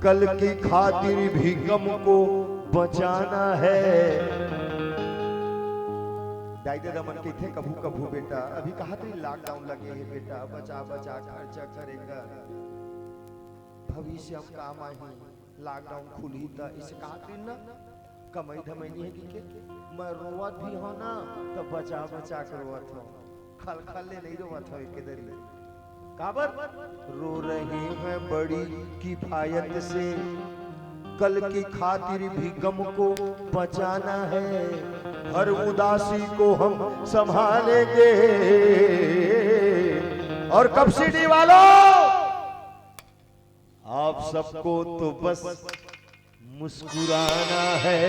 कल की खातिर भी गम को बचाना है। दाइदे दमन के थे कभू कभू बेटा, अभी कहा थे लॉकडाउन लगे है बेटा, बचा बचा खर्चा करेगा, भविष्य हम काम आई, लॉकडाउन खुली तो इसे कहा थे ना कमाई धमाई नहीं है कि मैं रोवत भी हो ना तो बचा बचा कर रोवत हो, खल खल ले नहीं रोवत हो एक दरी। काबर रो रहे हैं बड़ी किफायत से, कल की खातिर भी गम को बचाना है। हर उदासी को हम संभालेंगे और कब सीडी वालों आप सबको तो बस मुस्कुराना है।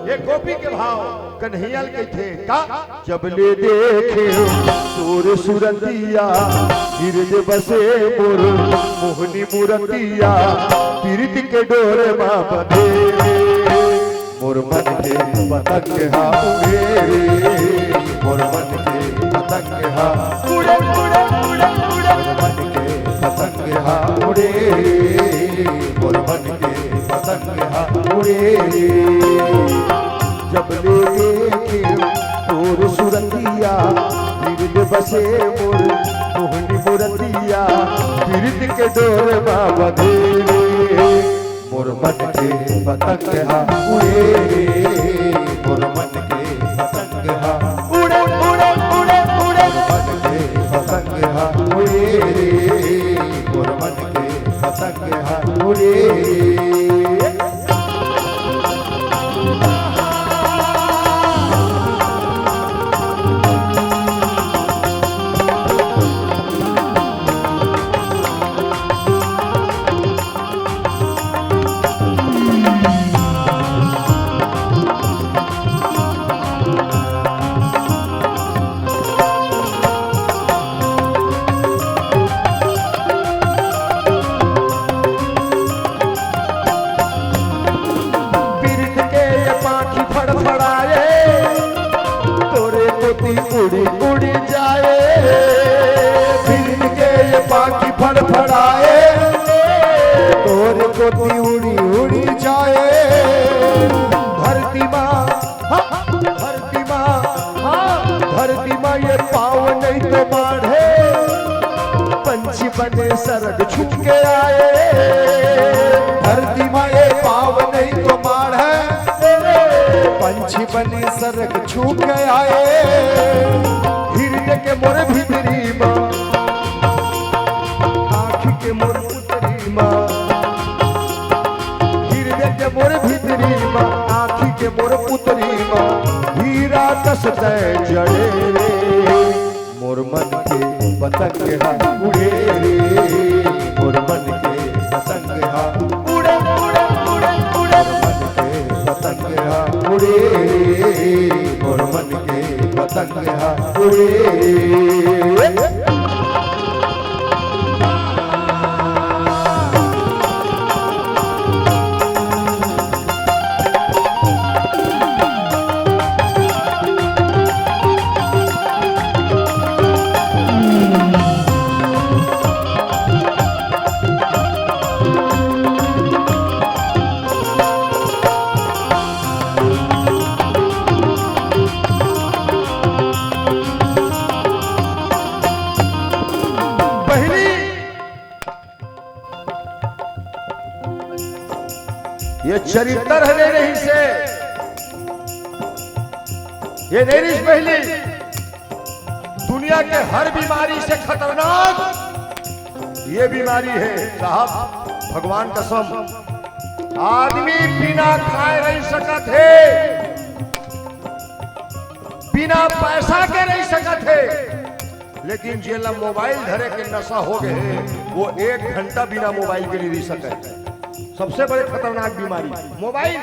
ये गोपी के भाव कन्हैया के थे का जब ले देखे तोर सुरतिया गिरज बसे मोर मोहनी मुरतिया पीरित के डोर मां बंधे मोर मन के पतंग हा उड़े मोर मन के पतंग हा उड़े उड़े उड़े उड़े मन के पतंग हा उड़े मोर मन के पतंग हा उड़े। जब ले देखे तोर सुरतिया गिरज बसे मोर मोहनी मुरतिया पीरित के डोर मां बंधे मोर मन के पतंग हा उड़े मोर मन के पतंग हा उड़े उड़े उड़े उड़े मन के पतंग हा उड़े मोर मन के पतंग हा उड़े। उड़ी उड़ी जाए फिर के ये पाखी फड़फड़ाए तोरे कोती उड़ी उड़ी जाए। धरती माँ धरती माँ धरती माँ ये पाँव नहीं तो बाढ़े पंछी बने सरग छू के आए। धरती माँ ये पाँव नहीं तो बाढ़े पंछी बने सरग छू के आए। हृदय के मोर भीतरी माँ आँखी के मोर पुतरी माँ हृदय के मोर भीतरी माँ आँखी के मोर पुतरी माँ हीरा कसते जड़े मोर मन के पतंग हा उड़े मोर मन के पतंग हा उड़े उड़े उड़े उड़े मन के पतंग हा उड़े मोर मन के पतंग हा उड़े। ये चरित्र है नहीं से, ये नहीं पहली दुनिया के हर बीमारी से खतरनाक ये बीमारी है साहब। भगवान कसम आदमी बिना खाए रह सकत है, बिना पैसा के रह सकत है, लेकिन जेला मोबाइल धरे के नशा हो गए वो 1 घंटा बिना मोबाइल के नहीं रह सकते। सबसे बड़े खतरनाक बीमारी मोबाइल।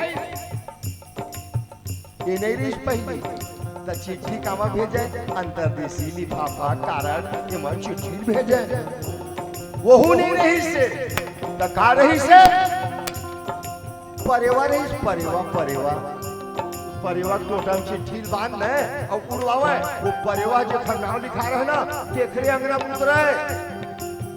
ये नहीं रही पहली तो चिट्ठी कामा भेजे, अंतरदेशी लिफाफा कारण एमा चिट्ठी भेजे, वहू नहीं रही से तो का रही से परेवा रही, परेवा टोटल चिट्ठी बांध और उड़वावे वो परेवा जो नाम लिखा रहे ना केखरे अंगना पुत्र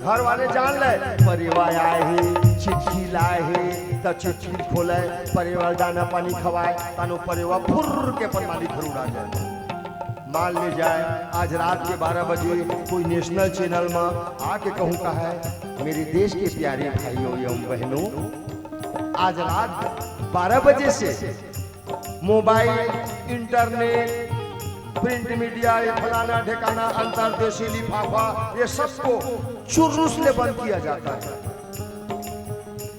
घर वाले जान ले परेवा आए है चिट्ठी लाए है तो चिट्ठी खोले परेवा दाना पानी खवाए तानो परेवा फुर के पर मालिक घर उड़ा जाए। मान ले जाए आज रात के 12 बजे कोई नेशनल चैनल में आके कहूँ का है मेरे देश के प्यारे भाइयों एवं बहनों, आज रात 12 बजे से मोबाइल, इंटरनेट, प्रिंट मीडिया, ये फलाना ठिकाना, अंतरदेशी लिफाफा, ये सबको चुर्रुस ले बंद किया जाता है।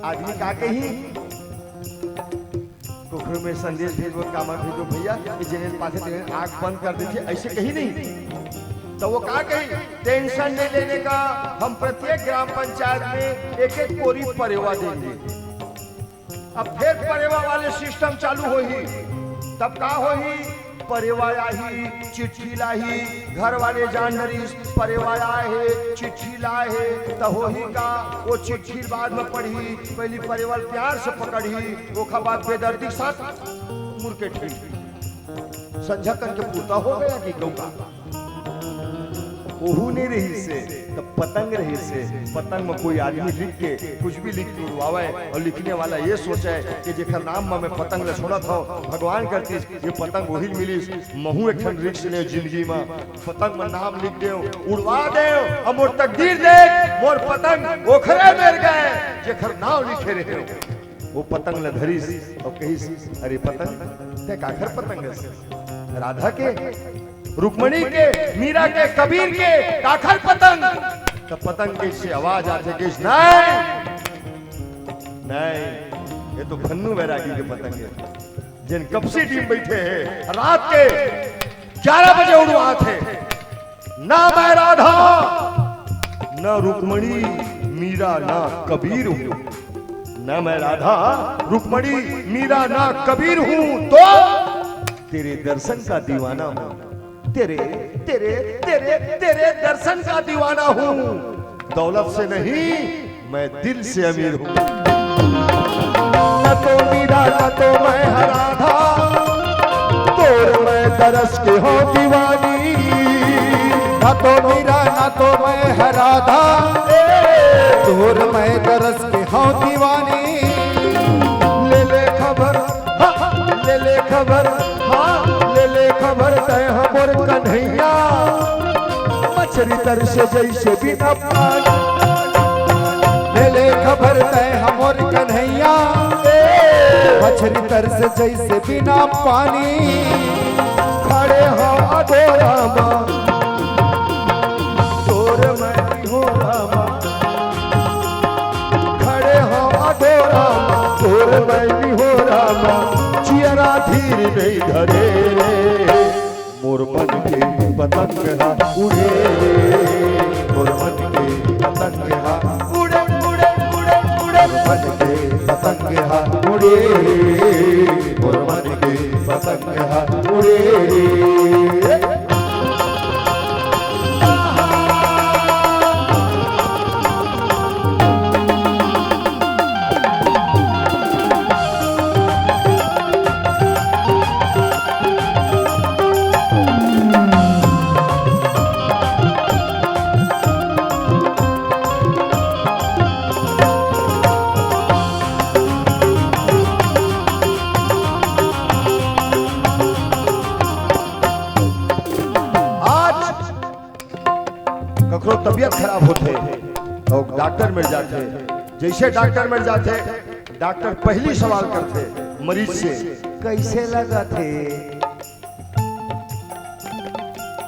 आदमी का कही पोखर में संदेश भेजो, कामा भेजो भैया जिन्हें पासे आंख बंद कर दीजिए, ऐसे कहीं नहीं। तो वो का कही टेंशन नहीं लेने का, हम प्रत्येक ग्राम पंचायत में एक कोरी परेवा देंगे। अब फिर परेवा वाले सिस्टम चालू हो ही, तब का हो ही परेवा आई चिट्ठी लाई, घर वाले जान नरीस परेवा आए है चिट्ठी लाए है तो हो ही का वो चिट्ठी बाद में पढ़ी, पहली परेवा प्यार से पकड़ी, वो बाद बेदर्दी साथ मुर्के ठीक संझा करके पूता हो गया कि क्यों का ओहू नहीं रही से तो पतंग रही से। पतंग में कोई आदमी लिख के कुछ भी लिख के उड़वावे और लिखने वाला ये सोचे कि जेकर नाम में मैं पतंग ले छोड़ा था भगवान करती ये पतंग वही मिली महू एक रिक्स ले जिंदगी में पतंग में नाम लिख दे उड़वा दे और मोर तकदीर देख मोर पतंग ओखरे मेर गए जेकर नाम लिखे रहे वो पतंग ले धरी और कही अरे पतंग ते काखर पतंग है राधा के रुक्मणी के मीरा के कबीर के काखर पतंग तो पतंग की से आवाज आते कि नहीं नहीं ये तो खन्नू बैरागी के पतंग है जिन कपसी टीम बैठे हैं रात के 11 बजे उड़वा थे। ना मैं राधा ना रुक्मणी मीरा ना कबीर हूं, ना मैं राधा रुक्मणी मीरा ना कबीर हूं तो तेरे दर्शन का दीवाना हूं, तेरे तेरे तेरे तेरे दर्शन का दीवाना हूं, दौलत से नहीं मैं दिल से अमीर हूं। न तो मीरा न तो मैं राधा तोर मैं दरस के हो दीवानी, न तो मीरा न तो मैं राधा तोर मैं दरस के हो दीवानी। ले ले खबर ले ले खबर ले ले खबर तय हमर कन्हैया मछली तर से जैसे बिना पानी, ले ले खबर तय हमर कन्हैया मछली तर से जैसे बिना पानी। खड़े हो अधोरा माँ तोर मैं हो रामा, खड़े हो अधोरा माँ तोर मैं हो रामा, चियरा धीर नहीं धरे मोर मन के पतंग हा उड़े, मोर मन के पतंग हा उड़े उड़े उड़े उड़े, मन के पतंग हा उड़े, मोर मन के पतंग हा उड़े। तबीयत खराब होते और डॉक्टर मिल जाते, जैसे डॉक्टर मिल जाते डॉक्टर पहली सवाल करते मरीज से, कैसे लगा थे?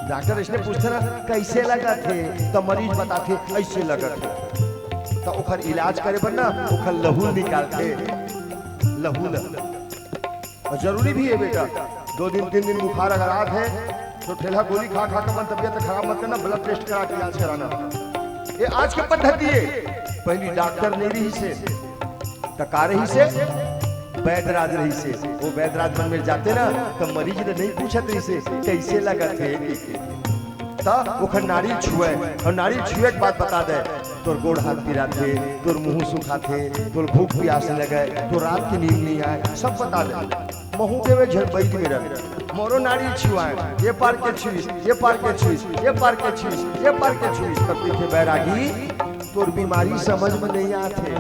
डॉक्टर इसने पूछते ना कैसे लगा थे, तो मरीज बताते ऐसे लगा थे। तो ओखर इलाज करे पर ना ओखर लहू निकालते, लहू और जरूरी भी है बेटा। 2 दिन 3 दिन बुखार अगर आत है तो ठेला गोली खा खा कर मन तबियत खराब मत करना, ब्लड टेस्ट करा के इलाज कराना। ये आज की पद्धति है। पहली डॉक्टर नहीं रही से टका रही से वैद्यराज रही से, वो वैद्यराज मन में जाते ना तो मरीज ने नहीं पूछत रही से कैसे लगा थे, वो नारियल छुए और नारियल छुए के बाद बता दे तोर गोड़ हाथ पिरा थे, तोर मुंह सूखा थे, तोर भूख प्यास लगे, तो रात की नींद नहीं आए, सब बता दे। महू के वे झड़ बैठ मेरा मोरो नारियल छुआए, ये पार के छुईस, ये पार के छुईस, ये पार के छुईस, ये पार के छुईस। तब देखे बैरागी तोर बीमारी समझ में नहीं आते,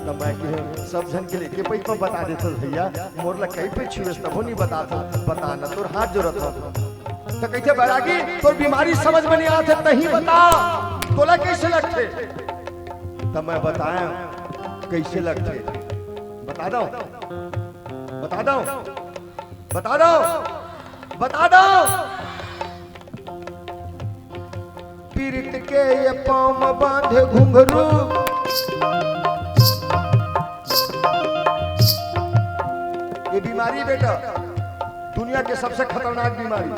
तब मैं के सब जन के लेके पैसा बता देता भैया मोर ला कहीं पे छुईस, तब नहीं बताता, बताना तोर हाथ जोड़त हो। तो कहते बैरागी तोर बीमारी समझ में नहीं आते, तही बता तोला कैसे लगते। तब मैं बताया कैसे लगते, बता दो, बता दो, बता दो, बता दो। पीरित के ये पाँव में बांधे घुंघरू, ये बीमारी बेटा दुनिया के सबसे खतरनाक बीमारी,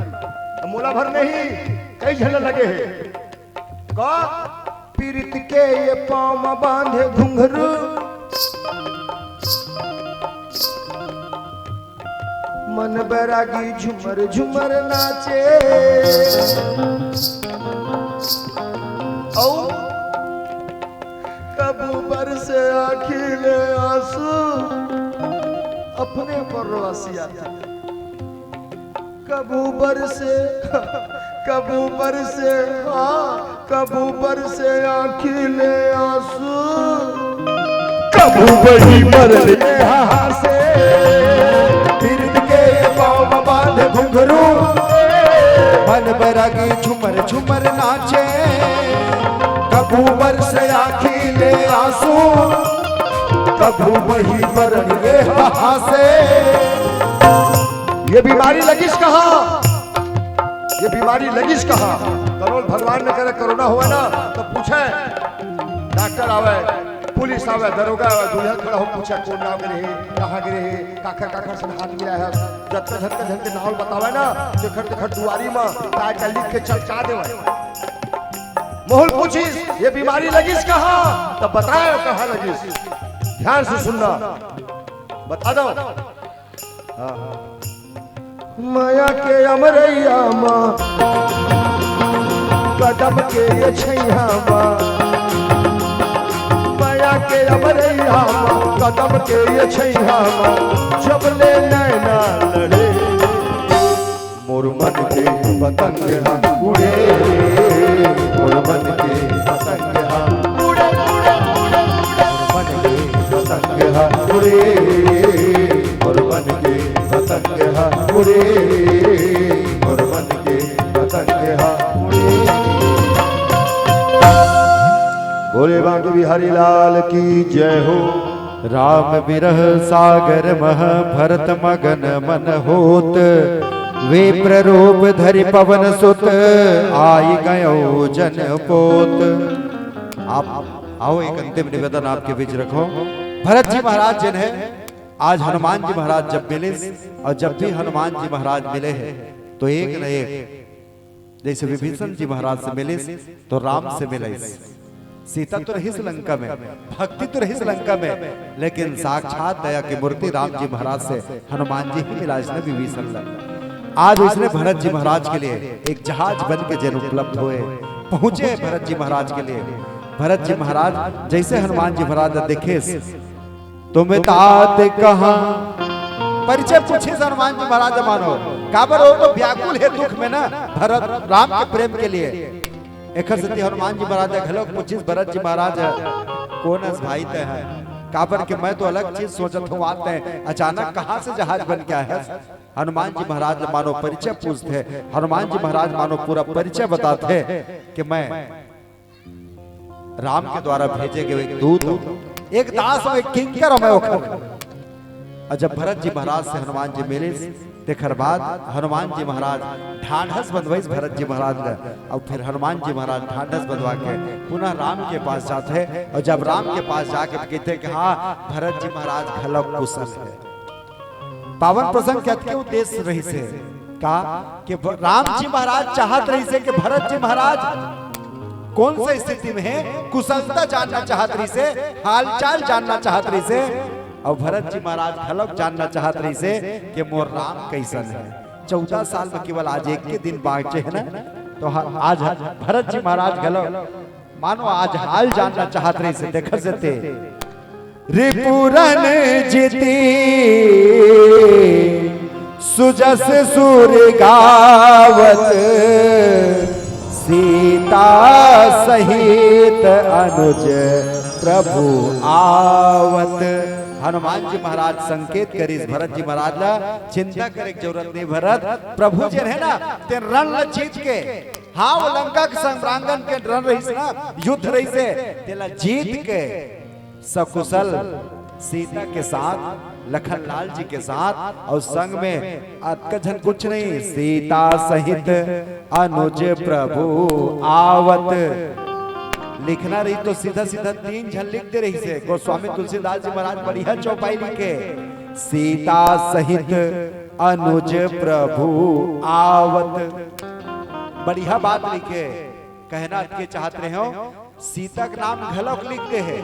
मोला भर नहीं कई झल लगे है। का पीरित के ये पाँव में बांधे घुंघरू, मन बैरागी झुमर झुमर नाचे, औ कबू बरसे आखिले आंसू अपने परवासिया, कबू बरसे, कबू बरसे, हाँ कबू बरसे आखिले आंसू, कबू बही मरले हासे। बांध घुंघरू मन बैरागी झुमर झुमर नाचे, कबू बरसे आखिले आंसू, कबू वही बरन वे हासे। ये बीमारी लगिस कहा, ये बीमारी लगिस कहा। करोल भगवान ने करे कोरोना हुआ ना तो पूछे डॉक्टर आवे, पुलिस आवे, दरोगा आवे, दूल्हा खड़ा हो पूछे कौन नाव गिरे है, कहाँ गिरे है, काखर काखर से हाथ गिरा है, जत्ते झटके झटके नाव बतावे ना, देखर देखर दुआरी में काय का लिख के चलचा देवे। मोहल पूछिस ये बीमारी लगिस कहाँ, तब बताए कहाँ लगिस। ध्यान से सुनना, बता दो। माया के अमरैया माँ, कदम के ये छैया माँ, माया के अमरैया माँ, कदम के ये छैया माँ, जब ले नैना लड़े, मोर मन के पतंग हम उड़े, मोर मन के पतंग हम उड़े, मन के पतंग हम उड़े, मोर मन के पतंग हम उड़े, मोर मन के पतंग हम उड़े। बोले बांके बिहारी लाल की जय हो। राम विरह सागर मह भरत मगन मन होत, वे प्ररूप धरि पवन सुत, आई गयो जन पोत। आप आओ, एक अंतिम निवेदन आपके बीच रखो। भरत जी महाराज जिन्हें आज हनुमान जी महाराज जब मिले, और जब भी हनुमान जी महाराज मिले हैं तो एक न एक, जैसे विभीषण जी महाराज से मिले तो राम से मिले, सीता तो रही लंका में, भक्ति तो रही लंका में, लेकिन साक्षात दया की मूर्ति राम जी महाराज से हनुमान जी ही मिला इसने विभीषण लंका। आज इसने भरत जी महाराज के लिए एक जहाज बन के जन उपलब्ध हुए, पहुंचे भरत जी महाराज के लिए। भरत जी महाराज जैसे हनुमान जी महाराज देखे, तुम्हें तात कहां, परिचय पूछे हनुमान जी महाराज मानो, काबर हो तो व्याकुल है दुख में ना भरत राम के प्रेम के लिए। एक सती हनुमान जी महाराज घलोक पूछिस भरत जी महाराज कौन भाई ते है, काबर के मैं तो अलग चीज सोचत हूँ, आते हैं अचानक कहाँ से जहाज बन गया है। हनुमान जी महाराज मानो परिचय पूछते, हनुमान जी महाराज मानो पूरा परिचय बताते कि मैं राम के द्वारा भेजे गए एक दूत हूँ, एक दास और एक किंकर और मैं ओखर। और जब भरत जी महाराज से हनुमान जी मिले तेखर बाद हनुमान जी महाराज ढांढस बंधवाइस भरत जी महाराज ने, और फिर हनुमान जी महाराज ढांढस बंधवा के पुनः राम के पास जाते हैं। और जब राम के पास जाके कहते हैं कि हाँ भरत जी महाराज घलक कुशल है। पावन प्रसंग के के उद्देश्य रही से कहा कि राम जी महाराज चाहत रही से कि भरत जी महाराज कौन सी स्थिति में है, कुशलता जानना चाहत रही से, हालचाल जानना चाहत रही से। और भरत जी महाराज घलक जानना चाहत रही से कि मोर राम कैसन है। 14 साल में केवल आज एक के दिन बाँचे है ना, तो आज भरत जी महाराज घलक मानो आज हाल जानना चाहत रही से। देख से थे रिपुरन जीती सुजस सूर्य गावत, सीता सहित अनुज प्रभु आवत। हनुमान जी महाराज संकेत करीस भरत जी महाराज ला चिंता करे की जरूरत नहीं। भरत प्रभु जी है ना ते रण ल जीत के, हाँ वो लंका के संग्रांगन के रण रही से ना, युद्ध रही से तेला जीत के सकुशल सीता के साथ लखन लाल जी के साथ और संग में अतकजन कुछ नहीं, सीता सहित अनुज प्रभु आवत। लिखना रही तो सीधा सीधा 3 झन लिखते रही से। गोस्वामी तुलसीदास जी महाराज बढ़िया चौपाई लिखे, सीता सहित अनुज प्रभु आवत। बढ़िया बात लिखे, कहना के चाहते रहे हो सीता का नाम घलक लिखते हैं,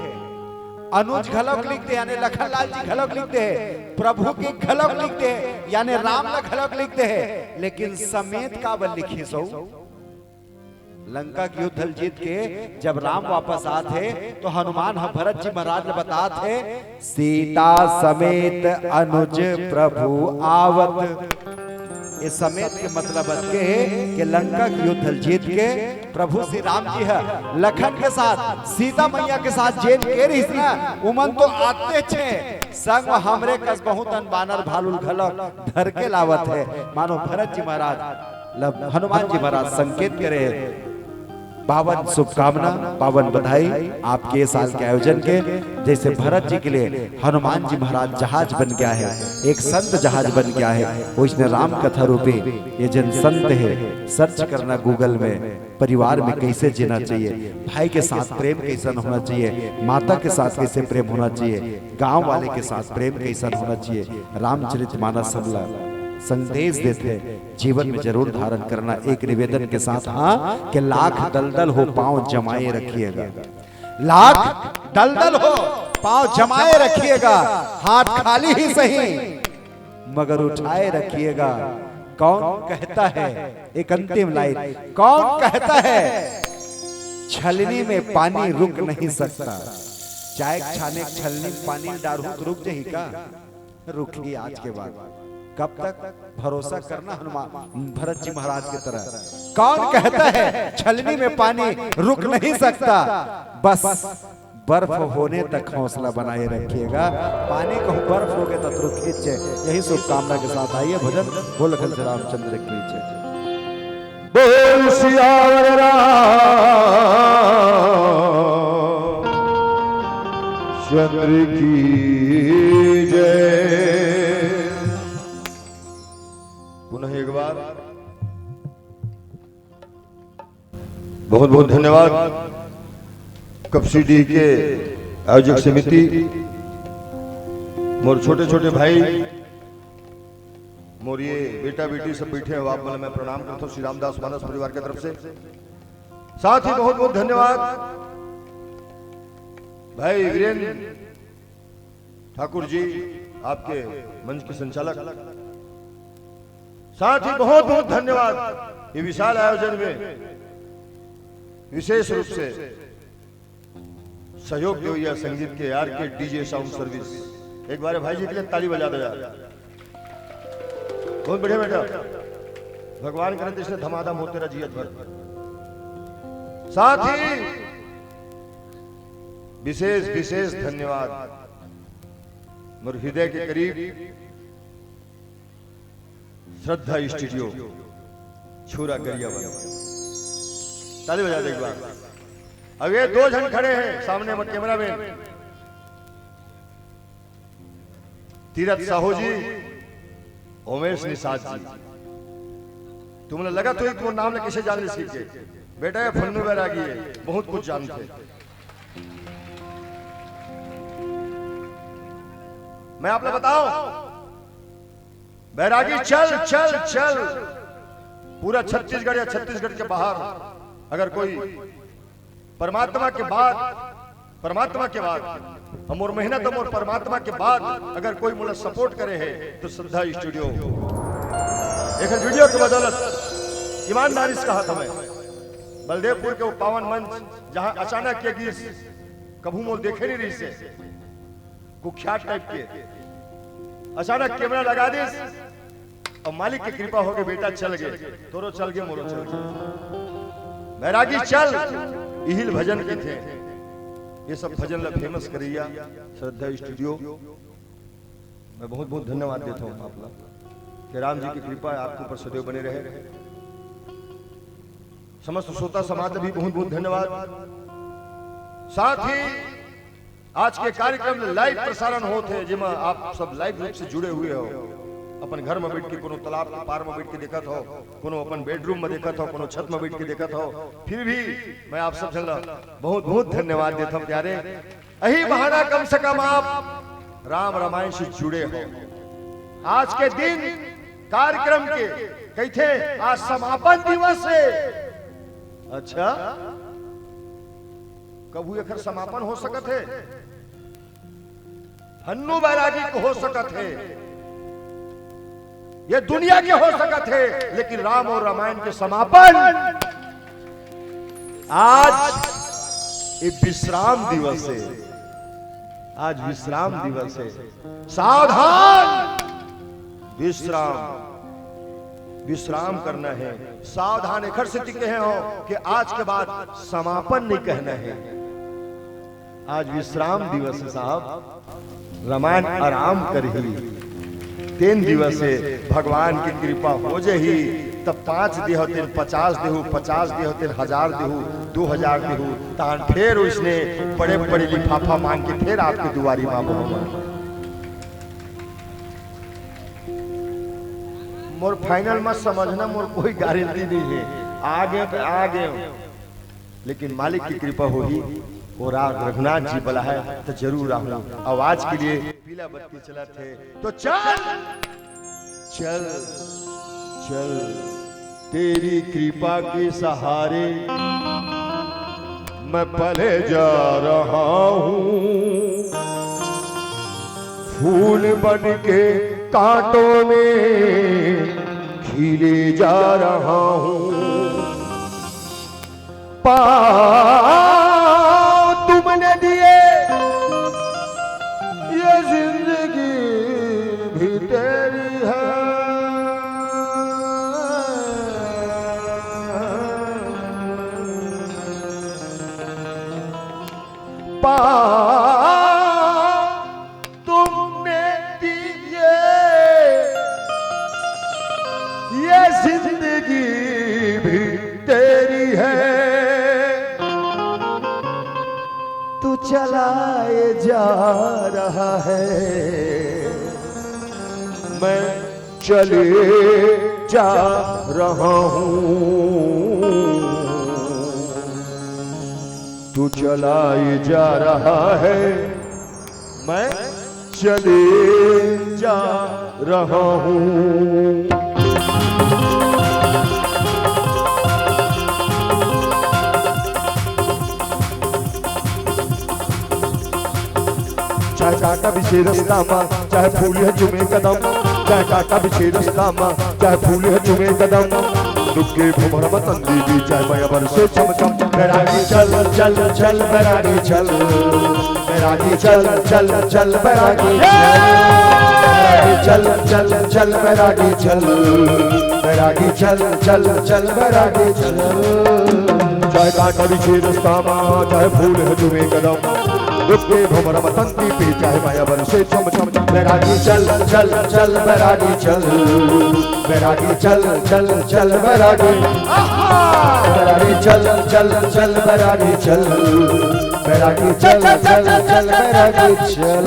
अनुज घलक लिखते हैं यानी लखन लाल जी घलक लिखते हैं, प्रभु की घलक लिखते हैं यानी राम का घलक लिखते हैं। लेकिन समेत का बल लिखी सो लंका की युद्ध जीत के जब राम वापस आते तो हनुमान भरत जी महाराज ने बताते सीता समेत अनुज प्रभु आवत। इस समेत के मतलब के कि लंका की युद्ध जीत के प्रभु श्री राम जी है लखन के साथ सीता मैया के साथ जेल के रही ना, उमन तो आते छे संग हमरे कस बहुत बानर भालुल घलक धर के लावत है। मानो भरत जी महाराज हनुमान जी महाराज संकेत करे। पावन शुभकामना, पावन बधाई आपके ये साल के आयोजन के। जैसे भरत जी के लिए हनुमान जी महाराज जहाज बन गया है, एक संत जहाज बन गया है, वो इसने राम कथा रूपी ये जन संत है। सर्च करना गूगल में, परिवार में कैसे जीना चाहिए, भाई के साथ प्रेम कैसा होना चाहिए, माता के साथ कैसे प्रेम होना चाहिए, गाँव वाले के साथ प्रेम कैसा होना चाहिए, रामचरितमानस सबला संदेश देते जीवन में जरूर धारण करना। एक निवेदन के साथ हाँ कि लाख दलदल हो पांव जमाए रखिएगा, लाख दलदल हो पांव जमाए रखिएगा, हाथ खाली ही सही मगर उठाए रखिएगा। कौन कहता है, एक अंतिम लाइन, कौन कहता है छलनी में पानी रुक नहीं सकता। चाय छाने छलनी में पानी डालू रुक जाही का, रुकी आज के बाद। कब तक भरोसा करना हनुमान भरत जी महाराज की तरह। कौन कहता है छलनी में पानी रुक नहीं सकता, बस बर्फ होने तक हौसला बनाए रखिएगा। पानी को बर्फ हो गए तो रुक खींचे। यही शुभकामना के साथ आइए भजन बोल रामचंद्र की जय। बोल सियावर रामचंद्र की जय। पुनः एक बार बहुत बहुत धन्यवाद कपसीडी के आयोजक समिति, मोर छोटे छोटे भाई, मोर ये बेटा बेटी सब बैठे हैं, आप मैं प्रणाम करता हूँ श्री रामदास मानस परिवार की तरफ से। साथ ही बहुत बहुत धन्यवाद भाई वीरेंद्र ठाकुर जी, आपके मंच के संचालक। साथ ही बहुत बहुत धन्यवाद ये विशाल आयोजन में विशेष रूप से सहयोग दो या संगीत के यार के डीजे साउंड सर्विस। एक बार भाई जी के लिए ताली बजा दो यार, बहुत बढ़िया बेटा, भगवान करे इसने धमाधम हो तेरा जियत भर। साथ ही विशेष विशेष धन्यवाद मेरे हृदय के करीब श्रद्धा स्टूडियो छुरा गरियाबंद, ताली बजा दे एक बार। अब ये 2 जन खड़े हैं सामने कैमरा में, तीरथ साहू जी, उमेश निषाद जी, तुमने लगा तो तुम नाम किसे जानने सीखे बेटा, ये फन्नू बैरागी है, बहुत कुछ जानते। मैं आपने बताऊं, बैरागी चल चल चल पूरा छत्तीसगढ़ या छत्तीसगढ़ के बाहर अगर कोई परमात्मा के बाद हमोर मेहनत हमोर परमात्मा के बाद अगर कोई मुझे सपोर्ट करे है तो श्रद्धा स्टूडियो एक वीडियो की बदौलत ईमानदारी से कहा था मैं, बलदेवपुर के वो पावन मंच जहां अचानक के गीत कभू मोल देखे नहीं रही से कुख्यात टाइप के, अचानक कैमरा लगा दी और मालिक की कृपा हो गई, बेटा चल गए, तोरो चल गए, मोरो चल गए, बैरागी चल, इहिल भजन के थे। ये सब भजन ला फेमस करिया श्रद्धा स्टूडियो। मैं बहुत बहुत धन्यवाद देता हूँ आप लोग कि राम जी की कृपा आपके ऊपर सदैव बने रहे। समस्त श्रोता समाज भी बहुत बहुत धन्यवाद। साथ ही आज के कार्यक्रम में लाइव प्रसारण होते हैं जिसमें आप सब लाइव रूप से जुड़े हुए हो, अपन घर में बैठ के कोनो तालाब के पार में बैठ के देखत हो, कोनो अपन बेडरूम में देखत हो, कोनो छत में बैठ के देखत हो, फिर भी मैं आप सब जन बहुत बहुत धन्यवाद देता हूं प्यारे। यही बहाना कम से कम आप राम रामायण से जुड़े हो। आज के दिन कार्यक्रम के कहते आज समापन दिवस है। अच्छा, कबू एकर समापन हो सकत है? फन्नू बैरागी को हो सकत है, ये दुनिया के हो सकत है, लेकिन राम और रामायण के समापन आज ये विश्राम दिवस है। आज विश्राम दिवस है। सावधान, विश्राम करना है। सावधान एकर से टिके हैं हो कि आज के बाद समापन नहीं कहना है। आज विश्राम दिवस है साहब, रामायण आराम कर ही 3 दिवस से भगवान की कृपा हो जाही तब 5 देह दिन 50 देहू, 50 देह दिन 1000 देहू, 2000 देहू, तान फिर उसने बड़े बड़े लिफाफा मांग के फिर आपके दुआरी मांगो। मोर फाइनल मत समझना, मोर कोई गारंटी नहीं है, आगे तो आगे, लेकिन मालिक की कृपा होगी। और रघुनाथ जी बोला है तो जरूर आऊंगा। आवाज के लिए पीला बत्ती चला थे तो चल चल चल तेरी कृपा के सहारे मैं पले जा रहा हूँ, फूल बन के कांटों में खिले जा रहा हूँ। तुमने दिए ये जिंदगी भी तेरी है, तुमने दिए ये जिंदगी भी तेरी है, तू चलाए जा रहा है, मैं चले जा रहा हूँ। तू चलाए जा रहा है, मैं चले जा रहा हूँ। चाहे कांटा बिछे रास्ता मां, चाहे फूल है चुमे कदम, चाहे कांटा बिछे रास्ता मां, चाहे फूल है चुमे कदम, दुखे भुमर मतंदी भी चाहे माया बरसे चमचम। बैरागी चल चल चल बैरागी चल, बैरागी चल चल चल बैरागी चल, चल चल बैरागी चल, बैरागी चल चल चल बैरागी चल। चाहे कांटा बिछे रास्ता मां, चाहे फूल है चुमे कदम, दुखे भुमर मतंदी पे चाहे माया बरसे चम चम। बैरागी चल चल चल बैरागी चल, बैरागी चल चल चल बैरागी, बैरागी चल चल चल बैरागी चल, बैरागी चल चल चल बैरागी चल।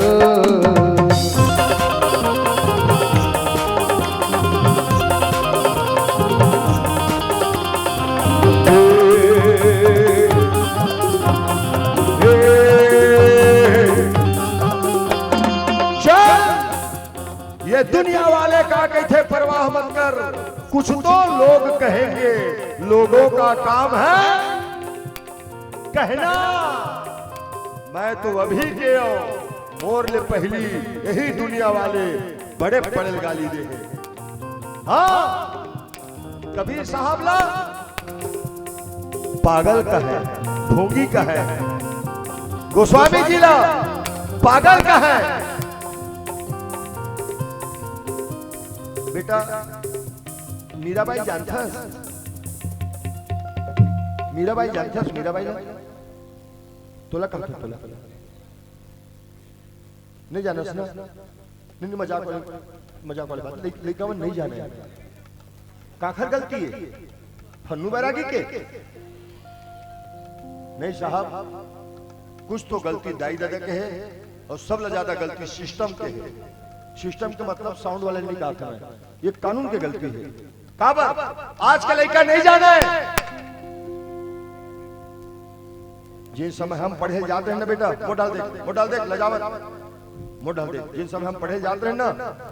ये दुनिया वाले का कहते परवाह मत कर, कुछ तो लोग कहेंगे, लोगों का काम है कहना। मैं तो अभी गया मोर ले पहली यही दुनिया वाले बड़े पड़े गाली दे। हाँ कबीर साहब ला पागल का है, ढोंगी का है, गोस्वामी जी ला पागल का है। बेटा मीराबाई जानता, मीराबाई जानता, मीराबाई तोला कब था, तोला नहीं जाना सुना, नहीं मजाक वाली बात, लेकिन नहीं जाना है। काखर गलती है फन्नू बैरागी के नहीं साहब, कुछ तो गलती दाई दादा के है और सब से ज्यादा गलती सिस्टम के है। सिस्टम के मतलब साउंड वाले नहीं कहा था, ये कानून की गलती है। काबर आज का लड़का नहीं जाना है। जिस समय हम पढ़े जाते हैं ना बेटा, वो डाल देख लजावत वो डाल देख। जिस समय हम पढ़े जाते हैं ना,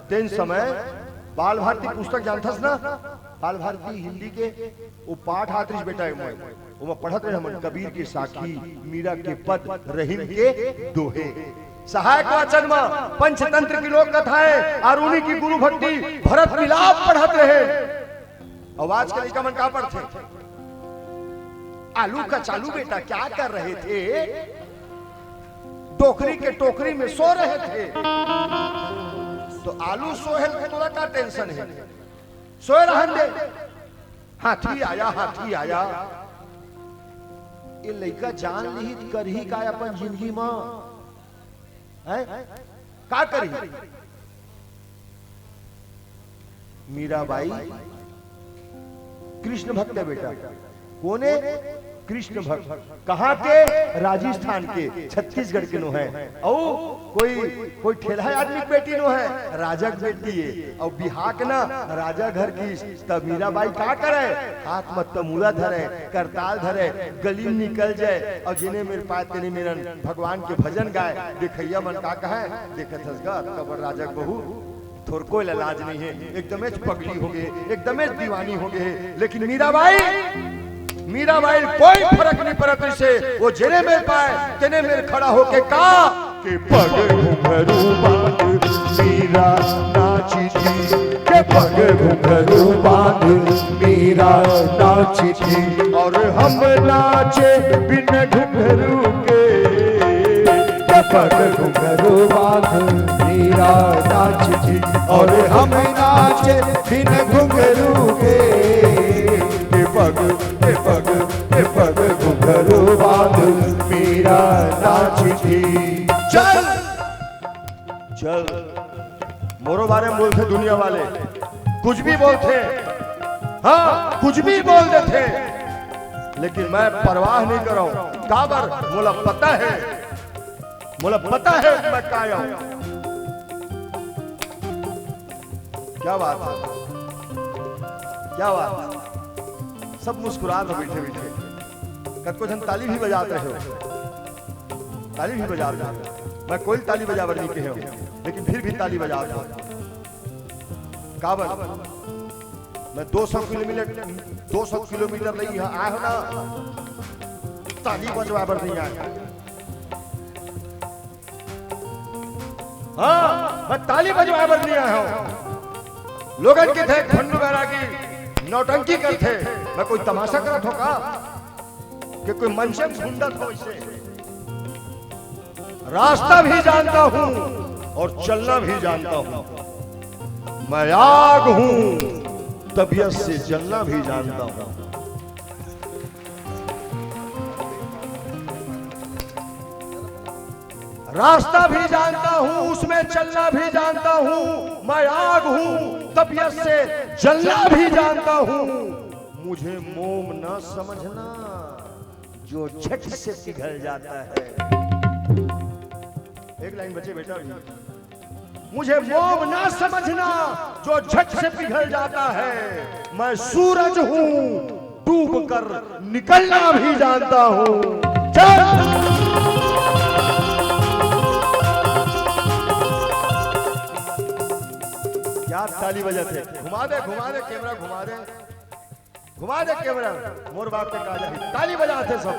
तीन समय बाल भारती पुस्तक जानथस ना, बाल भारती हिंदी के वो पाठ आतरिश बेटा है, वो पढ़त रहे हम कबीर की साखी, मीरा के पद, रहीम के दोहे, सहायक वाचन में पंचतंत्र की लोक कथाएं, आरुणी की गुरु भक्ति, भरत मिलाप पढ़त रहे। आवाज के लेकर मन का पढ़ते आलू का चालू बेटा क्या कर रहे थे, टोकरी के टोकरी में सो रहे थे। तो आलू सोहे थोड़ा का टेंशन है, सोए रहन दे। हाथी आया, हाथी आया, ये लड़का जान ली कर ही का अपन जिंदगी में है का करी। मीराबाई कृष्ण भक्त है बेटा, कोने कृष्ण भक्त, कहाँ के, राजस्थान के, छत्तीसगढ़ के नो है। और कोई ठेला आदमी की बेटी नो है, राजा की बेटी है। और बिहार के ना राजा घर की, तब मीराबाई क्या करे, हाथ में तमूला धरे, करताल धरे, गली निकल जाए और जिन्हें मेरे पास तेने मेरा भगवान के भजन गाए। देखैया मन का कहे, देखत हसगा कबर राजा बहू थोर कोई लाज नहीं है, एकदम पगली हो गए, एकदम दीवानी हो गए। लेकिन मीराबाई कोई फर्क नहीं पड़त से, वो जेने मेरे पाए तेने मेरे खड़ा होके कहा कि पग घुंघरू बांध मीरा नाची थी, के पग घुंघरू बांध मीरा नाची थी, और हम नाचे बिन घुंघरू के पग घुंघरू बांध मीरा नाची थी, और हम नाचे बिन घुंघरू के पग घुंघरू बांध मीरा नाची थी। चल चल मोरो बारे में बोलते दुनिया वाले, कुछ भी बोलते, हाँ कुछ भी बोल देते, लेकिन मैं परवाह नहीं कर रहा हूं। काबर मोला पता है, मोला पता है मैं काया हूं। क्या बात है, क्या बात है, सब मुस्कुरा रहे बैठे बैठे। कद को जन ताली भी बजाते हो, ताली भी बजाते हो। मैं कोई ताली बजावर नहीं कहे हूं, लेकिन फिर भी ताली बजाते हो। काबर मैं 200 किलोमीटर नहीं आया हो ना, ताली बजवावर नहीं आया। हाँ मैं ताली बजवावर नहीं आया हूं। लोगन के थे फन्नू बैरागी नौटंकी करते, मैं कोई तमाशा करत हो का, कि कोई मनसे ढूंढत हो। इसे रास्ता भी जानता हूं और चलना भी जानता हूं। मैं आग हूं, तबीयत से जलना भी जानता हूं। रास्ता भी जानता हूं, उसमें चलना भी जानता हूं। मैं आग हूं, तबीयत से जलना भी जानता हूं। मुझे मोम न समझना जो झट से पिघल जाता है। एक लाइन बचे बेटा, मुझे मोम न समझना जो झट से पिघल जाता है। मैं सूरज हूं, डूब कर निकलना भी जानता हूं। चल ताली बजाते। घुमा दे कैमरा, घुमा दे कैमरा, मोर बाप के काजा ही ताली बजाते सब।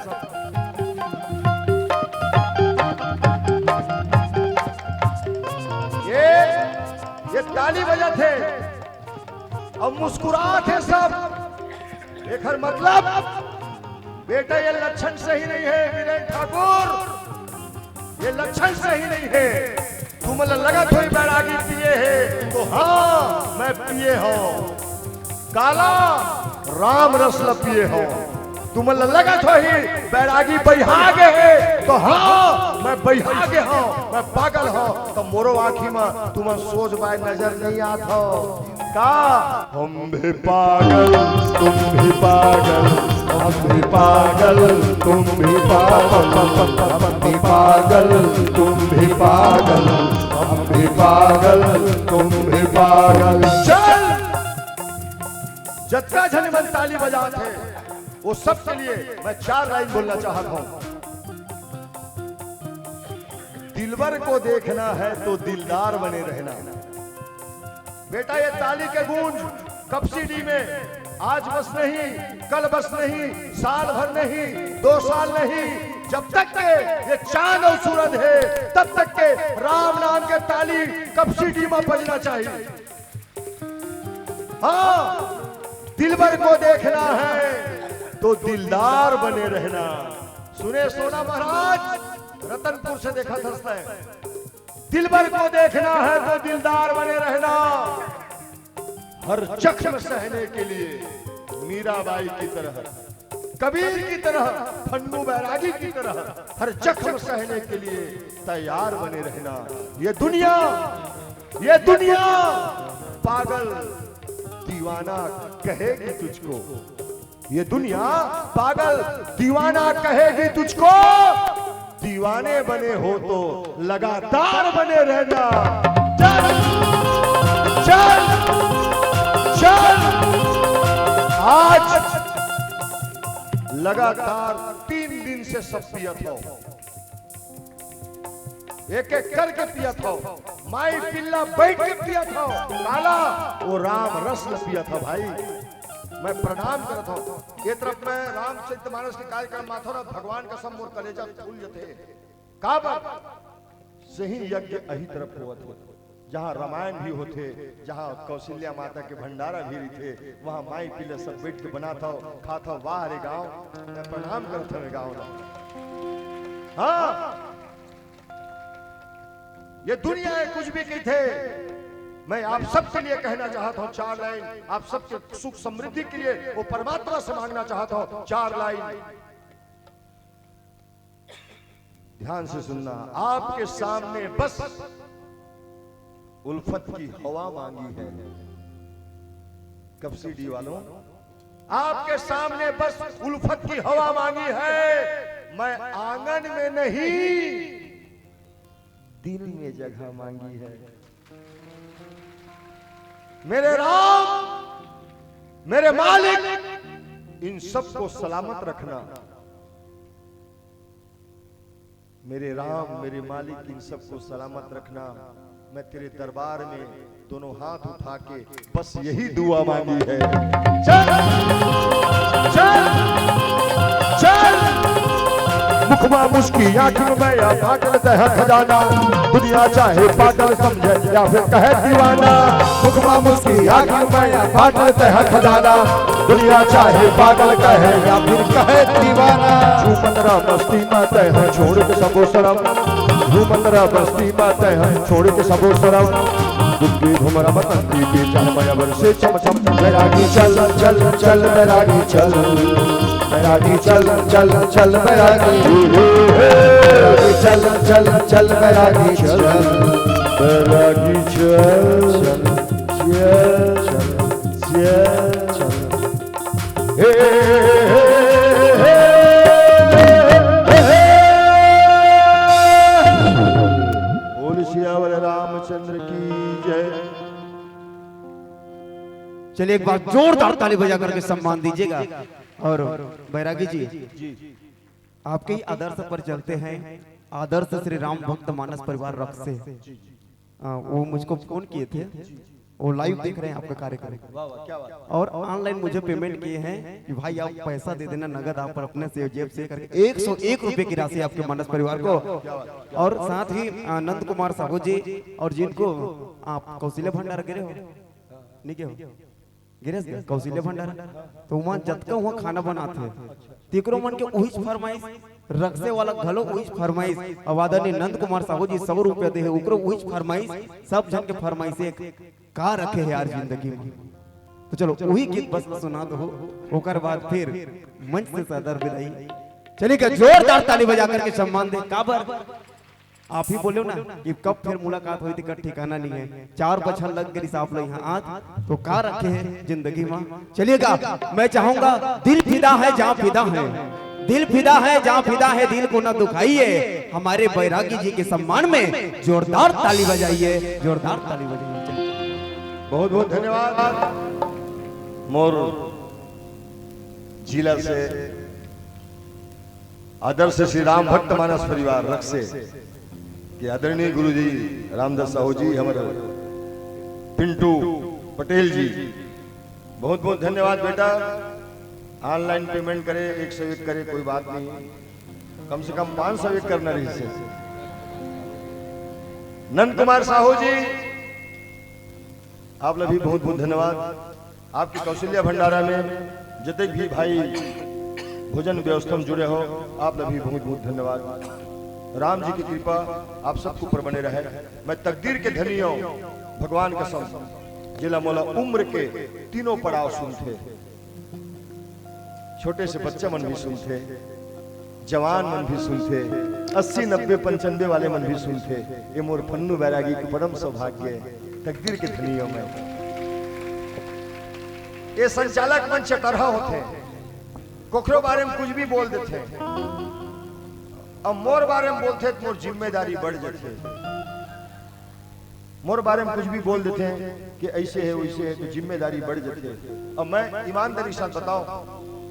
ये ताली बजाते और मुस्कुराते सब। एक हर मतलब बेटा ये लक्षण सही नहीं है वीरेन ठाकुर, ये लक्षण सही नहीं है। तुम लगा कोई बैरागी पिए है तो हाँ मैं पिए हूँ, काला राम रसल पिए हो। तुम लगा तो ही बैरागी बहिहागे है तो हाँ मैं बहिहागे हूँ, मैं पागल हूँ। तो मोरो आँखी में तुम सोच बाय नजर नहीं आता हो का। हम भी पागल तुम भी पागल, हम भी पागल तुम भी पागल, हम भी पागल तुम भी पागल, हम भी पागल तुम भी पागल। चल जत्था झन मन ताली बजाते वो सब के लिए मैं 4 लाइन बोलना चाहता हूं। दिलबर को देखना है तो दिलदार बने रहना। बेटा ये ताली के गूंज कब सीडी में आज बस नहीं, कल बस नहीं, साल भर नहीं, 2 साल नहीं, जब तक के ये चांद और सूरज है तब तक के राम नाम के ताली कब सीडी में बजना चाहिए। हाँ दिलबर को देखना है तो दिलदार बने रहना। सुने सोना महाराज रतनपुर से देखा था है। दिलबर को देखना है तो दिलदार बने रहना। हर जख्म सहने के लिए मीराबाई की तरह, कबीर की तरह, फन्नू बैरागी की तरह हर जख्म सहने के लिए तैयार बने रहना। ये दुनिया पागल दीवाना कहेगी तुझको, ये दुनिया पागल दीवाना कहेगी तुझको। दीवाने बने हो तो लगातार बने रहना। चल चल चल आज लगातार 3 दिन से सब पियत हो, एक एक करके पियत हो, माई पिल्ला बैठ के पियत हो, काला वो राम रसल पियत हो। भाई मैं प्रणाम करता हूँ। ये तरफ में रामचरितमानस के कार्यक्रम माथोरा भगवान का सब मोर कलेजा फूल जते काबा सही यज्ञ अही तरफ होत हो, जहाँ रामायण भी होते, जहाँ कौशल्या माता के भंडारा भी थे, वहाँ माई पिल्ला सब बैठ के बनाता हो, खाता हो। वाह रे गाँव, मैं प्रणाम करता हूँ गाँव ना। हाँ ये दुनिया है कुछ भी की थे। मैं आप सबके लिए कहना चाहता हूं 4 लाइन, आप सबके सुख समृद्धि के लिए वो परमात्मा से मांगना चाहता हूं 4 लाइन। ध्यान से सुनना। आपके सामने बस उल्फत की हवा मांगी है। कब सीडी वालों, आपके सामने बस उल्फत की हवा मांगी है। मैं आंगन में नहीं दिल में जगह मांगी है। मेरे राम, मेरे मालिक, इन सबको सलामत रखना। मेरे राम, मेरे मालिक, इन सबको सलामत रखना। मैं तेरे दरबार में दोनों हाथ उठा के बस यही दुआ मांगी है। चल चल चल मुखमा मुस्की आंख में या पागल कह खजाना। दुनिया चाहे पागल समझे या फिर कहे दीवाना। मुखमा मुस्की आंख में या पागल कह खजाना। दुनिया चाहे पागल कहे या फिर कहे दीवाना। झूमंदरा बस्ती में तह छोड़ के सबो शरम, झूमंदरा बस्ती में तह छोड़ के सबो शरम। दुखी घुमरा बसंती के चल मयावर से चम चम बैरागी चल चल चल बैरागी चल, बैरागी चल चल चल बैरागी चल चल चल बैरागी चल, बैरागी चल चल चल चल। बोल सियावर रामचंद्र की जय। चलिए एक बार जोरदार ताली बजा करके सम्मान दीजिएगा। और बैरागी जी आपके ही आदर्श पर चलते हैं। आदर्श श्री राम भक्त मानस परिवार रक्त से वो मुझको फोन किए थे वो लाइव देख रहे हैं आपका कार्यक्रम और ऑनलाइन मुझे पेमेंट किए हैं कि भाई आप पैसा दे देना नगद आप अपने से जेब से करके 101 रुपए की राशि आपके मानस परिवार को। और साथ ही नंद कुमार साहू जी और जिनको आप कौशल्य भंडार गिरे हो नहीं के हो गिरे कौशल्य भंडार तो वहाँ जतका वहाँ खाना बनाते तिकरो मन के वही फरमाइश रक्से वाला घलो वही फरमाइश आवादनी नंद कुमार साहू जी 100 रुपया दे है उकरो वही फरमाइश सब जन के फरमाइश एक का रखे है यार जिंदगी में। तो चलो वही गीत बस सुना दो ओकर बाद फिर मंच से सदर विदाई चलिए जोरदार ताली बजा करके सम्मान दे काबर आप ही बोलो ना कि कब फिर मुलाकात हुई थी का ठिकाना नहीं है 4 बछर लग गई आप लोग यहाँ आज तो का रखे हैं जिंदगी में। चलिएगा मैं चाहूंगा दिल फिदा है जहाँ फिदा है दिल फिदा है जहाँ फिदा है दिल को ना दुखाइए हमारे बैरागी जी के सम्मान में जोरदार ताली बजाइए जोरदार ताली बजाइए। बहुत बहुत धन्यवाद मोर जिला से आदर्श श्री राम भक्त मानस परिवार रक्से के आदरणीय गुरु जी रामदास साहू जी हमारे पिंटू पटेल जी बहुत बहुत धन्यवाद बेटा। ऑनलाइन पेमेंट करे 101 करे कोई बात नहीं कम से कम 501 करना रही से। नंद कुमार साहू जी आप लोग भी बहुत बहुत धन्यवाद। आपकी कौशल्या भंडारा में जितने भी भाई भोजन व्यवस्था में जुड़े हो आप लोग भी बहुत बहुत धन्यवाद। राम जी की कृपा आप सबके ऊपर बने रहे। मैं तकदीर के धनी हूं भगवान कसम जिला मोला उम्र के तीनों पड़ाव सुनते छोटे से बच्चे मन भी सुनते जवान मन भी सुनते 80 90 95 वाले मन भी सुनते। ये मोर फन्नू बैरागी के परम सौभाग्य तकदीर के धनी हूं मैं। ये संचालक मंच तरह होते कोखरो बारे में कुछ भी बोल देते अब मोर बारे में बोलते तो मोर जिम्मेदारी बढ़ जाती मोर बारे में कुछ भी बोल देते हैं कि ऐसे है वैसे है तो जिम्मेदारी बढ़ जाती है। अब मैं ईमानदारी से बताऊं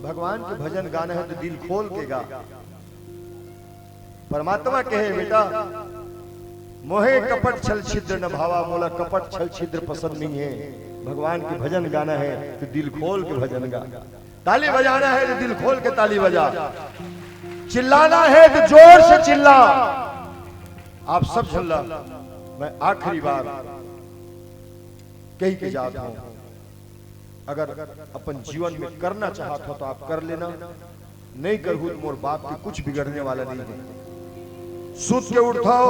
भगवान के भजन गाना है तो दिल खोल के गा। परमात्मा कहे बेटा मोहे कपट छल छिद्र न भावा मोला कपट छल छिद्र पसंद नहीं है। भगवान के भजन गाना है तो दिल खोल के भजन गा। ताली बजाना है तो दिल खोल के ताली बजा। चिल्लाना है तो जोर से चिल्ला। आप सब चिल्ला। मैं आखिरी बार कही के जाता हूं अगर अपन जीवन में करना चाहत हो तो आप कर लेना नहीं करूँ तो मोर बाप के कुछ बिगड़ने वाला नहीं है। सूत के उठाओ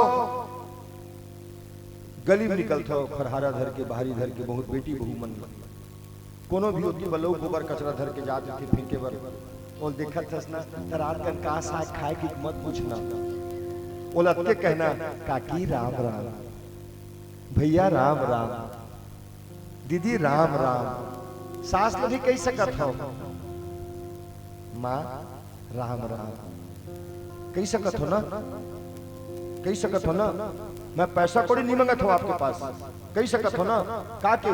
गली में निकलता हो खरहारा धर के बाहरी धर के बहुत बेटी बहु मन कोनो भी होती बलो गोबर कचरा धर के जाते थे फेंके बर और देखा थस ना रात का का साग खाए की मत पूछना ओला के कहना काकी राम राम भैया राम राम दीदी राम राम सास ने भी कही सकत हो माँ राम राम कही सकत हो ना कही सकत हो ना। मैं पैसा कोड़ी नहीं मंगत हूं आपके पास कही सकत हो ना का के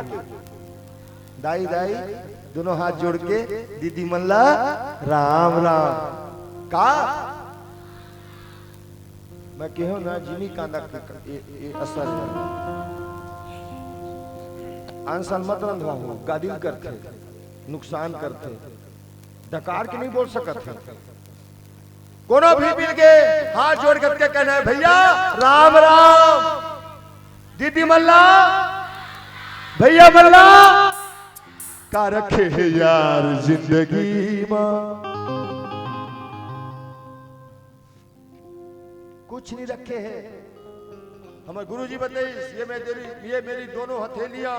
दाई दाई दोनों हाथ जोड़ के दीदी मल्ला राम राम का मैं कहो ना जिमी कांदा ये असर आंसन मत रंधवा हो गादिल करते नुकसान करते डकार के नहीं बोल सकते। कोनो भी मिल के हाथ जोड़ करके कहना है भैया राम राम दीदी मल्ला भैया मल्ला का रखे है यार जिंदगी में कुछ नहीं रखे हैं। हमारे गुरुजी बताइए ये मेरी दोनों हथेलियां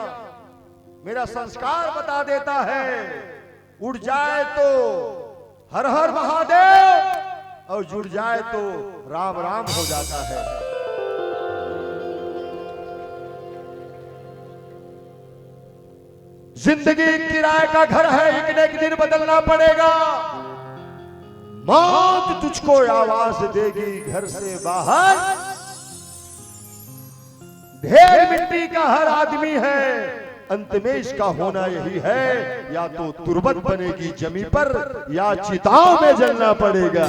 मेरा संस्कार बता देता है। उड़ जाए तो हर हर महादेव और जुड़ जाए तो राम राम हो जाता है। जिंदगी किराए का घर है एक न एक दिन बदलना पड़ेगा। मौत तुझको आवाज देगी घर से बाहर। ढेर मिट्टी का हर आदमी है अंत में इसका होना यही है या तो तुरबत बनेगी जमी पर या चिताओं में जलना पड़ेगा।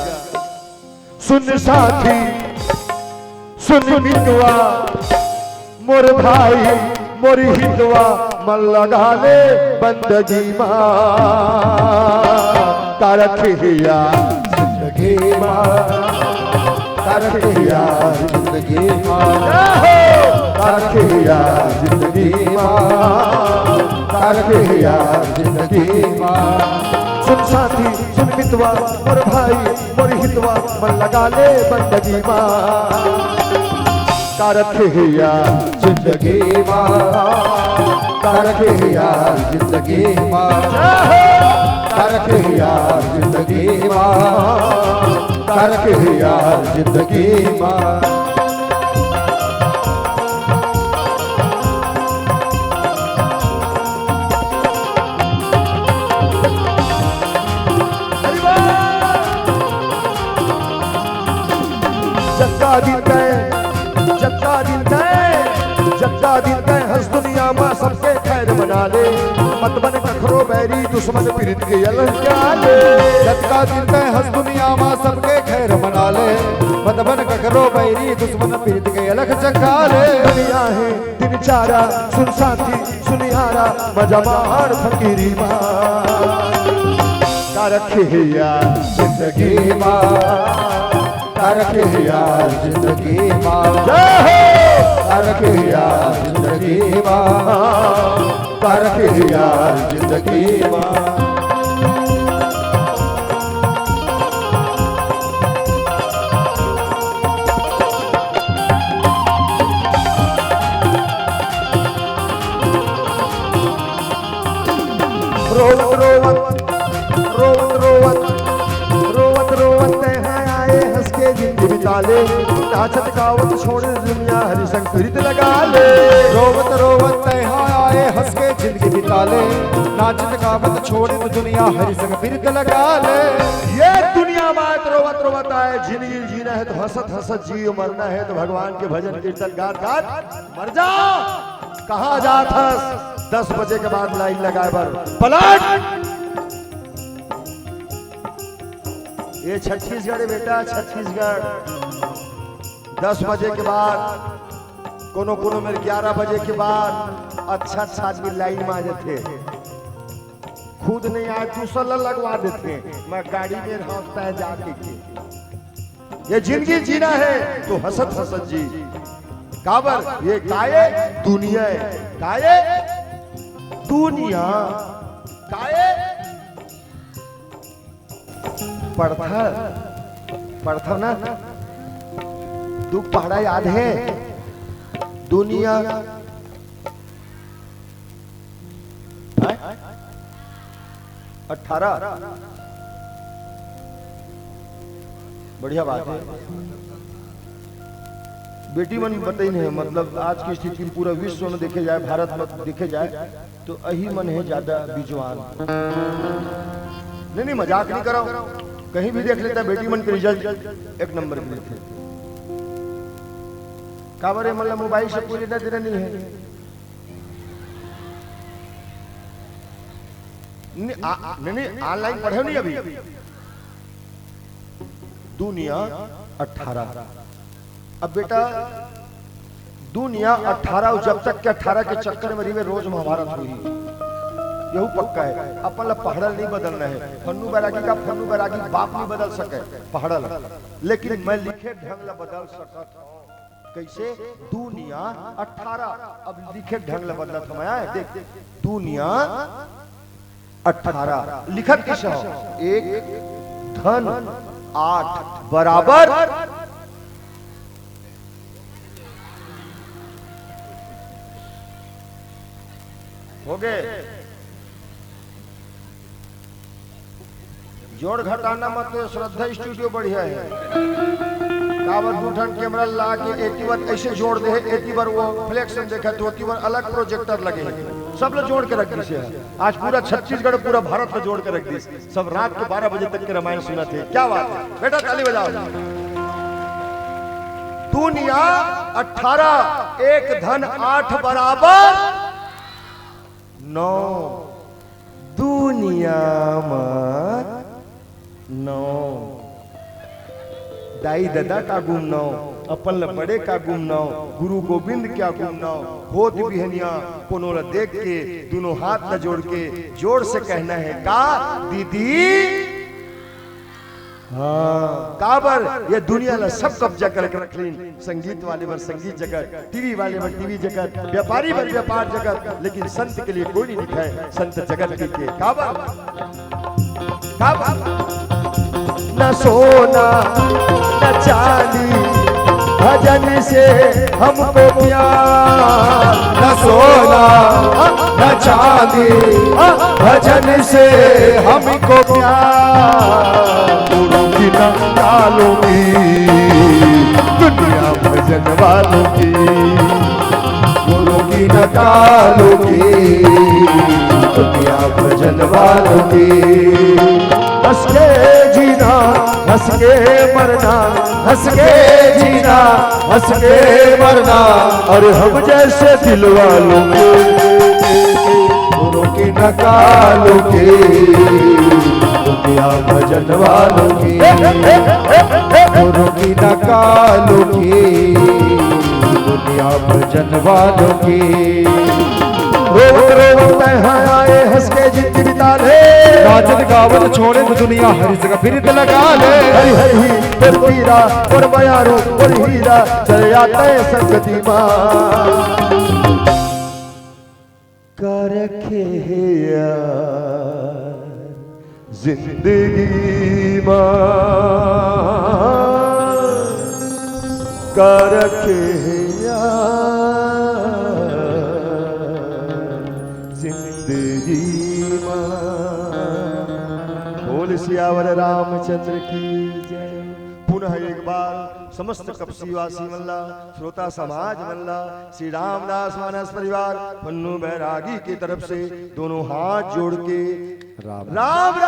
सुन साथी सुन मितवा मोर भाई मोर हितवा मन लगा ले बंदगी माँ करखिया जिंदगी माँ करखिया जिंदगी माँ करखिया जिंदगी माँ करखिया जिंदगी माँ। सुन साथी सुन मितवा मोर भाई मोर हितवा मन लगा ले बंदगी माँ करखिया जिंदगी माँ करखिया जिंदगी माँ करखिया जिंदगी माँ करखिया जिंदगी माँ। जक्का दिन गए जक्का दिन गए जक्का दिन गए हंस दुनिया में सबके खैर मना ले मत बन कखरो बैरी दुश्मन पीड़ित के अलग ले। जक्का दिन गए हंस दुनिया में सबके खैर मना ले मत बन कखरो बैरी दुश्मन पीड़ित के अलग चखा ले। दुनिया है दिन चारा सुन साथी सुनिहारा मजमार फकीरी माँ करखिया जिंदगी माँ करखिया जिंदगी माँ करखिया जिंदगी माँ करखिया जिंदगी माँ। रोवत रोवत रोवत रोवत रोवत रोवत हैं आए हंस के जिंदगी बिता ले नाचत गावत छोड़ दुनिया हरि संग प्रीत लगा ले। रोवत रोवत यहाँ आए हंस के जिंदगी बिता ले नाचत गावत छोड़ दुनिया हरि संग प्रीत लगा ले। ये दुनिया में रोवत रोवत आए जिंदगी जीना है तो हंसत हंसत जियो मरना है तो भगवान के भजन कीर्तन गात गात मर जा। कहाँ जात हंस 10 बजे के बाद लाइन लगाए बर पलट। ये छत्तीसगढ़ है बेटा छत्तीसगढ़ 10 बजे के बाद कोनो कोनो में 11 बजे के बाद अच्छा आदमी लाइन में आ जाते खुद नहीं आए दूसरा लगवा देते मैं गाड़ी में रहता है जाके के। ये जिंदगी जीना है तो हंसत हंसत जी काबर ये काये दुनिया है काये दुनिया काये पढ़ता ना तू पढ़ा याद है दुनिया 18 बढ़िया बात है बेटी मन बताई नहीं मतलब आज की स्थिति में पूरा विश्व में देखे जाए भारत में देखे जाए तो यही मन है ज्यादा विद्वान। नहीं मजाक नहीं करो कहीं भी देख लेता बेटी मन के रिजल्ट 1 नंबर के लिखे काबर मतलब मोबाइल से पूरी ना देना नहीं है नहीं ऑनलाइन पढ़े नहीं अभी दुनिया 18 अब बेटा दुनिया 18 जब तक के 18 के चक्कर में रही रोज महाभारत हुई यही पक्का है अपन पहाड़ल नहीं बदलना है फन्नू बैरागी का फन्नू बैरागी बाप नहीं बदल सके पहाड़ल लेकिन मैं लिखे ढंग ला बदल सकता कैसे दुनिया 18 अब लिखे ढंग ला बदला था मैं देख दुनिया 18 लिखत कैसे हो 1 धन 8 बराबर हो गए जोड़ घटाना मत तो श्रद्धा स्टूडियो बढ़िया है काबर दूठन कैमरा ला के 80 बार ऐसे जोड़ दे 80 बार वो फ्लैक्स में देखा तो 80 बार अलग प्रोजेक्टर लगे सब लोग जोड़ के रख दी से आज पूरा छत्तीसगढ़ पूरा भारत में जोड़ के रख दी सब रात के 12 बजे तक के रामायण सुना थे क्या बात है बेटा ताली बजाओ। दुनिया 18 1 धन 8 बराबर 9 दुनिया में 9 दाई दादा का गुम 9 अपन ल बड़े का गुमनाओ गुरु गोविंद क्या गुमनाओ होत बिहनिया कोनो ल देख के दोनों हाथ न जोड़ के जोर से कहना है का दीदी हाँ काबर ये दुनिया ला सब कब्जा करके रख लीन संगीत वाले पर संगीत जगत टीवी वाले पर टीवी जगत व्यापारी पर व्यापार जगत लेकिन संत के लिए कोई नहीं दिखा है संत जगत के काबर काबर न सोना न चांदी भजन से हमको प्यार न सोना न चांदी भजन से हमको प्यार गुरु की न कालों की दुनिया भजन वालों की गुरु की न कालों की दुनिया भजन वालों की हंस के जीना हंस के मरना हंस के जीना हंस के मरना और हम जैसे दिल वालों के गुरु की न कालों की दुनिया भजन वालों की गुरु की न कालों की दुनिया भजन वालों की रोक रोक आए हंस के जिंदगी बिता ले नाचत गावत छोड़े तो दुनिया हरी जगह फिर लगा ले हरि हरि पर हीरा और बयारो और हीरा चले आते संगति मां कर रखे यार जिंदगी मां कर रखे यार जिंदगी बोल सियावर रामचंद्र की जय। पुनः एक बार समस्त कपसीवासी मल्ला श्रोता समाज मल्ला श्री रामदास मानस परिवार पन्नू बैरागी की तरफ से दोनों हाथ जोड़ के राम राम